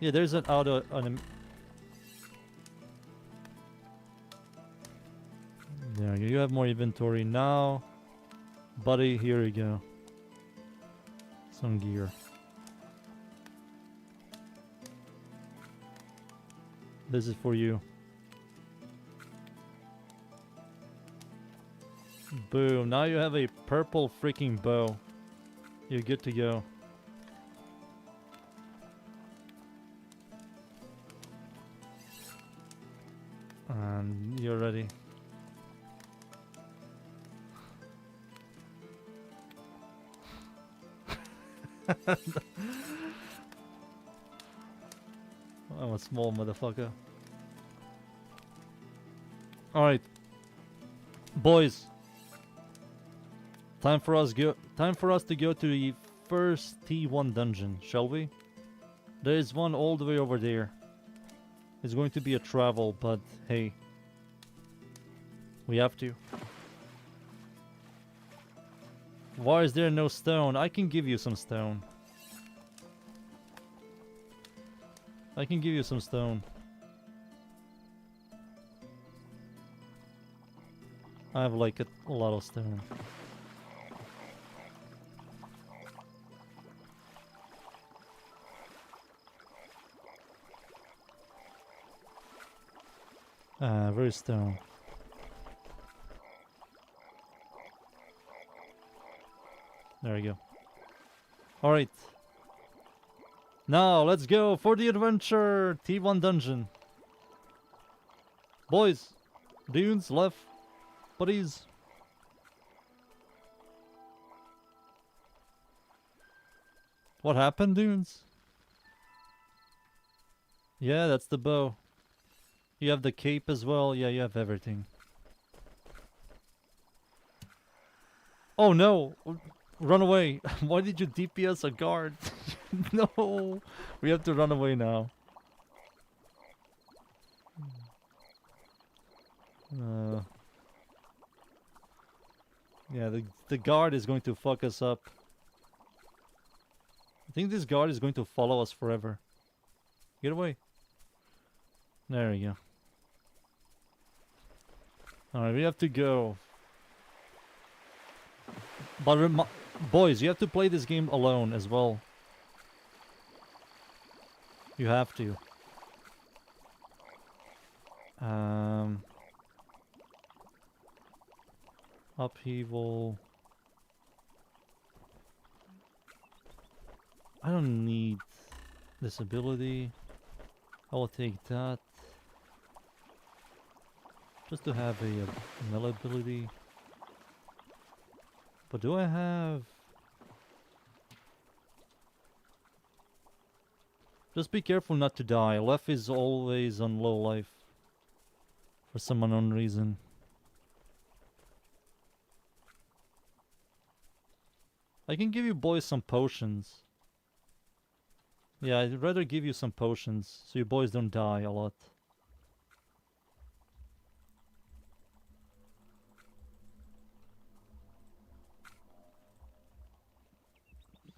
Yeah, there's an auto... There you go. You have more inventory now. Buddy, here you go. Some gear. This is for you. Boom. Now you have a purple freaking bow. You're good to go. And you're ready. I'm a small motherfucker. Alright. Boys. Time for us to go to the first T1 dungeon, shall we? There is one all the way over there. It's going to be a travel, but hey. We have to. Why is there no stone? I can give you some stone. I can give you some stone. I have like a lot of stone. Where's stone? There we go. Alright. Now, let's go for the adventure! T1 dungeon. Boys. Dudes, left. Buddies. What happened, dudes? Yeah, that's the bow. You have the cape as well. Yeah, you have everything. Oh no! Run away! Why did you DPS a guard? No! We have to run away now. Yeah, the guard is going to fuck us up. I think this guard is going to follow us forever. Get away. There we go. Alright, we have to go. But boys, you have to play this game alone as well. You have to. Upheaval. I don't need this ability. I will take that. Just to have a melee ability. But do I have... Just be careful not to die. Left is always on low life. For some unknown reason. I can give you boys some potions. Yeah, I'd rather give you some potions so you boys don't die a lot.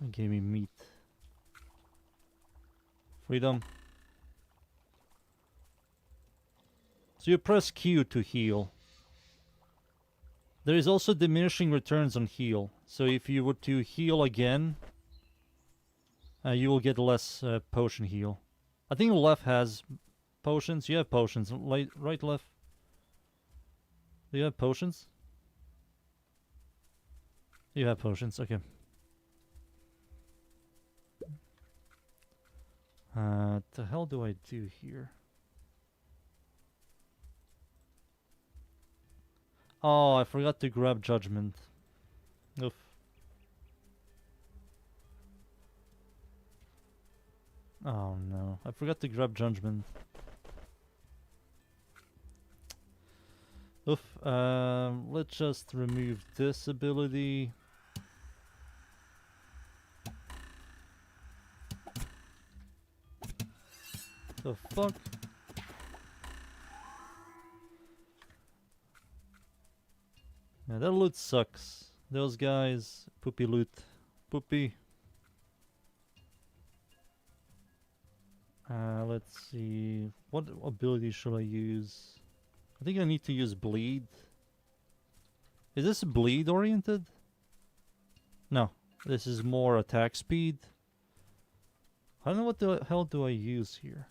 It gave me meat. Freedom. So you press Q to heal. There is also diminishing returns on heal. So if you were to heal again, you will get less potion heal. I think left has potions. You have potions. Right, left. Do you have potions? You have potions. Okay. What the hell do I do here? Oh, I forgot to grab judgment. Oof. Oh no, I forgot to grab judgment. Oof. Let's just remove this ability. The fuck? Yeah, that loot sucks. Those guys, poopy loot. Poopy. Let's see. What ability should I use? I think I need to use bleed. Is this bleed oriented? No. This is more attack speed. I don't know what the hell do I use here.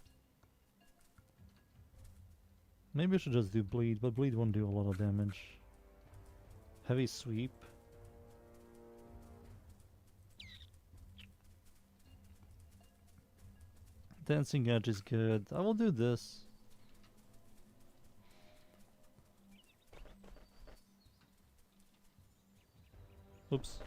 Maybe I should just do bleed, but bleed won't do a lot of damage. Heavy sweep. Dancing edge is good. I will do this. Oops.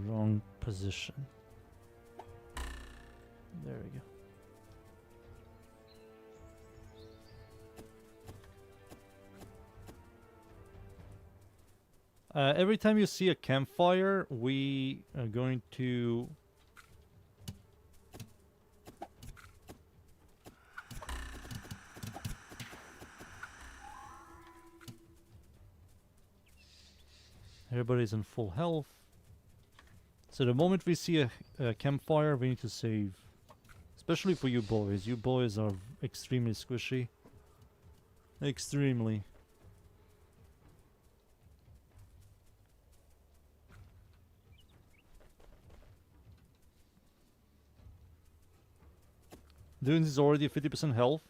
Wrong position. There we go. Every time you see a campfire, we are going to... Everybody's in full health. So the moment we see a campfire, we need to save. Especially for you boys. You boys are extremely squishy. Extremely. Dunes is already 50% health.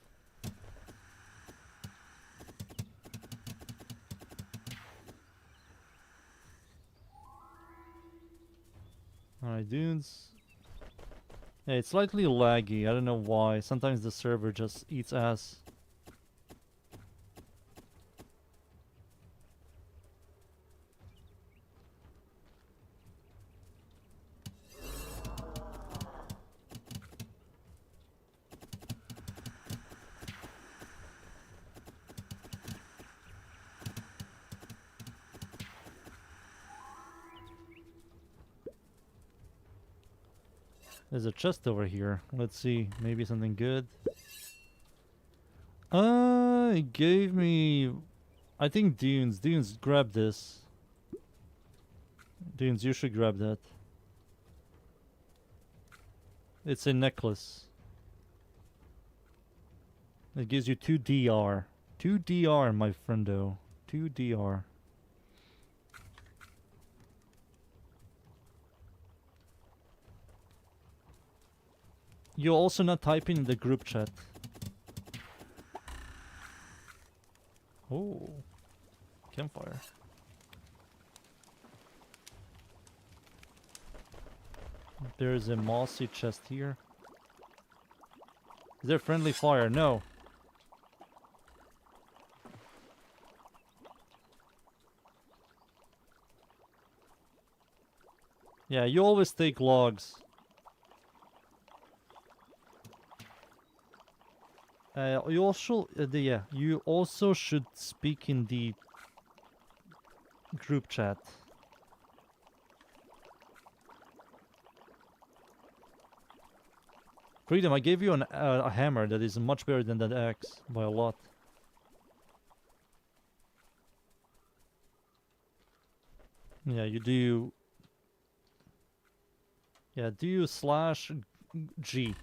Alright, Dunes. Yeah, it's slightly laggy. I don't know why. Sometimes the server just eats ass. There's a chest over here. Let's see. Maybe something good. It gave me... I think Dunes. Dunes, grab this. Dunes, you should grab that. It's a necklace. It gives you 2 DR. 2 DR, my friendo. 2 DR. You also not typing in the group chat. Oh, campfire. There's a mossy chest here. Is there friendly fire? No. Yeah, you always take logs. You also, yeah, you also should speak in the group chat. Freedom, I gave you a hammer that is much better than that axe by a lot. Yeah, you do. Yeah, do /G.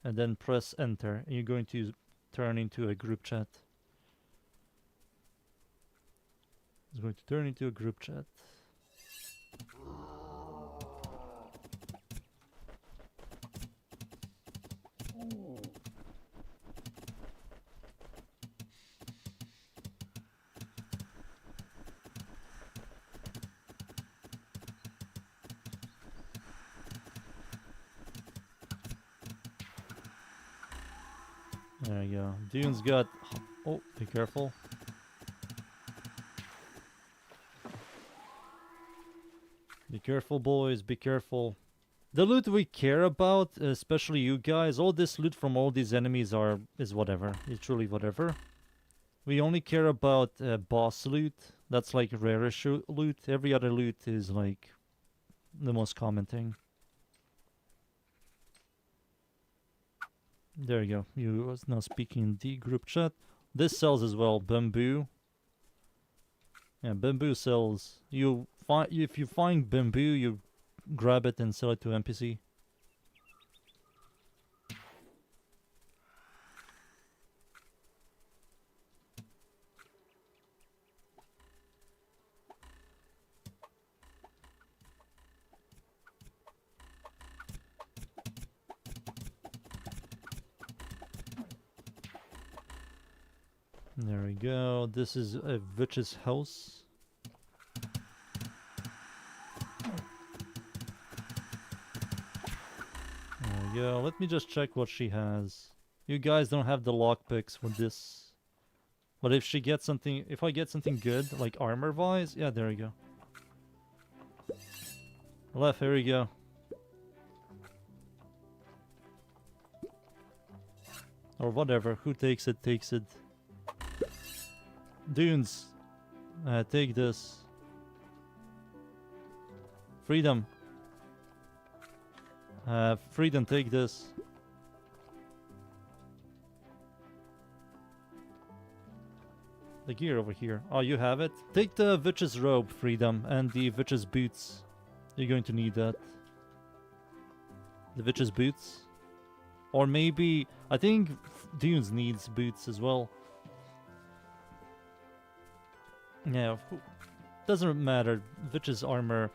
And then press enter, and you're going to turn into a group chat. It's going to turn into a group chat. There you go. Dune's got... Oh, be careful. Be careful, boys. Be careful. The loot we care about, especially you guys, all this loot from all these enemies is whatever. It's truly whatever. We only care about boss loot. That's like rarish loot. Every other loot is like the most common thing. There you go. You was now speaking in the group chat. This sells as well. Bamboo. Yeah, bamboo sells. You find if you find bamboo, you grab it and sell it to NPC. There we go. This is a witch's house. There we go. Let me just check what she has. You guys don't have the lockpicks with this. But if she gets something, if I get something good, like armor-wise, yeah, there we go. Left, here we go. Or whatever, who takes it, takes it. Dunes, take this. Freedom. Freedom, take this. The gear over here. Oh, you have it? Take the witch's robe, Freedom, and the witch's boots. You're going to need that. The witch's boots. Or maybe... I think Dunes needs boots as well. Yeah, doesn't matter. Witch's armor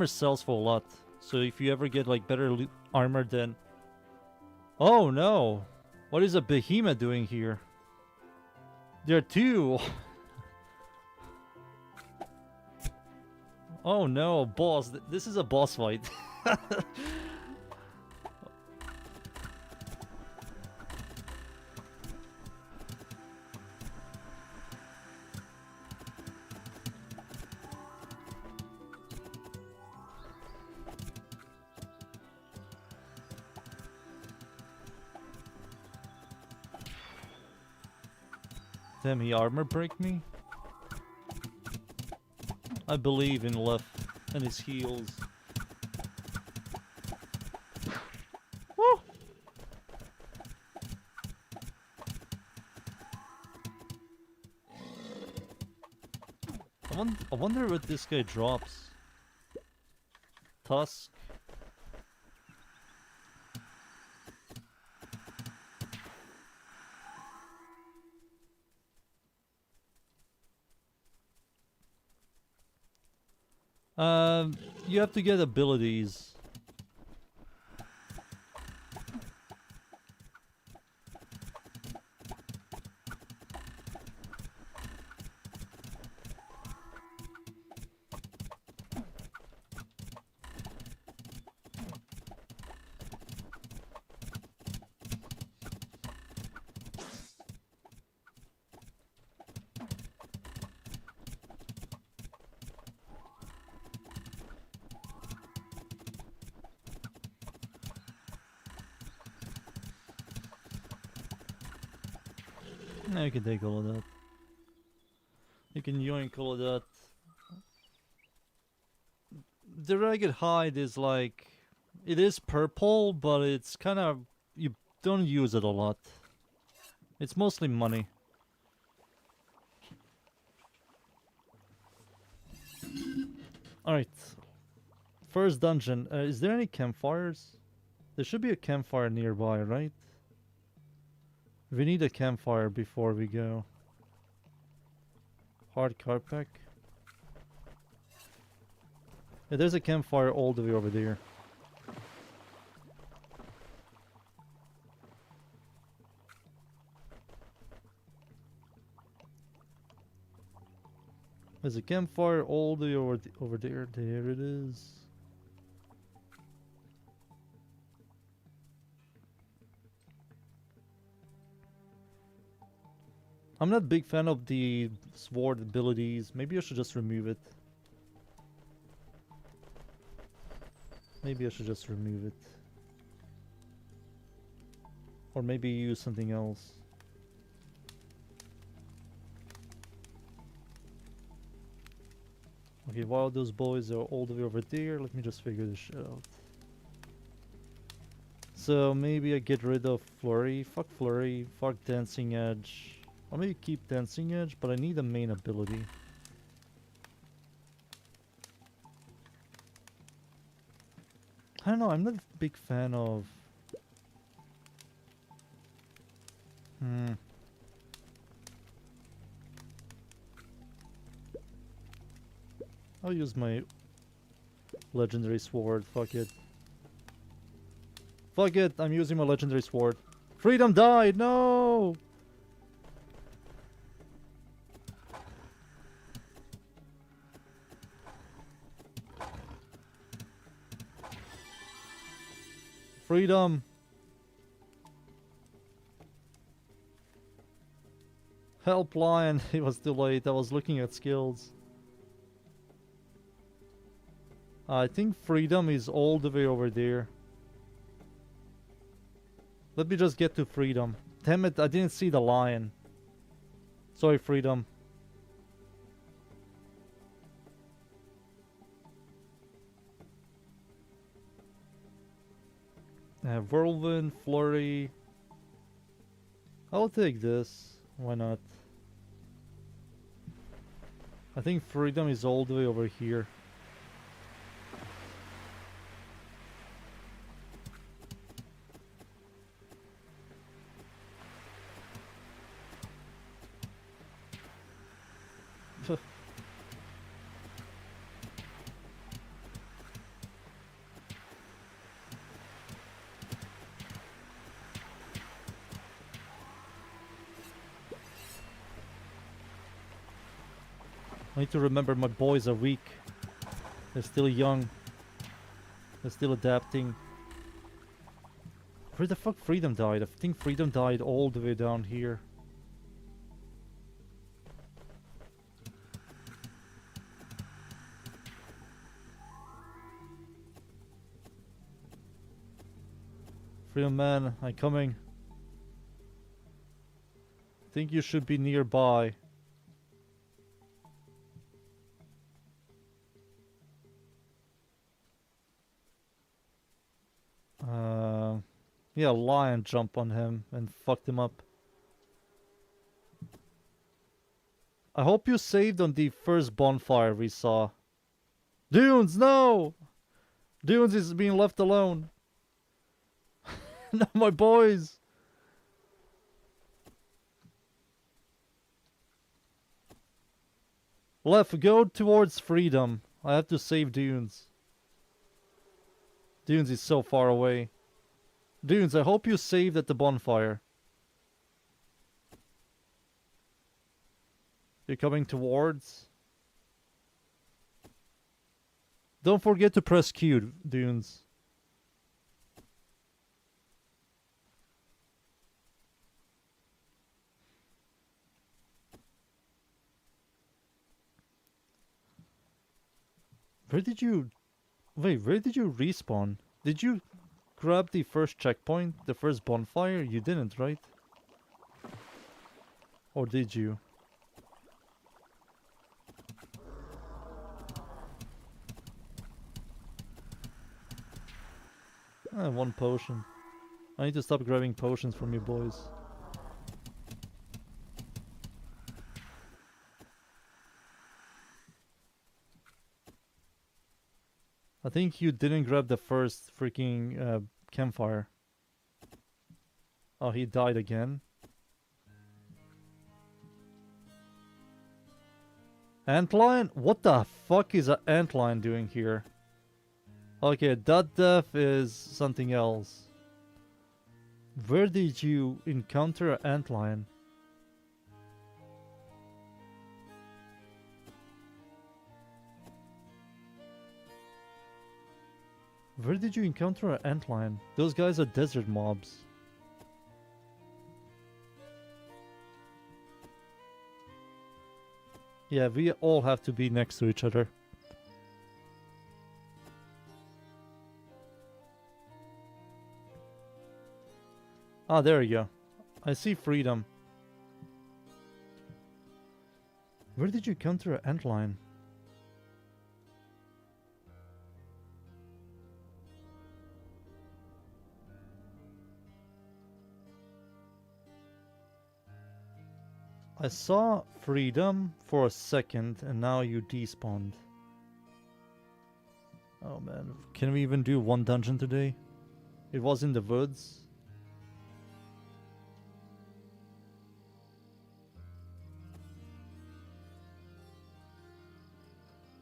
sells for a lot. So if you ever get like better armor than... Oh no! What is a behemoth doing here? There are two! Oh no, boss. This is a boss fight. Damn, he armor break me? I believe in left and his heals. I wonder what this guy drops. Tusk. You have to get abilities. No, you can take all of that. You can yoink all of that. The ragged hide is like... It is purple, but it's kind of... You don't use it a lot. It's mostly money. Alright. First dungeon. Is there any campfires? There should be a campfire nearby, right? We need a campfire before we go. Hard card pack. Yeah, there's a campfire all the way over there. There's a campfire all the way over there. There it is. I'm not a big fan of the sword abilities. Maybe I should just remove it. Maybe I should just remove it. Or maybe use something else. Okay, while those boys are all the way over there, let me just figure this shit out. So maybe I get rid of Flurry. Fuck Flurry. Fuck Dancing Edge. Or maybe keep Dancing Edge, but I need a main ability. I don't know, I'm not a big fan of... I'll use my legendary sword, fuck it. Fuck it, I'm using my legendary sword. Freedom died, no! Freedom! Help, Lion! It was too late, I was looking at skills. I think freedom is all the way over there. Let me just get to freedom. Damn it, I didn't see the lion. Sorry, freedom. Whirlwind, Flurry. I'll take this. Why not? I think freedom is all the way over here. I need to remember my boys are weak. They're still young. They're still adapting. Where the fuck freedom died? I think freedom died all the way down here. Freedom man, I'm coming. Think you should be nearby. Yeah, lion jump on him and fucked him up. I hope you saved on the first bonfire we saw. Dunes, no! Dunes is being left alone. No, my boys! Left, go towards freedom. I have to save Dunes. Dunes is so far away. Dunes, I hope you saved at the bonfire. You're coming towards. Don't forget to press Q, Dunes. Where did you... Wait, where did you respawn? Did you grab the first checkpoint, the first bonfire? You didn't, right? Or did you? Ah, one potion. I need to stop grabbing potions from you boys. I think you didn't grab the first freaking campfire. Oh, he died again. Antlion? What the fuck is an antlion doing here? Okay, that death is something else. Where did you encounter an antlion? Where did you encounter an antlion? Those guys are desert mobs. Yeah, we all have to be next to each other. Ah, there you go. I see freedom. Where did you encounter an antlion? I saw freedom for a second and now you despawned. Oh man, can we even do one dungeon today? It was in the woods.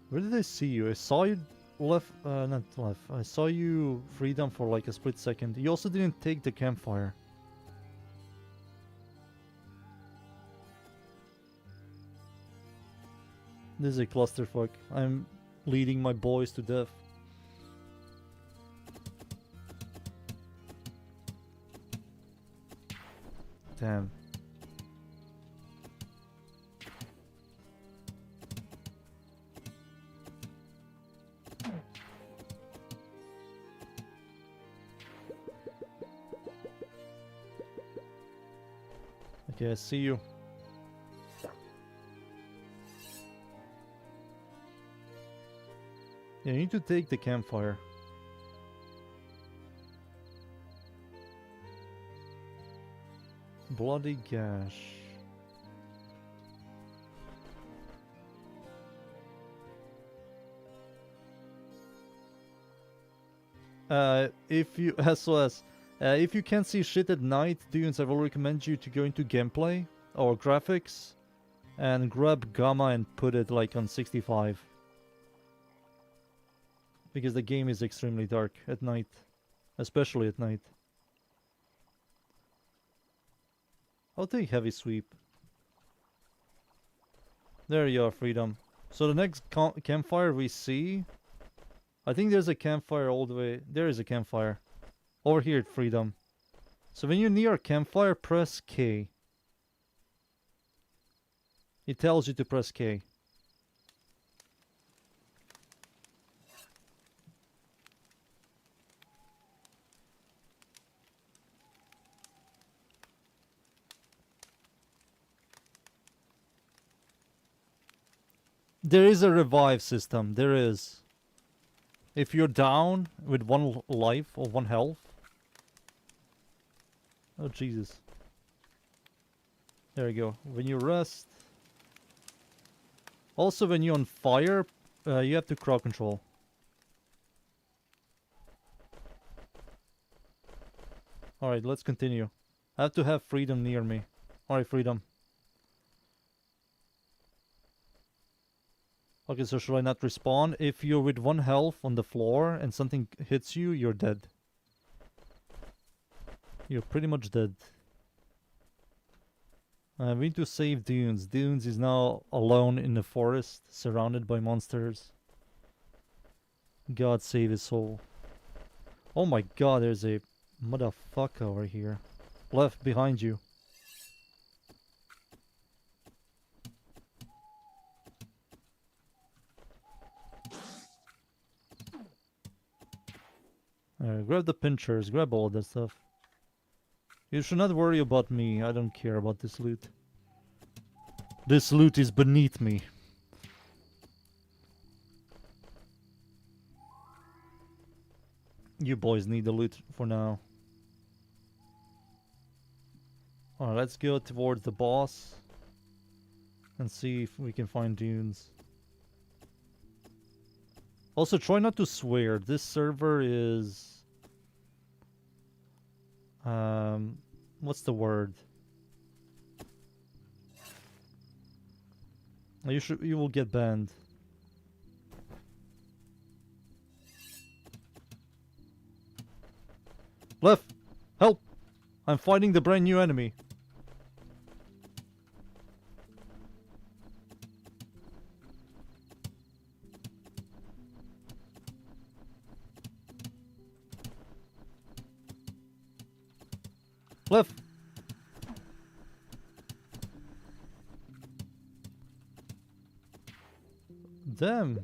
Where did I see you? I saw you left, not left. I saw you freedom for like a split second. You also didn't take the campfire. This is a clusterfuck. I'm leading my boys to death. Damn. Okay, I see you. Yeah, you need to take the campfire. Bloody gash. If you SOS, if you can't see shit at night, Dunes, I will recommend you to go into gameplay or graphics and grab Gamma and put it like on 65. Because the game is extremely dark at night. Especially at night. I'll take heavy sweep. There you are, freedom. So the next campfire we see... I think there's a campfire all the way... There is a campfire. Over here at freedom. So when you're near a campfire, press K. It tells you to press K. There is a revive system. There is. If you're down with one life or one health. Oh, Jesus. There you go. When you rest, Also, when you're on fire, you have to crowd control. Alright, let's continue. I have to have Freedom near me. Alright, Freedom. Okay, so should I not respawn? If you're with 1 health on the floor and something hits you, you're dead. You're pretty much dead. We need to save Dunes. Dunes is now alone in the forest, surrounded by monsters. God save his soul. Oh my god, there's a motherfucker over here. Left behind you. Grab the pinchers, grab all that stuff. You should not worry about me, I don't care about this loot. This loot is beneath me. You boys need the loot for now. Alright, let's go towards the boss. And see if we can find Dunes. Also, try not to swear. This server is... what's the word? You will get banned. Left! Help! I'm fighting the brand new enemy. Left! Damn!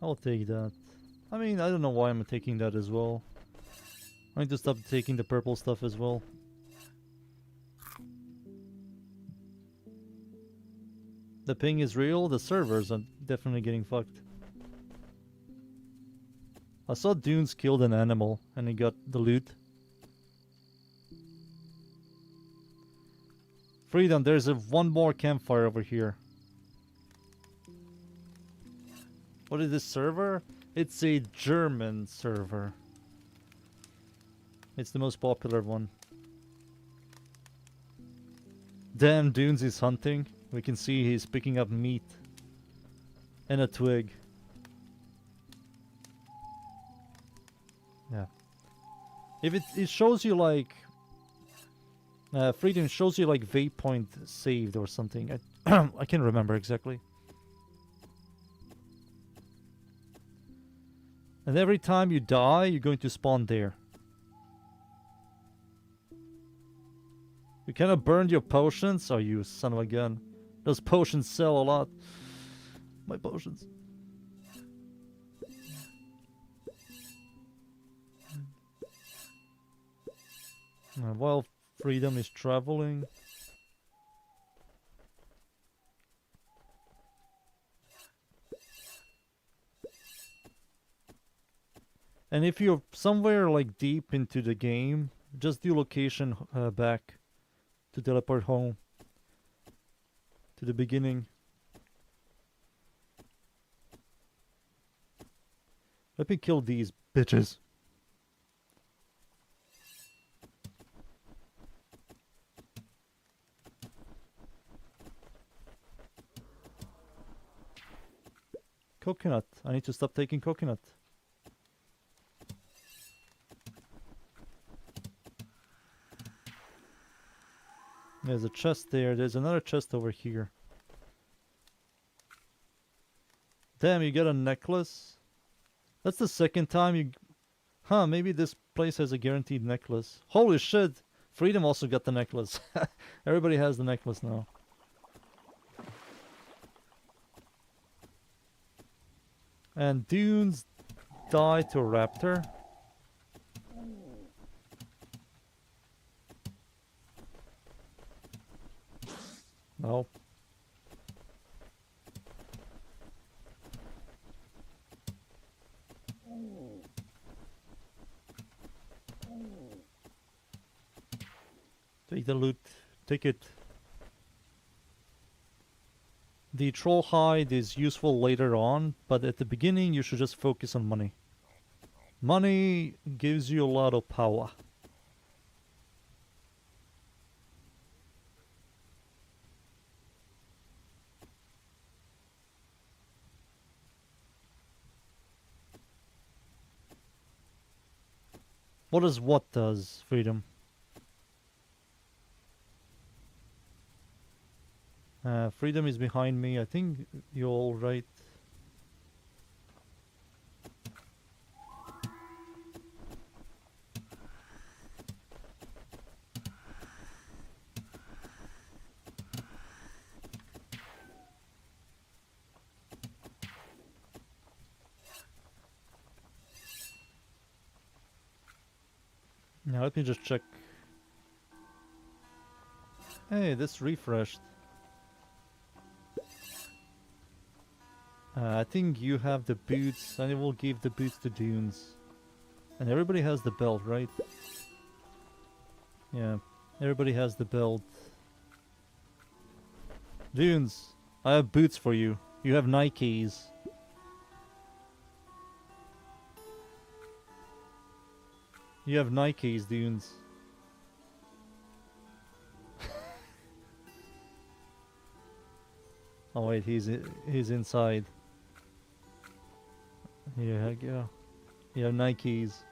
I'll take that. I mean, I don't know why I'm taking that as well. I need to stop taking the purple stuff as well. The ping is real, the servers are definitely getting fucked. I saw Dunes killed an animal and he got the loot. Freedom, there's one more campfire over here. What is this server? It's a German server. It's the most popular one. Damn, Dunes is hunting. We can see he's picking up meat. And a twig. Yeah. If it shows you like... Freedom shows you like waypoint saved or something. I can't remember exactly. And every time you die, you're going to spawn there. You cannot burn your potions? Oh, you son of a gun. Those potions sell a lot. My potions. While Freedom is traveling. And if you're somewhere like deep into the game, just do location back to teleport home to the beginning. Let me kill these bitches. Coconut. I need to stop taking coconut. There's a chest there. There's another chest over here. Damn, you got a necklace? That's the second time you... Huh, maybe this place has a guaranteed necklace. Holy shit! Freedom also got the necklace. Everybody has the necklace now. And Dunes died to a raptor. No. Take the loot. Take it. The troll hide is useful later on, but at the beginning you should just focus on money. Money gives you a lot of power. What does freedom? Freedom is behind me. I think you're all right. Now let me just check. Hey, this refreshed. I think you have the boots, and I will give the boots to Dunes. And everybody has the belt, right? Yeah, everybody has the belt. Dunes, I have boots for you. You have Nikes. You have Nikes, Dunes. Oh wait, he's inside. Here you go. You have Nikes.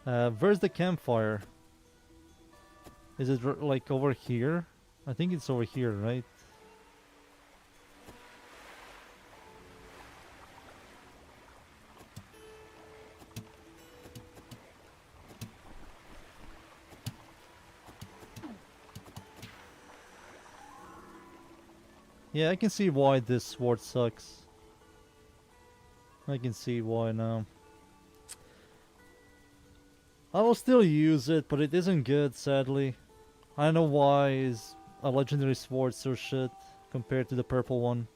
Where's the campfire? Is it like over here? I think it's over here, right? Yeah, I can see why this sword sucks. I can see why now. I will still use it, but it isn't good, sadly. I don't know why is a legendary sword so shit compared to the purple one.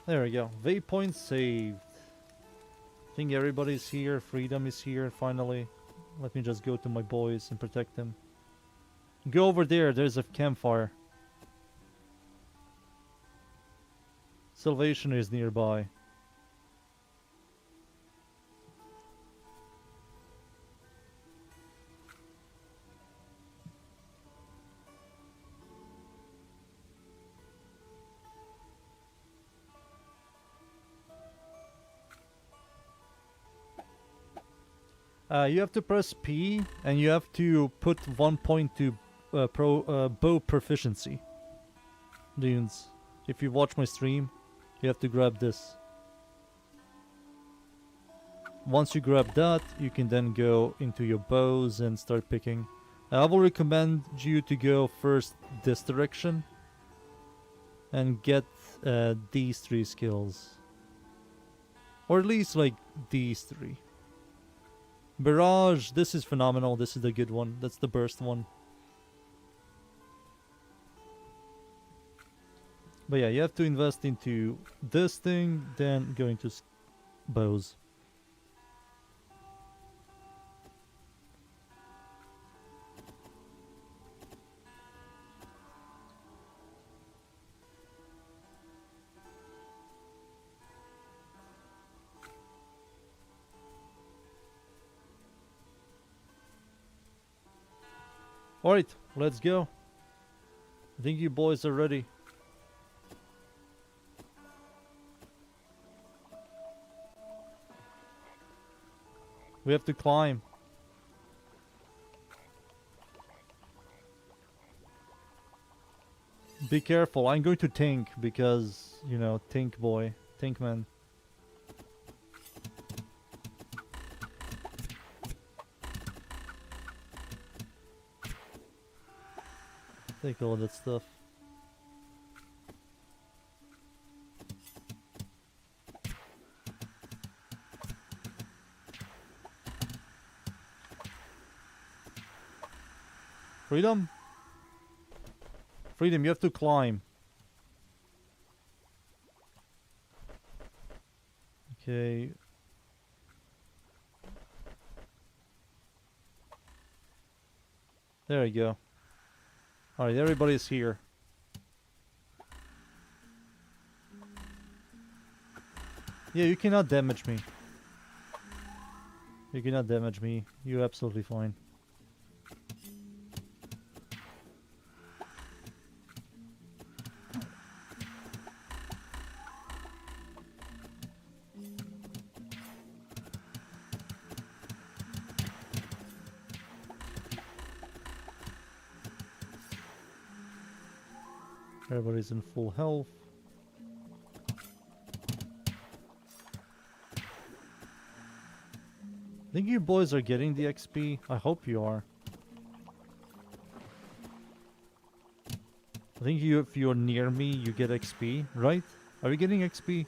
There we go. Waypoint saved. I think everybody's here. Freedom is here, finally. Let me just go to my boys and protect them. Go over there. There's a campfire. Salvation is nearby. You have to press P and you have to put 1 point to bow proficiency. Dunes, if you watch my stream, you have to grab this. Once you grab that, you can then go into your bows and start picking. I will recommend you to go first this direction and get these 3 skills. Or at least like these 3. Barrage, this is phenomenal. This is the good one. That's the burst one. But yeah, you have to invest into this thing, then go into bows. Alright, let's go. I think you boys are ready. We have to climb. Be careful, I'm going to tank because, you know, tank boy, tank man. Take all that stuff. Freedom? Freedom, you have to climb. Okay. There you go. Alright, everybody's here. Yeah, you cannot damage me. You cannot damage me. You're absolutely fine. Everybody's in full health. I think you boys are getting the XP. I hope you are. I think if you're near me, you get XP, right? Are you getting XP?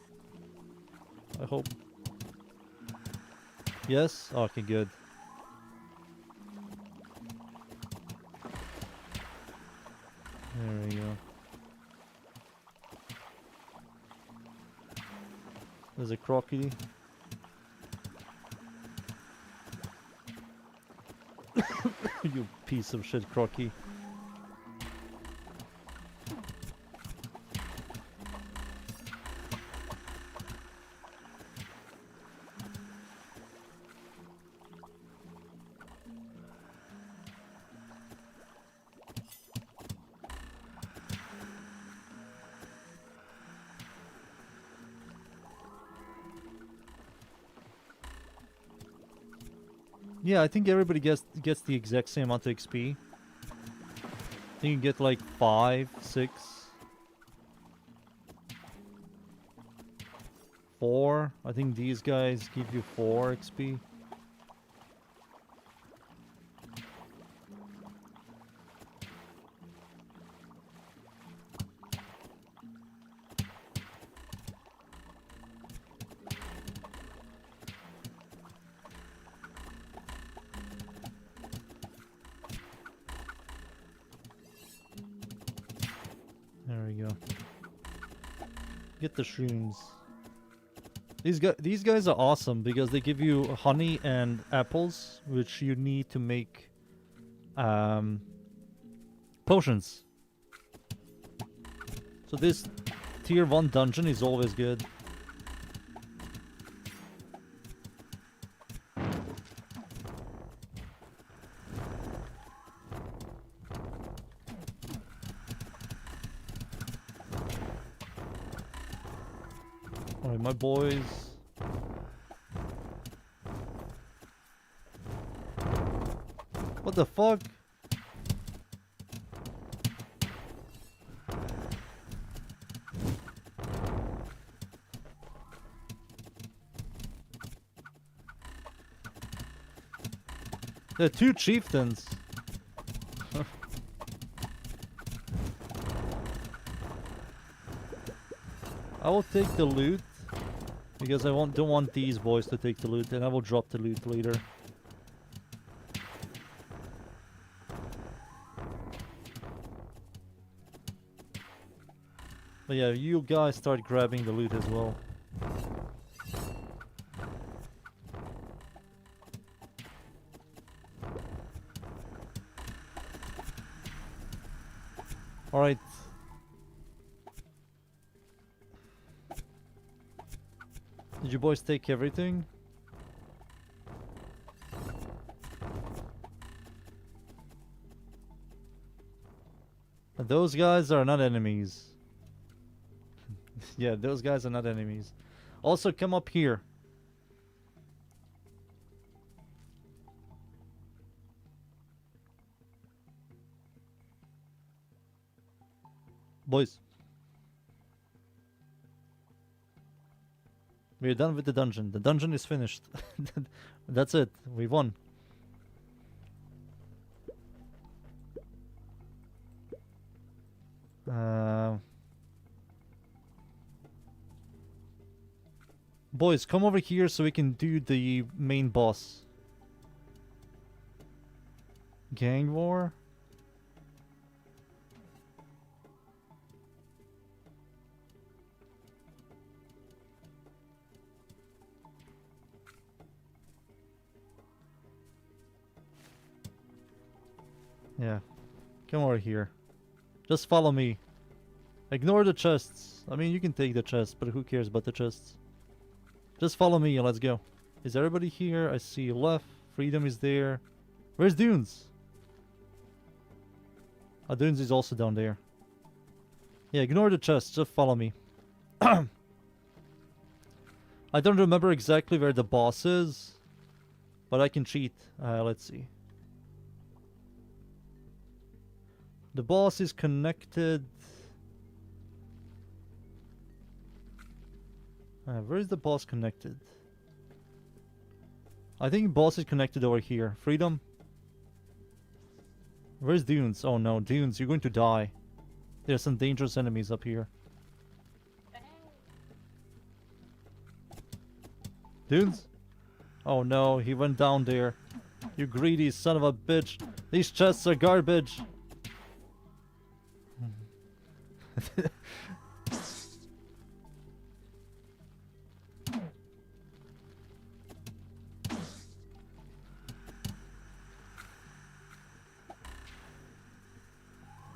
I hope. Yes? Okay, good. There we go. There's a crocky. You piece of shit, crocky. Yeah, I think everybody gets the exact same amount of XP. I think you get like 5, 6, 4. I think these guys give you 4 XP. There we go. Get the shrooms. These guys are awesome because they give you honey and apples, which you need to make potions. So this tier 1 dungeon is always good. Alright, my boys. What the fuck? There are 2 chieftains. I will take the loot because I don't want these boys to take the loot, and I will drop the loot later. But yeah, you guys start grabbing the loot as well. Alright. Did you boys take everything? And those guys are not enemies. Yeah, those guys are not enemies. Also, come up here. Boys. We're done with the dungeon. The dungeon is finished. That's it. We won. Boys, come over here so we can do the main boss. Gang war? Yeah. Come over here. Just follow me. Ignore the chests. I mean, you can take the chests, but who cares about the chests? Just follow me and let's go. Is everybody here? I see left. Freedom is there. Where's Dunes? Oh, Dunes is also down there. Yeah, ignore the chests. Just follow me. I don't remember exactly where the boss is, but I can cheat. Let's see. The boss is connected. Where is the boss connected? I think boss is connected over here. Freedom? Where's Dunes? Oh no, Dunes, you're going to die. There's some dangerous enemies up here. Dunes? Oh no, he went down there. You greedy son of a bitch. These chests are garbage.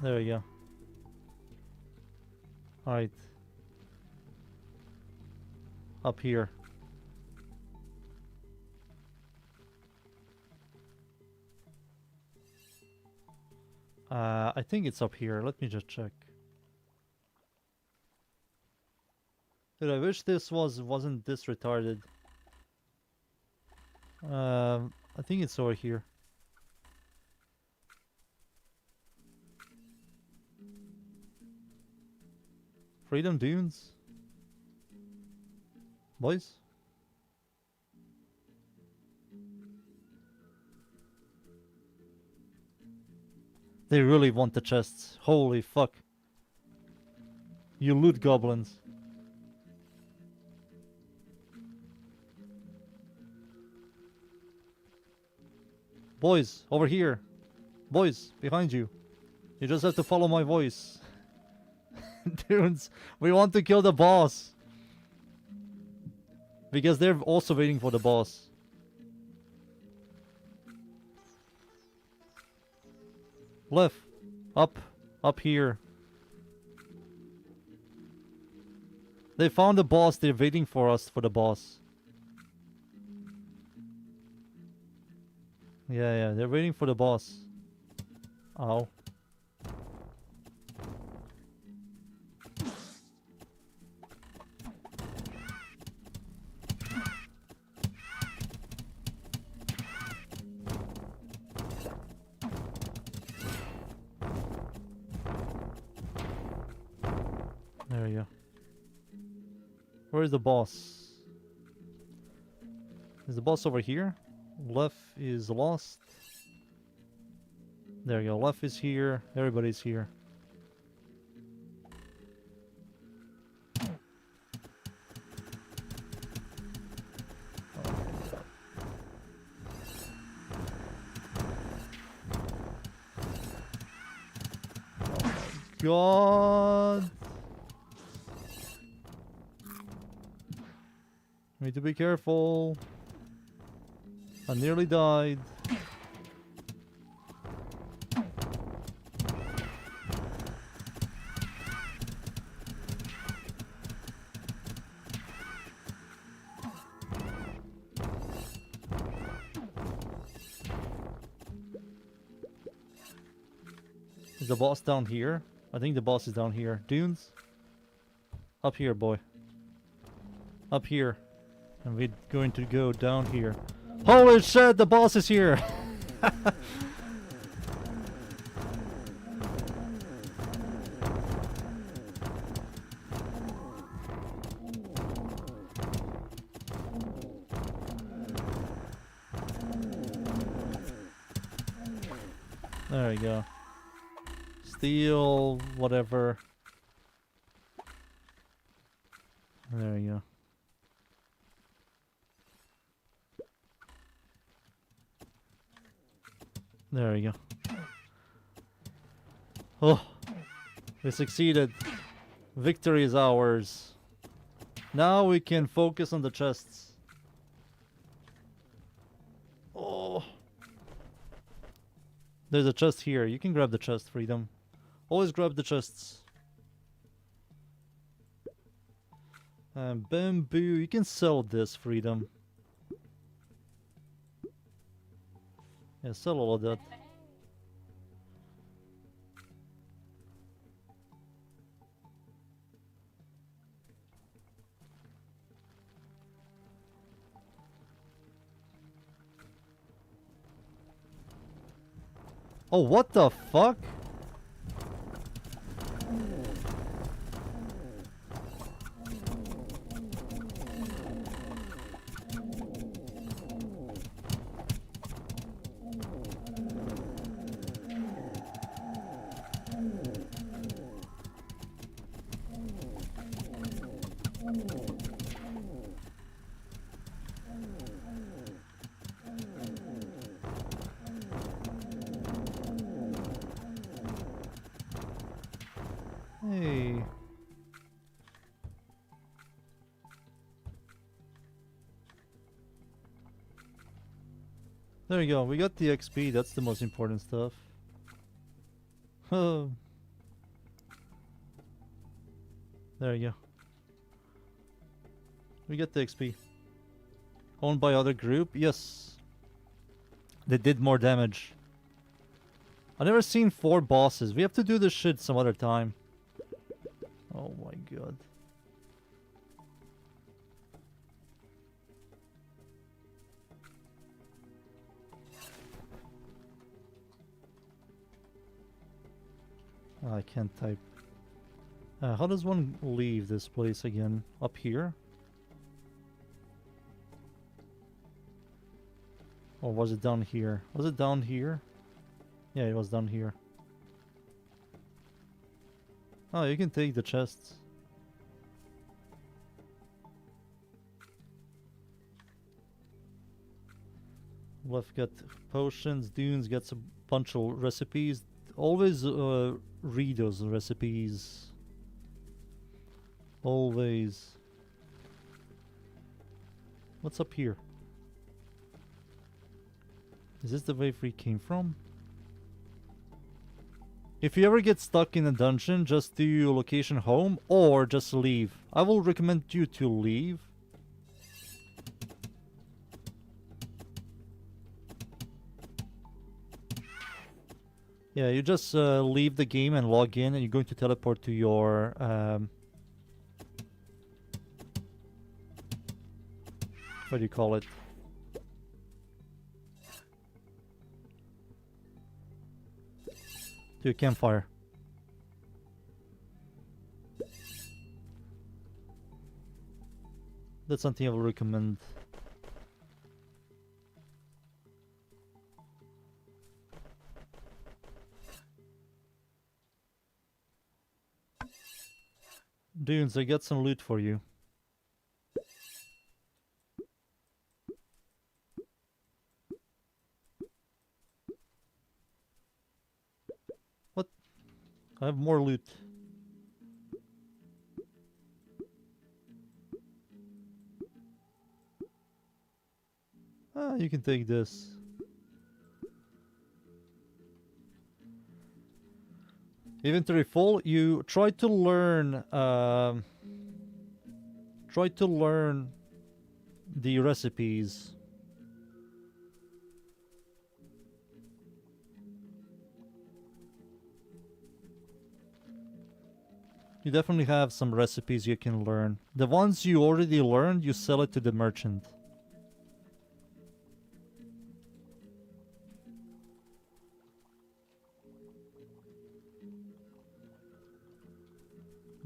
There we go. Alright. Up here. I think it's up here. Let me just check. Dude, I wish this wasn't this retarded. I think it's over here. Freedom Dunes? Boys? They really want the chests. Holy fuck. You loot goblins. Boys, over here. Boys, behind you. You just have to follow my voice. Dudes, we want to kill the boss. Because they're also waiting for the boss. Left. Up here. They found the boss, they're waiting for us for the boss. Yeah, they're waiting for the boss. Ow. There we go. Where is the boss? Is the boss over here? Left is lost. There you go. Left is here. Everybody's here. God. Need to be careful. I nearly died. Is the boss down here? I think the boss is down here. Dunes? Up here, boy. Up here. And we're going to go down here. Holy shit, the boss is here! There we go. Steel, whatever. There we go. There we go. Oh, we succeeded. Victory is ours. Now we can focus on the chests. Oh. There's a chest here. You can grab the chest, Freedom. Always grab the chests. Bamboo. You can sell this, Freedom. Yeah, sell all of that. Oh, what the fuck? Hey. There you go. We got the XP. That's the most important stuff. Oh. There you go. We get the XP. Owned by other group? Yes. They did more damage. I've never seen 4 bosses. We have to do this shit some other time. Oh my god. I can't type. How does one leave this place again? Up here? Or was it down here? Was it down here? Yeah, it was down here. Oh, you can take the chests. Left got potions. Dunes gets a bunch of recipes. Always read those recipes. Always. What's up here? Is this the way we came from? If you ever get stuck in a dungeon, just do location home or just leave. I will recommend you to leave. Yeah, you just leave the game and log in and you're going to teleport to your... what do you call it? To a campfire. That's something I will recommend. Dunes, I got some loot for you. What? I have more loot. Ah, you can take this. Inventory full. You try to learn the recipes. You definitely have some recipes you can learn. The ones you already learned, you sell it to the merchant.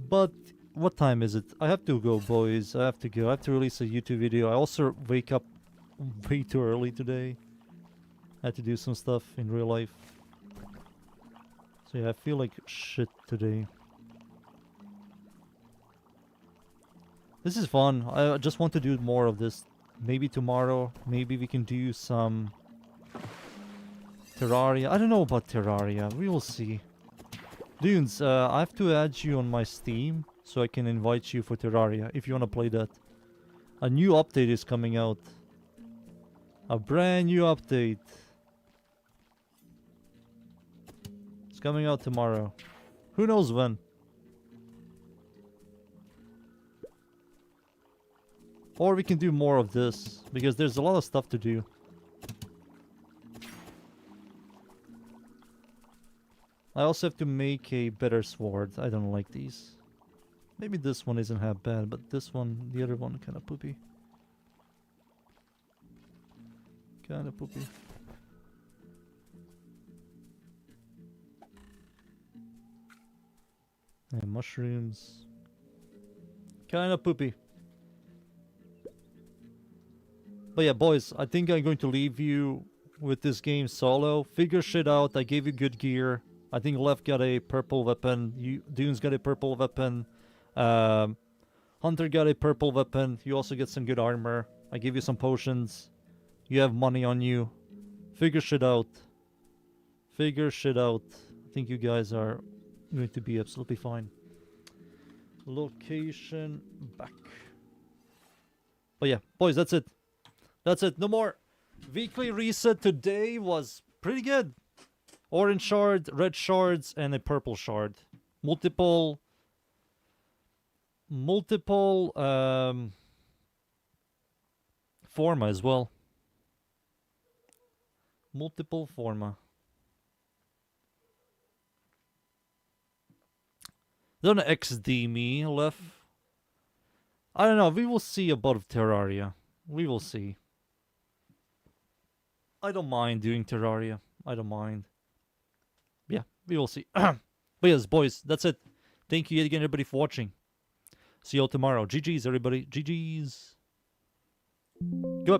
But what time is it? I have to go, boys. I have to go. I have to release a YouTube video. I also wake up way too early today. I had to do some stuff in real life. So yeah, I feel like shit today. This is fun. I just want to do more of this. Maybe tomorrow. Maybe we can do some Terraria. I don't know about Terraria. We will see. Dunes, I have to add you on my Steam so I can invite you for Terraria if you want to play that. A new update is coming out. A brand new update. It's coming out tomorrow. Who knows when? Or we can do more of this, because there's a lot of stuff to do. I also have to make a better sword. I don't like these. Maybe this one isn't half bad, but this one, the other one, kind of poopy. Kind of poopy. And mushrooms. Kind of poopy. But yeah, boys, I think I'm going to leave you with this game solo. Figure shit out. I gave you good gear. I think Left got a purple weapon. Dune's got a purple weapon. Hunter got a purple weapon. You also get some good armor. I gave you some potions. You have money on you. Figure shit out. Figure shit out. I think you guys are going to be absolutely fine. Location back. But yeah, boys, that's it. That's it. No more. Weekly reset today was pretty good. Orange shard, red shards, and a purple shard. Multiple forma as well. Multiple forma. Don't XD me left. I don't know. We will see about Terraria. We will see. I don't mind doing Terraria. I don't mind. Yeah, we will see. But yes, boys, that's it. Thank you yet again, everybody, for watching. See you all tomorrow. GG's, everybody. GG's. Goodbye.